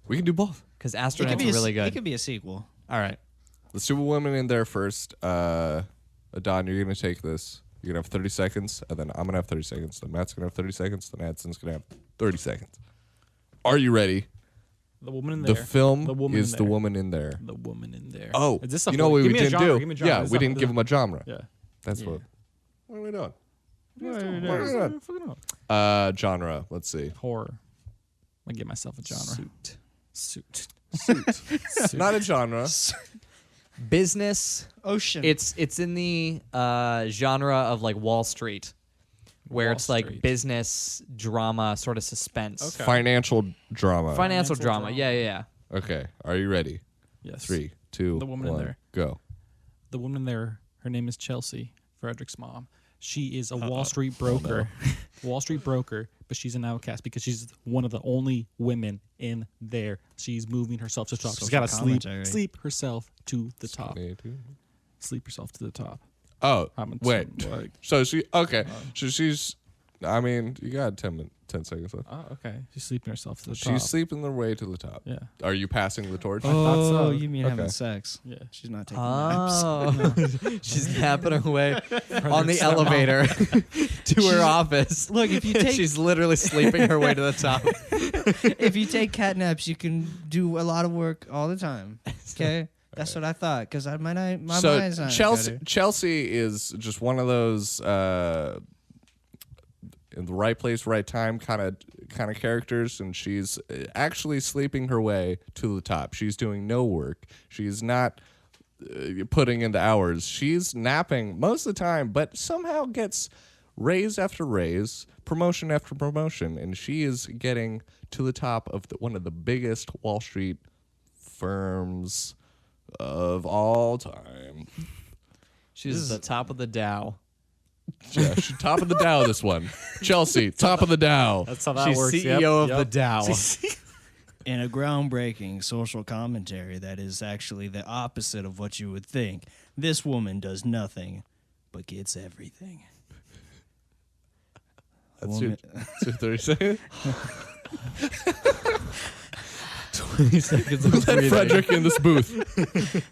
We can do both. Because It Astroknight's could be really It good. could be a sequel. All right. Let's do a woman in there first. Adon, you're going to take this. You're going to have 30 seconds, and then I'm going to have 30 seconds. Then Matt's going to have 30 seconds. Then Adson's going to have 30 seconds. Are you ready? The woman in there. The film The woman is in the there. woman in there. The woman in there. Oh, Is this a you know full- what give we me a didn't genre, do? give me a genre. Yeah, This we is a- didn't give him a genre. Yeah. That's Yeah. what are we doing? What are we doing? Fucking hell. Genre. Let's see. Horror. I get myself a genre. Suit. Not a genre. Business. Ocean. It's in the genre of like Wall Street, where Wall it's like Street. business drama, sort of suspense. Okay. Financial drama. Financial Financial drama. drama. Yeah. Okay. Are you ready? Yes. 3, 2, The woman in 1, there. go. The woman in there, her name is Chelsea, Frederick's mom. She is a Wall Street broker. Wall Street broker, but she's an outcast because she's one of the only women in there. She's moving herself to the top. She's Social got to commentary. sleep herself to the top. 22. Sleep herself to the top. Oh, I'm wait. like- So she, okay. So she's, I mean, you got 10 seconds left. Oh, okay. She's sleeping herself to the top. She's sleeping the way to the top. Yeah. Are you passing the torch? thought so. Oh, you mean having Okay. sex? Yeah. She's not taking naps. Oh, she's napping her way on the elevator to her office. Look, if you take She's literally sleeping her way to the top. if you take cat naps, you can do a lot of work all the time. Okay, that's what I thought. Because my So mind's not Chelsea, better. Chelsea is just one of those in the right place, right time kind of characters, and she's actually sleeping her way to the top. She's doing no work. She's not putting in the hours. She's napping most of the time, but somehow gets raise after raise, promotion after promotion, and she is getting to the top of one of the biggest Wall Street firms of all time. She's the top of the Dow. Yeah, she's top of the Dow. This one, Chelsea, top of the Dow. That's how that She's works. CEO of the Dow. In a groundbreaking social commentary that is actually the opposite of what you would think, this woman does nothing but gets everything. That's your 30 seconds. 20 seconds of Let breathing. Frederick in this booth.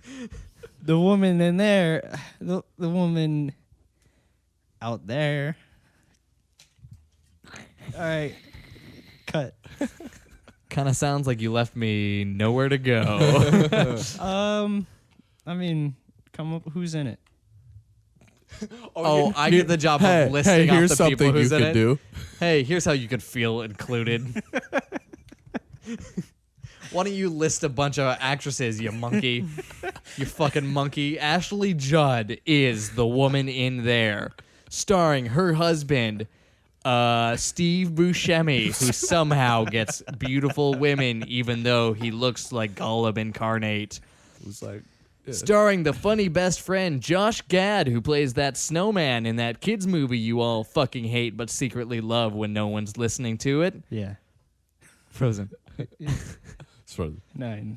The woman in there, the woman out there. All right, cut. Kind of sounds like you left me nowhere to go. I mean, come up. Who's in it? Oh, I get the job of listing hey, off here's the something people who's you in could it. do. Hey, here's how you could feel included. Why don't you list a bunch of actresses, you monkey? You fucking monkey. Ashley Judd is the woman in there, starring her husband, Steve Buscemi, who somehow gets beautiful women even though he looks like Gollum incarnate. It was like, Starring the funny best friend Josh Gad, who plays that snowman in that kids movie you all fucking hate but secretly love when no one's listening to it. Yeah, Frozen. sort of. 9.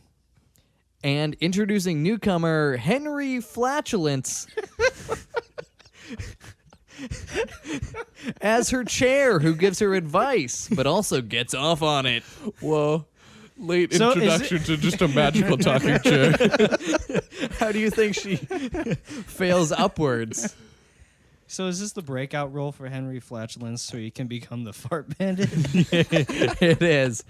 And introducing newcomer Henry Flatulence as her chair, who gives her advice but also gets off on it. Whoa. Late So is introduction to just a magical talking chair. How do you think she fails upwards? So is this the breakout role for Henry Flatulence so he can become the fart bandit? It is.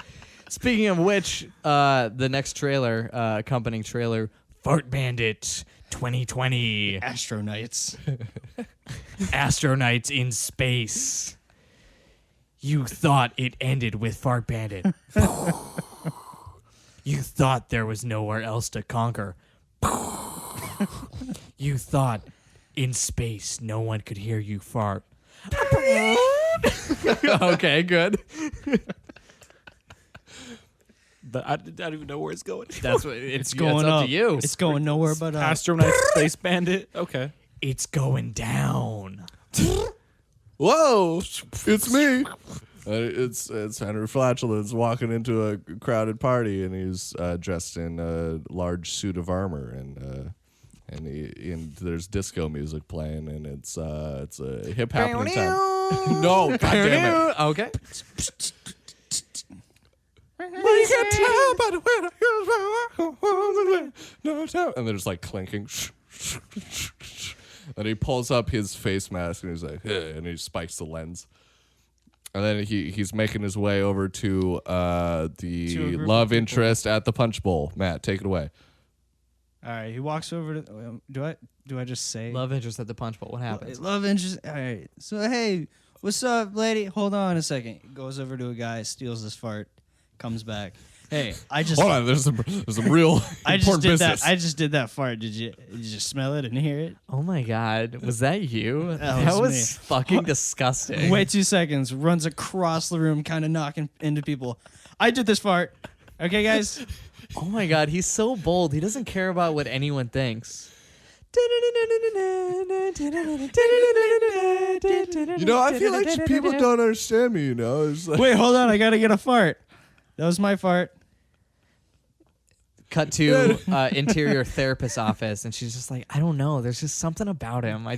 Speaking of which, the next trailer, accompanying trailer, Fart Bandit 2020. Astroknights. Astroknights in space. You thought it ended with Fart Bandit. You thought there was nowhere else to conquer. You thought in space no one could hear you fart. Okay, good. But I don't even know where it's going. That's what it's Going up up. to you. It's going nowhere but up. Astronaut Space Bandit. Okay. It's going down. Whoa, it's me. It's Henry Flatulence walking into a crowded party, and he's dressed in a large suit of armor, and there's disco music playing, and it's a hip happening time. No, goddamn it. Okay. We can tell by the way and there's like clinking. And he pulls up his face mask and he's like, "Hey," and he spikes the lens. And then he's making his way over to the love interest at the punch bowl. Matt, take it away. All right, he walks over to. Do I just say Love interest at the punch bowl. What happens? Love interest. All right. So hey, what's up, lady? Hold on a second. Goes over to a guy, steals his fart, comes back. Hey, I just Hold on, there's some real I just important did business. that. I just did that fart. Did you smell it and hear it? Oh my God. Was that you? That was me. fucking disgusting. Wait 2 seconds. Runs across the room, kind of knocking into people. I did this fart. Okay, guys. Oh my God. He's so bold. He doesn't care about what anyone thinks. You know, I feel like people don't understand me, you know. It's like, Wait, hold on. I gotta get a fart. That was my fart. Cut to interior therapist's office, and she's just like, I don't know. There's just something about him. I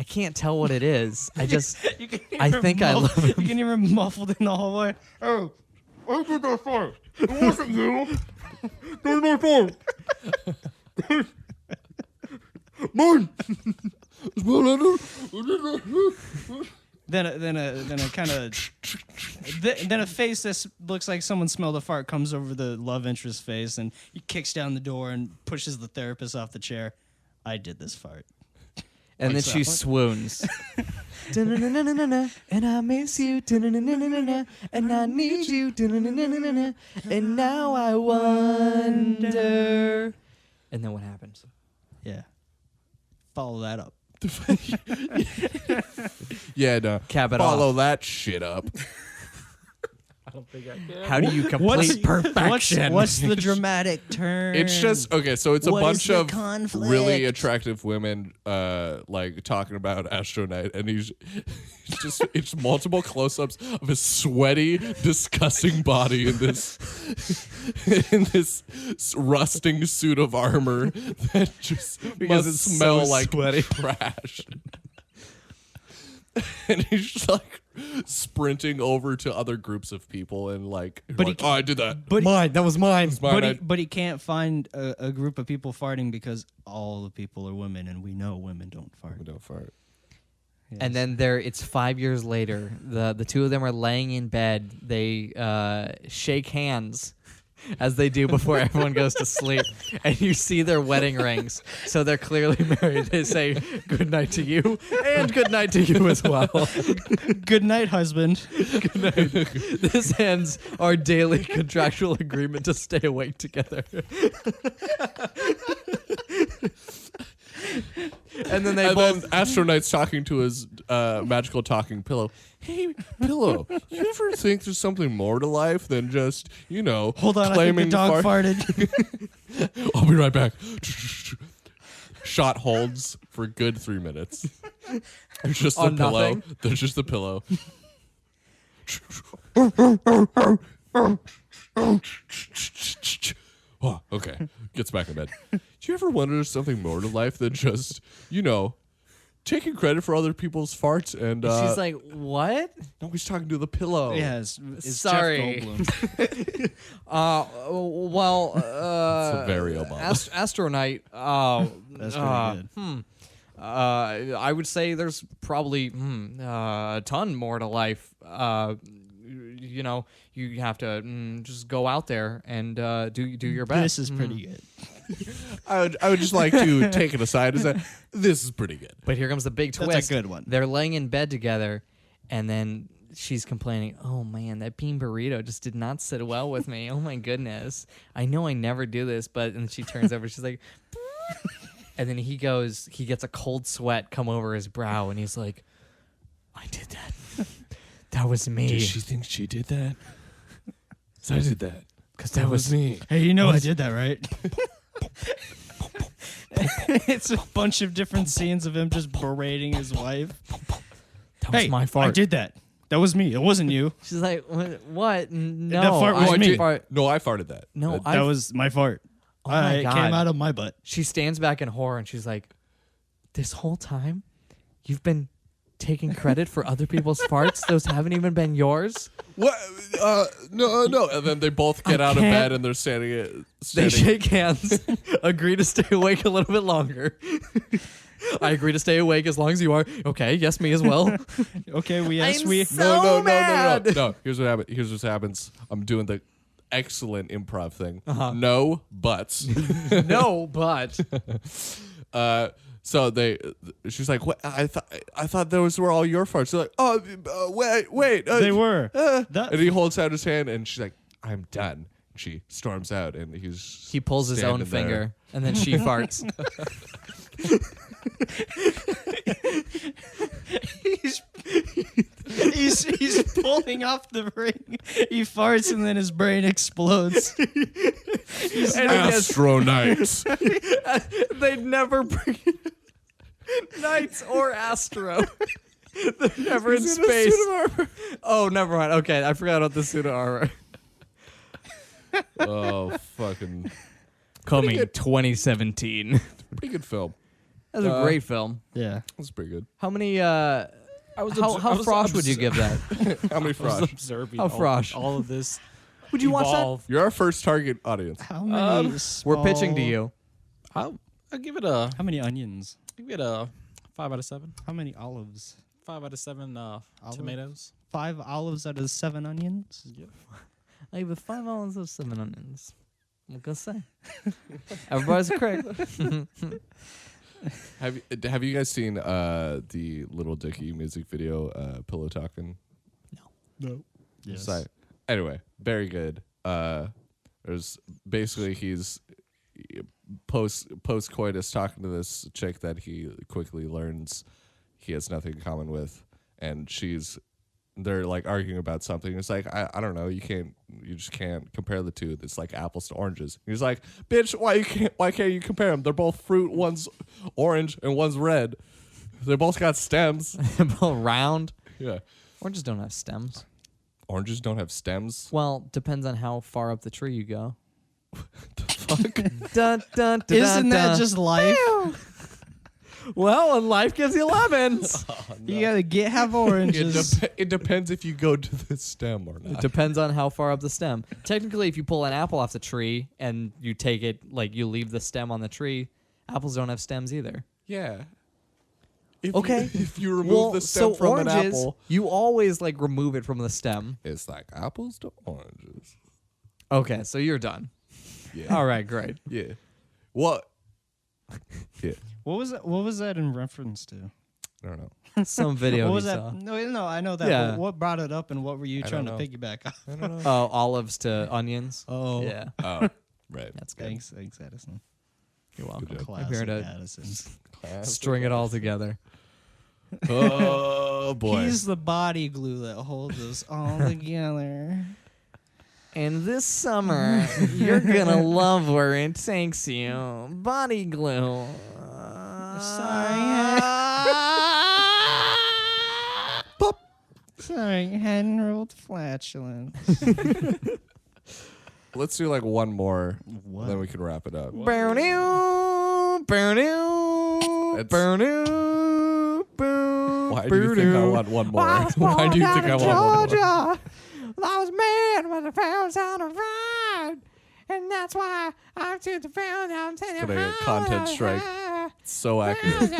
can't tell what it is. I think I love him. You can hear him muffled in the hallway. Oh, I did that fart. It wasn't you. It was my fart. Mine. Then a face that looks like someone smelled a fart comes over the love interest face, and he kicks down the door and pushes the therapist off the chair. I did this fart. And then she swoons. And I miss you. And I need you. And now I wonder. And then what happens? Yeah. Follow that up. Yeah, no. Cap it Follow off. that shit up. I don't think I can. How do you complete perfection? What's the dramatic turn? It's just okay. So it's a What is bunch the of conflict? really attractive women, like talking about Astroknight, and he's just it's multiple close-ups of his sweaty, disgusting body in this rusting suit of armor that just Because must it's smell so like sweaty. trash. And he's just like sprinting over to other groups of people and like, But he like, oh, I did that. But Mine. That was mine. It's mine. but he can't find a group of people farting because all the people are women, and we know women don't fart. I don't fart. And then it's 5 years later. The two of them are laying in bed. They shake hands as they do before everyone goes to sleep. And you see their wedding rings. So they're clearly married. They say good night to you and good night to you as well. Good night, husband. This ends our daily contractual agreement to stay awake together. And then And then Astroknight's talking to his magical talking pillow. Hey, pillow, you ever think there's something more to life than just, Hold on, I think the claiming dog fart? farted. I'll be right back. Shot holds for a good 3 minutes. There's just the On pillow. nothing? There's just the pillow. Oh, okay. Gets back in bed. Do you ever wonder there's something more to life than just, taking credit for other people's farts? And she's like, what? no, he's talking to the pillow. Yeah, it's Sorry. Jeff Goldblum. Well, It's a very Obama. Astronite. Oh, That's pretty good. I would say there's probably a ton more to life. You have to just go out there and do your best. This is pretty good. I would just like to take it aside and say, this is pretty good. But here comes the big twist. That's a good one. They're laying in bed together, and then she's complaining, oh man, that bean burrito just did not sit well with me. Oh my goodness. I know I never do this, but and she turns over, she's like, and then he gets a cold sweat come over his brow, and he's like, I did that. That was me. Did she think she did that? 'Cause I did that. Because that was me. Hey, you know I did that, right? It's a bunch of different scenes of him just berating his wife. That was Hey, my fart. I did that. That was me. It wasn't you. She's like, what? No. That fart was I me. didn't fart. No, I farted that. No, Uh, That was my fart. Oh my It God. came out of my butt. She stands back in horror and she's like, this whole time you've been taking credit for other people's farts? Those haven't even been yours? What? No. And then they both get out of can't- bed and they're standing. They shake hands, agree to stay awake a little bit longer. I agree to stay awake as long as you are. Okay, yes, me as well. Okay, we No. Here's what happens. I'm doing the excellent improv thing. No buts. No, but So she's like, what? I thought those were all your farts. They're like, oh, wait. they were. That- And he holds out his hand, and she's like, I'm done. She storms out, and he pulls his own standing there. finger and then she farts. He's pulling off the ring. He farts and then his brain explodes. Astroknights. They'd never bring Knights or Astro. They're never in space. Oh, never mind. Okay, I forgot about the suit of armor. Oh, fucking Coming 2017. pretty good film. That's a great film. Yeah. That's pretty good. How many? I was How frosh would you give that? How many frosh? observing How frosh? all of this. Would you watch that? evolve. You're our first target audience. How many? We're pitching to you. I'll give it a How many onions? 5 out of 7. How many olives? 5 out of 7 tomatoes. 5 olives out of 7 onions. I give it 5 olives of 7 onions. What can I say? Everybody's correct. Have you guys seen the Little Dicky music video, Pillow Talking? No. Yes. Site? Anyway, very good. There's basically he's post coitus talking to this chick that he quickly learns he has nothing in common with, and they're like arguing about something. It's like I don't know. You just can't compare the two. It's like apples to oranges. He's like, bitch, why can't you compare them? They're both fruit. One's orange and one's red. They both got stems. Round. Yeah. Oranges don't have stems. Oranges don't have stems. Well, depends on how far up the tree you go. Fuck. Dun, dun, dun, Isn't that dun. just life? Well, and life gives you lemons. You gotta have oranges. It depends if you go to the stem or It not. depends on how far up the stem. Technically, if you pull an apple off the tree and you take it, like you leave the stem on the tree, apples don't have stems either. Yeah. If Okay. if you remove the stem from oranges, an apple, you always like remove it from the stem. it's like apples to oranges. Okay, so you're done. Yeah. All right, great. Yeah. What? Yeah. What was that in reference to? I don't know. Some video What you was saw. that? No, I know that. Yeah. But what brought it up, and what were you I trying to don't know. piggyback off? I don't know. Oh, olives to onions. Oh, Yeah, Oh, right. that's good. Thanks, Addison. You're welcome. Good job. I'm here Classic to Addison. string it all together. Oh boy. He's the body glue that holds us all together. And this summer, you're gonna love where it takes you. Body glue. Sorry, hadn't rolled flatulence. Let's do like one more, What? then we can wrap it up. Bow-doo, bow-doo, That's- bow-doo, boo, Why do you think I want one more? Why do you think I want one more? I was mad when the found on a ride. And that's why I took the found out to the Gonna get content strike. So accurate.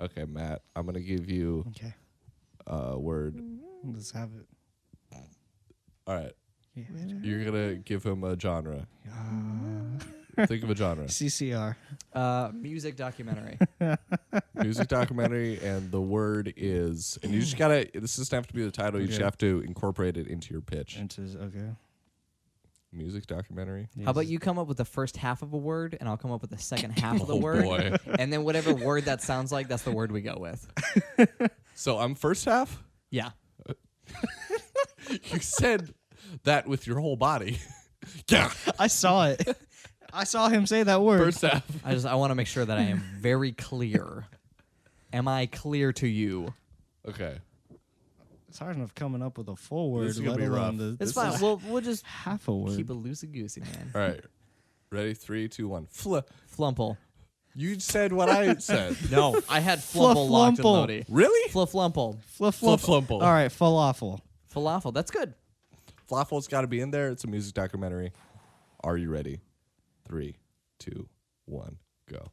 Okay, Matt, I'm gonna give you Okay, a word. let's have it. All right, Yeah. you're gonna give him a genre. Think of a genre. CCR. music documentary. Music documentary, and the word is, and you just gotta, this doesn't have to be the title, you just Okay. have to incorporate it into your pitch. Okay. Music documentary. How about you come up with the first half of a word, and I'll come up with the second half of the Oh, word, boy. and then whatever word that sounds like, that's the word we go with. So I'm first half? Yeah. You said that with your whole body. Yeah. I saw it. I saw him say that word. First half. I want to make sure that I am very clear. Am I clear to you? Okay. It's hard enough coming up with a full word, This is gonna let be alone rough. the It's This fine. is- We'll just half a word. keep it loosey goosey, man. All right. Ready? 3, 2, 1. Flumple. You said what I said. No, I had flumple locked and Flufflumple. loaded. Really? Flumple. Flufflumple. All right, falafel. Falafel. That's good. Flaffle's got to be in there. It's a music documentary. Are you ready? 3, 2, 1, go.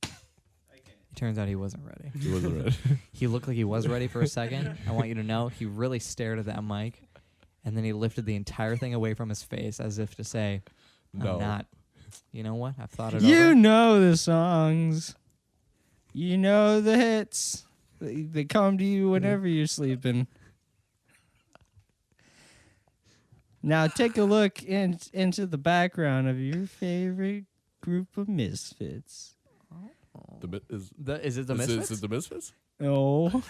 It turns out he wasn't ready. He wasn't ready. He looked like he was ready for a second. I want you to know he really stared at that mic, and then he lifted the entire thing away from his face as if to say, No. I'm not. You know what? I've thought it You over. know the songs. You know the hits. They come to you whenever you're sleeping. Now take a look into the background of your favorite group of misfits. Is Is it the this Misfits? is the Misfits? Oh,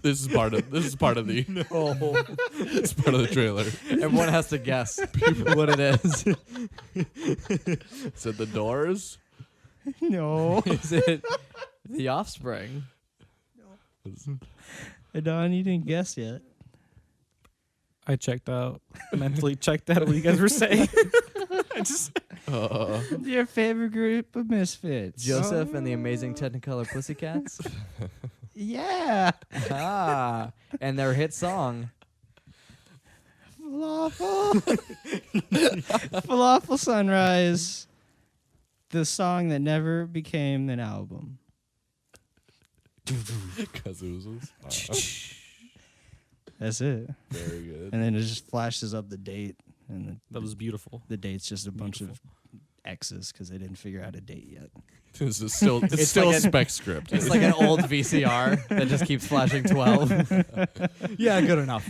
This is part of the No. it's part of the trailer. Everyone has to guess what it is. Is it the Doors? no. Is it The Offspring? Don, you didn't guess yet. I checked out, mentally checked out what you guys were saying. I just Your favorite group of misfits. Joseph and the Amazing Technicolor Pussycats? Yeah. Ah, and their hit song. Falafel. Falafel Sunrise. The song that never became an album. Kazoozles. That's it. Very good. And then it just flashes up the date. And that was beautiful. the date's just a bunch of X's because they didn't figure out a date yet. This is still it's It's still like a an- spec script. It's like an old VCR that just keeps flashing 12. Yeah, good enough.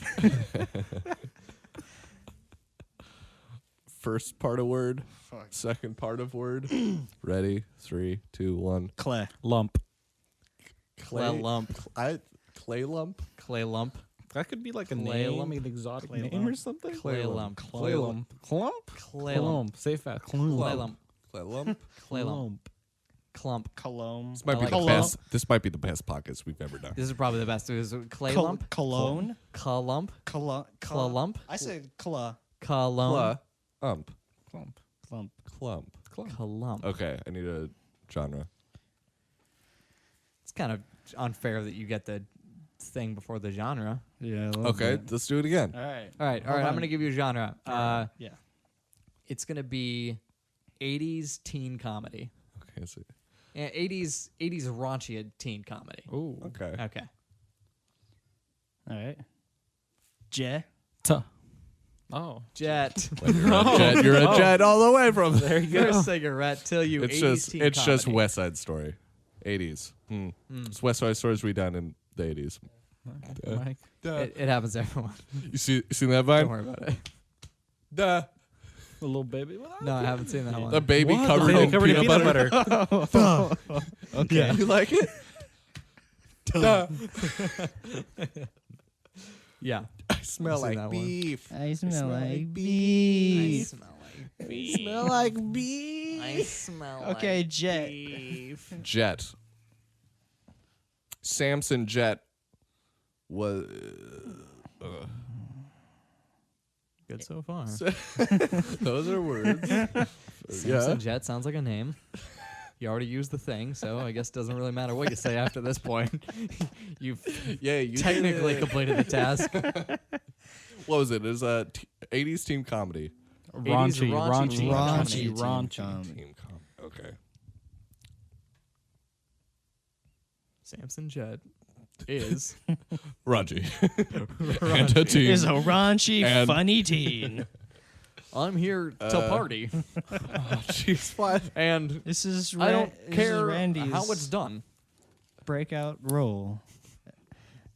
first part of word, second part of word. Ready? 3, 2, 1. Clay. Lump. Clay lump. Clay lump. Clay lump. That could be like a Clay name, lump. an exotic Clay name lump. or something. Clay lump. Clay lump. Clump? Clay lump. Say it fast. Clay Clump. lump. Clay lump. Clay lump. Clump. Cologne. This might I be like the it. best. This might be the best podcast we've ever done. This is probably the best. Is it clay lump? Cologne. Clump. Cologne. Clump. I said cla. Cologne. Clump. Clump. Clump. Clump. Clump. Okay, I need a genre. It's kind of unfair that you get the thing before the genre. Yeah. a little Okay, bit. let's do it again. All right. All right. Hold I'm on. going to give you a genre. Yeah. It's going to be 80s teen comedy. Okay, so, Yeah, 80s raunchy teen comedy. Ooh. okay. Okay. All right. J. Oh. Jet. You're a jet all the way from there. You're a cigarette till you It's 80s just teen it's just comedy. West Side Story, 80s. It's West Side Stories redone in the 80s. Mike. It happens to everyone. You see that Don't Vine? worry about it. Duh. The little baby. No, I haven't seen that one. The baby What? covered The in baby peanut butter. Okay. You like it? Duh. Yeah. I smell I've seen like that one. beef. I smell like I beef. smell like beef. Smell like beef. I smell Okay, like Jet. beef. Jet. Samson Jet was. Good so far. Those are words. Samson Jet sounds like a name. You already used the thing, so I guess it doesn't really matter what you say after this point. You've Yeah, you technically did it. completed the task. What was it? It was a 80s team comedy. Raunchy. 80s Raunchy. teen Raunchy. Raunchy. Team okay. Samson Jet is Raji. And a team. Is a raunchy, And- funny teen. I'm here to party, Jeez, what? and This is I don't this is care Randy's how it's done. breakout role.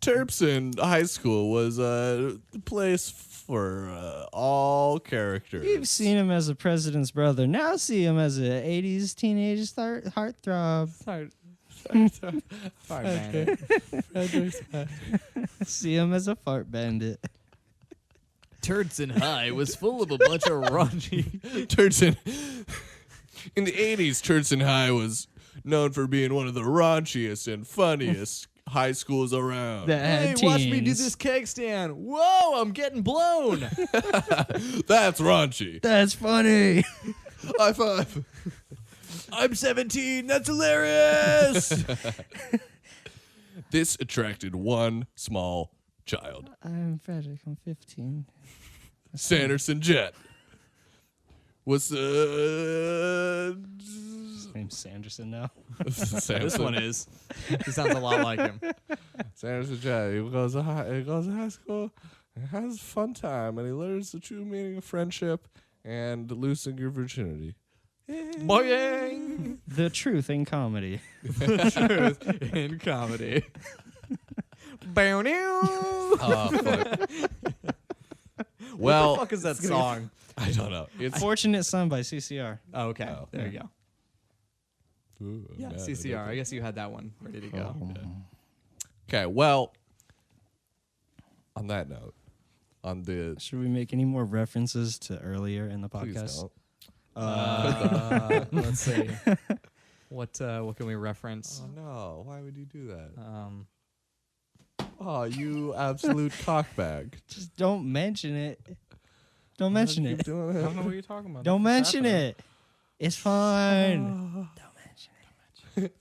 Terpson High School was a place for all characters. You've seen him as a president's brother. Now see him as a 80s teenage heartthrob. Fart bandit. See him as a fart bandit. Turdson High was full of a bunch of raunchy. Turdson. In the 80s, Turdson High was known for being one of the raunchiest and funniest high schools around. That Hey, had watch me do teens. this keg stand. Whoa, I'm getting blown. That's raunchy. That's funny. High five. I'm 17. That's hilarious. This attracted one small child. I'm Frederick. I'm 15. Sanderson Jet was His name's Sanderson now. This one is. He sounds a lot like him. Sanderson Jet. He goes to high school, and has a fun time, and he learns the true meaning of friendship and losing your virginity. Boing. The truth in comedy. Truth in comedy. Bow now. Oh fuck. What Well, the fuck is that song? I don't know. It's Fortunate Son by CCR. Oh, okay. There you go. Ooh, Yeah, man, CCR. I guess you had that one ready to go. Okay, well, on that note, on the Should we make any more references to earlier in the please podcast? don't. Let's see. What can we reference? Oh no! Why would you do that? Um, Oh, you absolute cockbag! Just don't mention it. Don't mention Keep it. doing I it. don't know what you're talking about. Don't Nothing's mention happening. it. It's fine.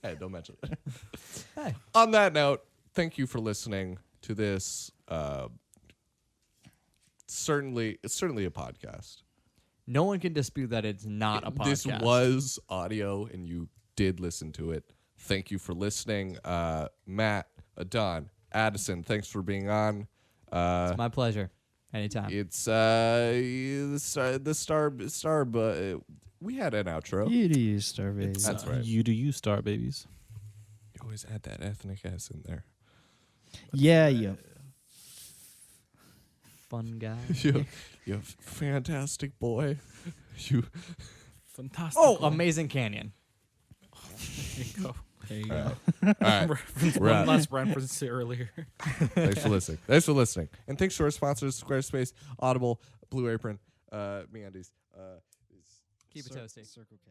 Hey, don't mention it. Hey. On that note, thank you for listening to this. It's certainly a podcast. no one can dispute that it's not a podcast. This was audio, and you did listen to it. Thank you for listening, Matt, Don, Addison. Thanks for being on. It's my pleasure. Anytime. It's the star, but we had an outro. You do you, Starbaby. That's right. You do you, Star Babies. You always add that ethnic S in there. Yeah, you fun guy. You fantastic boy. You. Fantastic. Oh, Amazing Canyon. There you go. There you go. All right. Reference We're one out. last reference to earlier. Thanks for listening. Thanks for listening. And thanks to our sponsors, Squarespace, Audible, Blue Apron, MeUndies. Keep it toasty. Circle K.